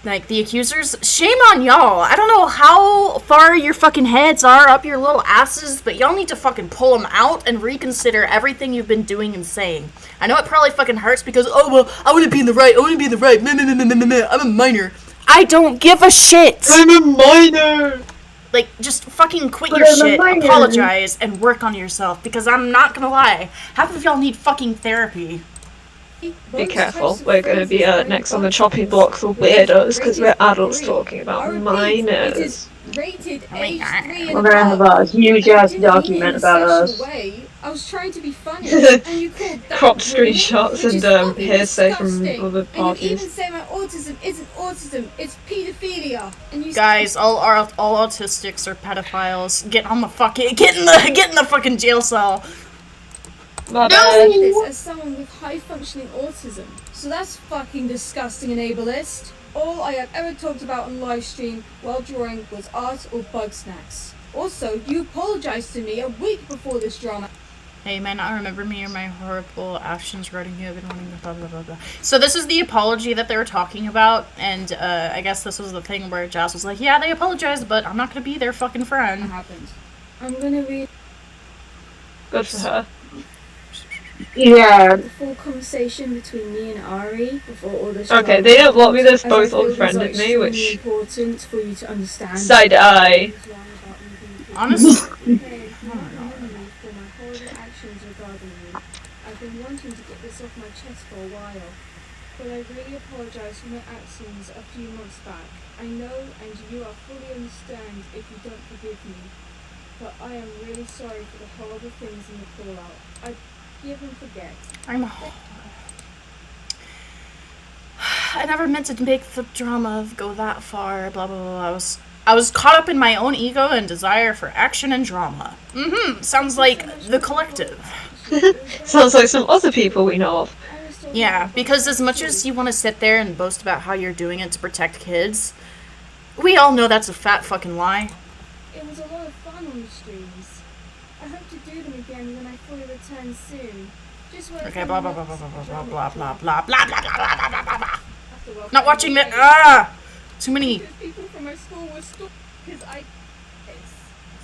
like the accusers, shame on y'all. I don't know how far your fucking heads are up your little asses, but y'all need to fucking pull them out and reconsider everything you've been doing and saying. I know it probably fucking hurts because, oh well, I want to be in the right, I'm a minor. I don't give a shit. I'm a minor. Like, just fucking quit But your I'm a shit, minor. apologize, and work on yourself, because I'm not gonna lie, half of y'all need fucking therapy. Be careful, we're going to be next on the chopping block for weirdos, because we're adults talking about minors. Rated age 3 We're gonna have a huge ass document about us. I was trying to be funny, and you called that Cropped rude, screenshots which is and fucking hearsay from disgusting. other And you parties. even say my autism isn't autism, it's pedophilia. And you Guys, all autistics are pedophiles. Get on the fucking get in the fucking jail cell. My I say this as someone with high functioning autism. So that's fucking disgusting and ableist. All I have ever talked about on live stream while drawing was art or bug snacks. Also, you apologized to me a week before this drama. Hey, you might not remember me or my horrible actions regarding you. I've been wanting to blah blah blah blah. So this is the apology that they were talking about, and I guess this was the thing where Jazz was like, "Yeah, they apologized, but I'm not gonna be their fucking friend." Happened. I'm gonna read. Good for her. Yeah. The full conversation between me and Ari before all this. Okay, they don't block me, there's as both I feel unfriended these are me, extremely which... important for you to understand. Side eye. Honestly. Hey, you might remember me for my horrible actions regarding you. I've been wanting to get this off my chest for a while, but I really apologise for my actions a few months back. I know, and you are fully understand if you don't forgive me, but I am really sorry for the horrible things in the callout. I give and forget. I never meant to make the drama go that far, blah blah blah. I was caught up in my own ego and desire for action and drama. Sounds like the collective. Sounds like some other people we know of. Yeah, because as much as you want to sit there and boast about how you're doing it to protect kids, we all know that's a fat fucking lie. It was a lot of fun on the streams. I hope to do them again when I fully return soon. Just wait. Okay, blah blah blah blah blah blah blah blah blah blah blah blah blah blah blah blah. Not watching that. Too many. People from my school were still because I.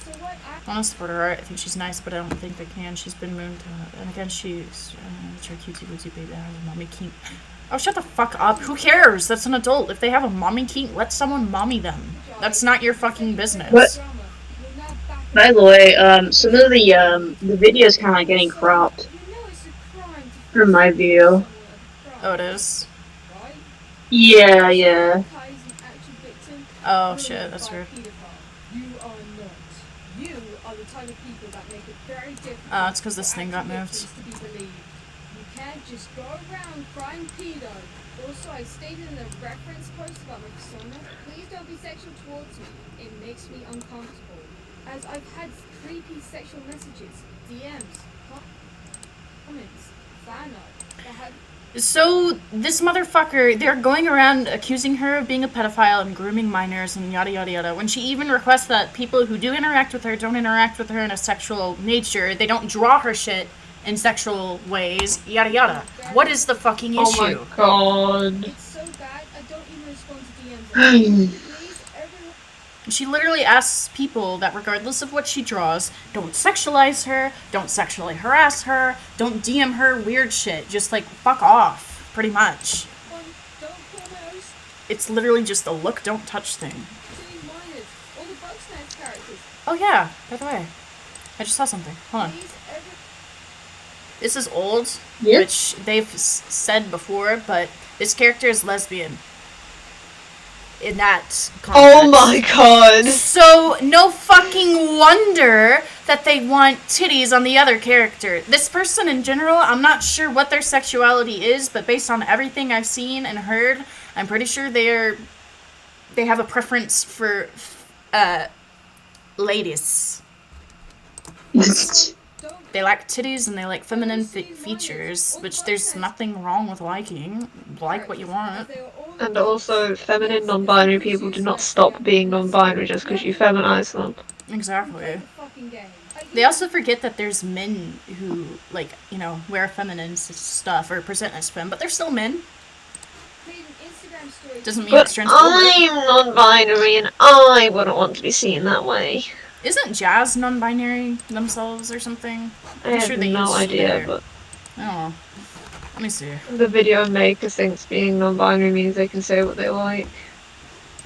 So what? I want to support her. I think she's nice, but I don't think they can. She's been mooned. And again, she's her cutesy wootsy baby has a mommy kink. Oh, shut the fuck up. Who cares? That's an adult. If they have a mommy kink, let someone mommy them. That's not your fucking business. But, by the way, some of the video's kind of getting cropped from my view. Oh, it is? Yeah, yeah. Oh, shit, that's weird. You are not. You are the type of people that make it very difficult. Oh, it's because this thing got moved. To be believed. You can't just go around crying pedo. Also, I stated in a reference post about my persona, please don't be sexual towards me. It makes me uncomfortable. As I've had creepy sexual messages, DMs, comments, fan art that have. So, this motherfucker, they're going around accusing her of being a pedophile and grooming minors and yada yada yada, when she even requests that people who do interact with her don't interact with her in a sexual nature, they don't draw her shit in sexual ways, yada yada. What is the fucking issue? Oh my god. It's so bad, I don't even respond to DMs. She literally asks people that regardless of what she draws, don't sexualize her, don't sexually harass her, don't DM her weird shit. Just like, fuck off, pretty much. It's literally just a look, don't touch thing. Oh yeah, by the way, I just saw something. Hold on. This is old, which they've said before, but this character is lesbian. In that context. Oh my god. So, no fucking wonder that they want titties on the other character. This person in general, I'm not sure what their sexuality is, but based on everything I've seen and heard, I'm pretty sure they have a preference for ladies. They like titties and they like feminine features, which there's nothing wrong with liking. Like what you want. And also, feminine non-binary people do not stop being non-binary just because you feminize them. Exactly. They also forget that there's men who, like, you know, wear feminine stuff or present as femme, but they're still men. Doesn't mean it's transphobic. I'm non-binary and I wouldn't want to be seen that way. Isn't Jazz non-binary themselves or something? I have no idea, but... I don't know. Let me see. The video maker thinks being non-binary means they can say what they like.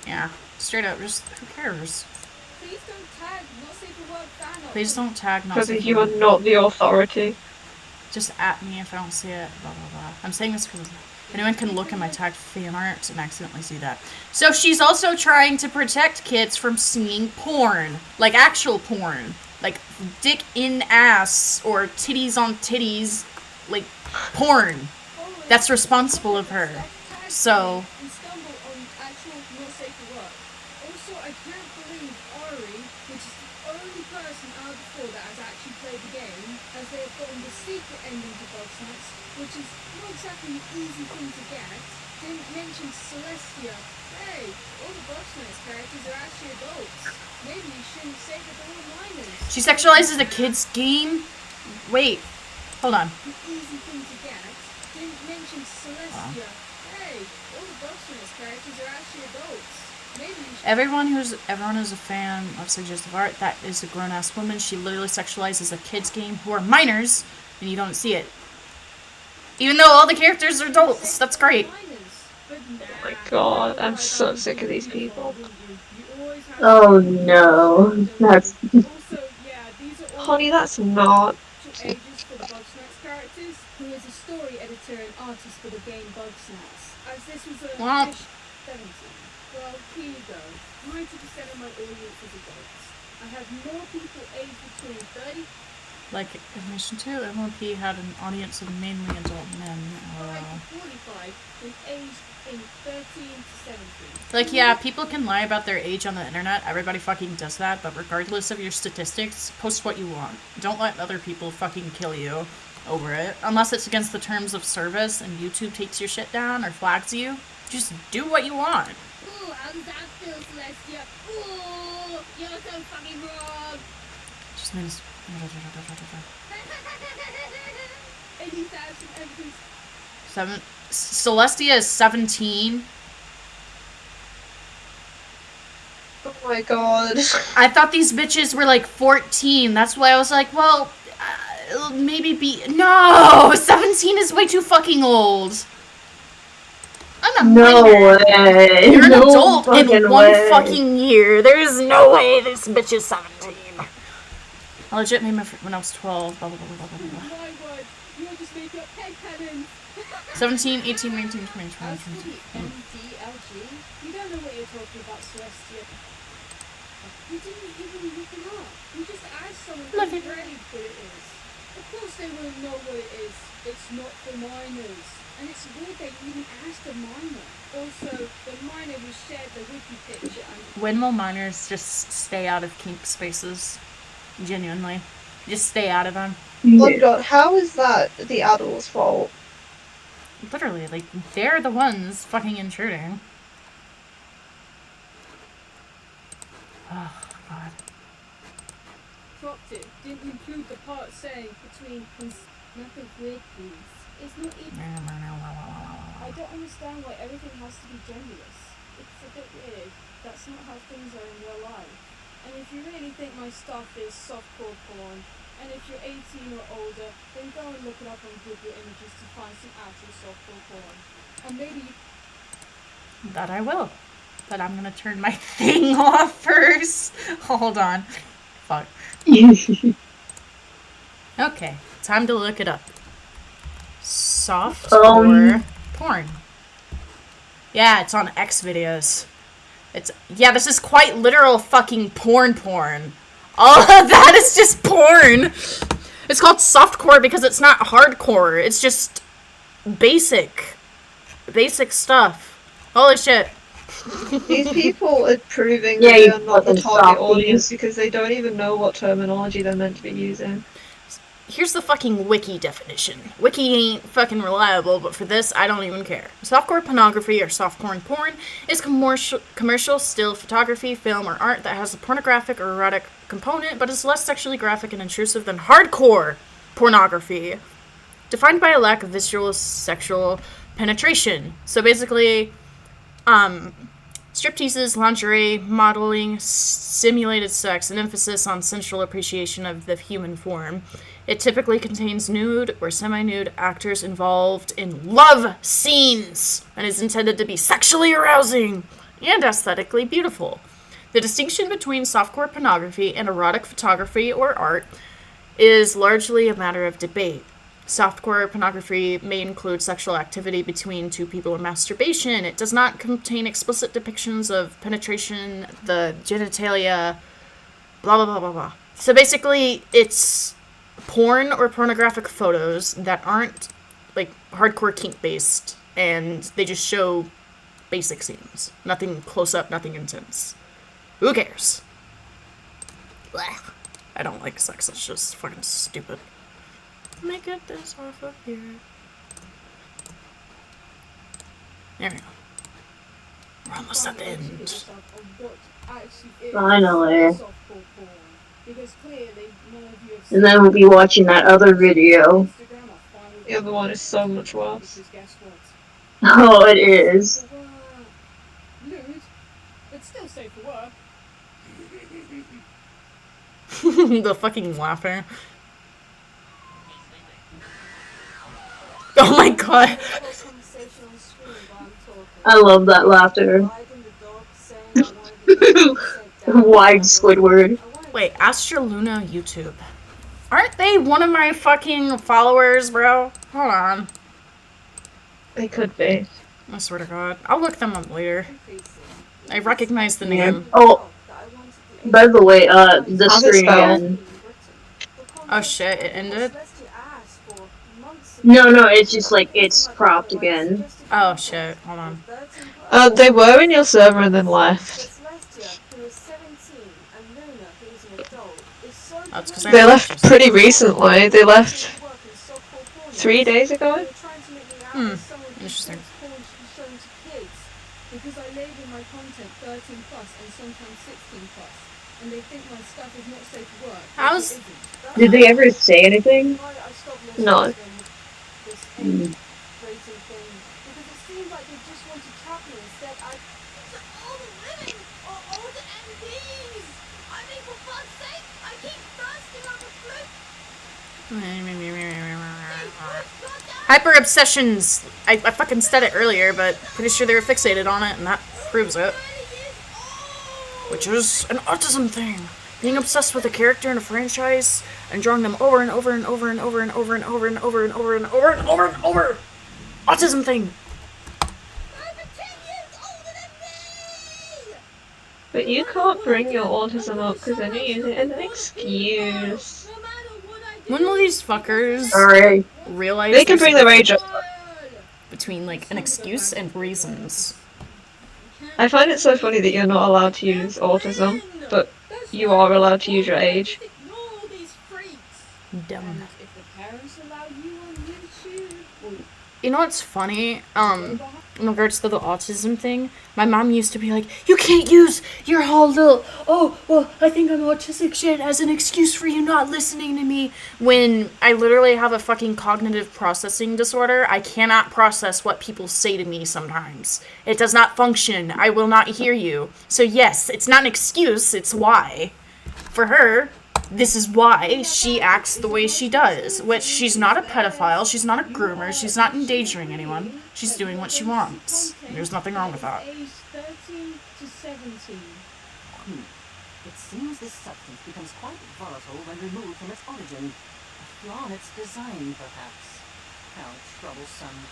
Yeah, straight up, just who cares? Please don't tag, not safe for work fan art. Please don't tag, not Because safe you for are work. not the authority. Just at me if I don't see it, blah blah blah. I'm saying this because anyone can look at my tagged fan art and accidentally see that. So she's also trying to protect kids from seeing porn. Like actual porn. Like dick in ass or titties on titties. Like porn. That's responsible of her. So And stumble on actual not safe for work. Also, I can't believe Ari, which is the only person out of the four that has actually played the game, as they have gotten the secret ending to Boxnuts, which is not exactly an easy thing to get, didn't mention Celestia. Hey, all the Boxnuts characters are actually adults. Maybe you shouldn't say that they're all minors. she sexualizes a kid's game? Wait. Hold on. An easy thing to get. Didn't mention Celestia. Hey, all the Boxnuts characters are actually adults. Maybe you should... Everyone who's a fan of suggestive art, that is a grown-ass woman. She literally sexualizes a kid's game who are minors, and you don't see it. Even though all the characters are adults, that's great. Oh my god, I'm so sick of these people. Oh no, that's. Honey, that's not. Ages for the Bugsnax characters, who is a story editor and artist for the game Bugsnax. As this was a Well. 17. Well, here you go. 90% of my audience is adults. I have more people aged between 30. Like admission 2, MLP had an audience of mainly adult men. 45 and aged in 13 to 17. Like, yeah, people can lie about their age on the internet. Everybody fucking does that, but regardless of your statistics, post what you want. Don't let other people fucking kill you over it. Unless it's against the terms of service and YouTube takes your shit down or flags you. Just do what you want. Ooh, how does that feel, Celestia? Ooh, you're so fucking wrong. Just means... 80,000 evidence. Celestia is 17. Oh my god. I thought these bitches were like 14. That's why I was like, well, maybe be... No! 17 is way too fucking old. I'm not way. You're an No adult in fucking one way. fucking year. There's no way this bitch is 17. I legit made my when I was 12. Blah, blah, blah, blah, blah, blah. My word, you're just making up head canons. 17, 18, 19, 20, 21, As for 22. the mdlg, you don't know what you're talking about, Celestia. You didn't even look it up. You just asked someone who really what it is. Of course they won't know what it is. It's not for minors. And it's weird that you even asked a minor. Also, the minor who shared the wiki picture and... When will minors just stay out of kink spaces? Genuinely. Just stay out of them. Oh god, how is that the adult's fault? Literally, like, they're the ones fucking intruding. Oh, God. Dropped it. Didn't include the part saying between... Nothing weird, please. It's not even... I don't understand why everything has to be genderless. It's a bit weird. That's not how things are in real life. And if you really think my stuff is softcore porn, and if you're 18 or older, then go and look it up on Google Images to find some actual softcore porn. And maybe you... That I will. But I'm gonna turn my thing off first. Hold on. Fuck. Okay, time to look it up. Softcore porn. Yeah, it's on X videos. Yeah, this is quite literal fucking porn. All of that is just porn. It's called softcore because it's not hardcore. It's just basic stuff. Holy shit. These people are proving Yeah, that you they're not the fucking target softies. audience because they don't even know what terminology they're meant to be using. Here's the fucking wiki definition. Wiki ain't fucking reliable, but for this, I don't even care. Softcore pornography, or softcore porn, is commercial still photography, film, or art that has a pornographic or erotic component, but is less sexually graphic and intrusive than hardcore pornography. Defined by a lack of visual sexual penetration. So basically, stripteases, lingerie, modeling, simulated sex, and emphasis on sensual appreciation of the human form. It typically contains nude or semi-nude actors involved in love scenes and is intended to be sexually arousing and aesthetically beautiful. The distinction between softcore pornography and erotic photography or art is largely a matter of debate. Softcore pornography may include sexual activity between two people or masturbation. It does not contain explicit depictions of penetration, the genitalia, blah, blah, blah, blah, blah. So basically, it's porn or pornographic photos that aren't, like, hardcore kink-based, and they just show basic scenes. Nothing close-up, nothing intense. Who cares? Blech. I don't like sex, it's just fucking stupid. Let me get this off of here. There we go. We're almost at the end. Finally. Because clearly none of you have And then we'll be watching that other video. The other one is so much worse. Oh, it is. Lewd, but still safe for work. The fucking laughing. Oh my god. I love that laughter. Wide Squidward. Wait, Astraluna YouTube. Aren't they one of my fucking followers, bro? Hold on. They could be. I swear to God. I'll look them up later. I recognize the name. Oh, by the way, the stream again. Oh shit, it ended? No, it's just like, it's cropped again. Oh shit, hold on. They were in your server and then left. That's 'cause They left pretty recently. They left 3 days ago. Interesting. Because I label my content 13+ and sometimes 16+, and they think my stuff is not safe for work. How's... Did they ever say anything? No. Hyper obsessions. I fucking said it earlier, but pretty sure they were fixated on it, and that proves it. Which is an autism thing. Being obsessed with a character in a franchise and drawing them over and over and over and over and over and over and over and over and over and over and over. Autism thing. But you can't bring your autism up because then you use it as an excuse. When will these fuckers realize they can bring their age up between like an excuse and reasons? I find it so funny that you're not allowed to use autism, but you are allowed to use your age. Dumb. You know what's funny? In regards to the autism thing, my mom used to be like, you can't use your whole little, oh, well, I think I'm autistic shit as an excuse for you not listening to me. When I literally have a fucking cognitive processing disorder, I cannot process what people say to me sometimes. It does not function. I will not hear you. So yes, it's not an excuse, it's why. For her, this is why she acts the way she does. Which, she's not a pedophile, she's not a groomer, she's not endangering anyone. She's doing what she wants. There's nothing wrong with that. Age 13 to 17. It seems this substance becomes quite volatile when removed from its origin. A flaw in its design, perhaps. How troublesome.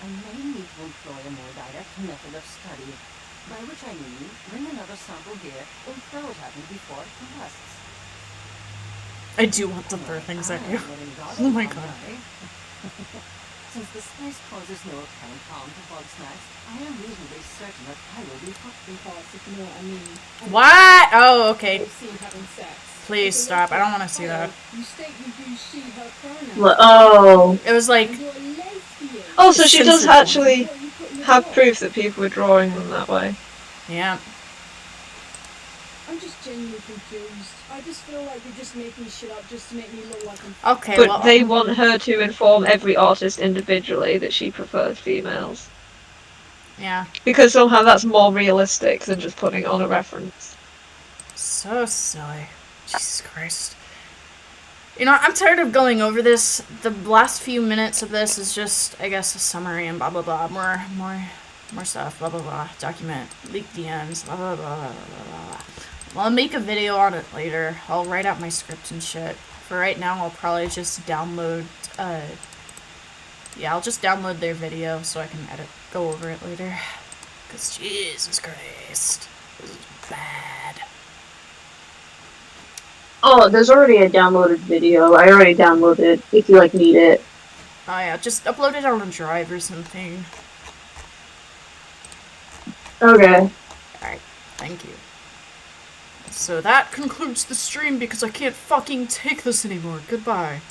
I may need to employ a more direct method of study, by which I mean bring another sample here and throw it at me before it combusts. I do want to throw things at you. Oh my god. Since the spice causes no apparent harm to bug snacks, I am reasonably certain that I will be hooked because, if you know what I mean. What? Oh, okay. Please stop. I don't want to see that. You state you do she, her pronouns. Oh. It was like... Oh, so she does actually have proof that people were drawing them that way. Yeah. I'm just genuinely confused. I just feel like you're just making shit up just to make me look like I'm... Okay, but well... they want her to inform every artist individually that she prefers females. Yeah. Because somehow that's more realistic than just putting on a reference. So silly. Jesus Christ. You know, I'm tired of going over this. The last few minutes of this is just, I guess, a summary and blah blah blah. More stuff, blah blah blah. Document, leak DMs, blah blah blah blah blah blah. Well, I'll make a video on it later. I'll write out my script and shit. For right now, I'll probably just download, yeah, I'll just download their video so I can go over it later. Because, Jesus Christ, this is bad. Oh, there's already a downloaded video. I already downloaded it, if you, like, need it. Oh yeah, just upload it on a drive or something. Okay. Alright, thank you. So that concludes the stream because I can't fucking take this anymore. Goodbye.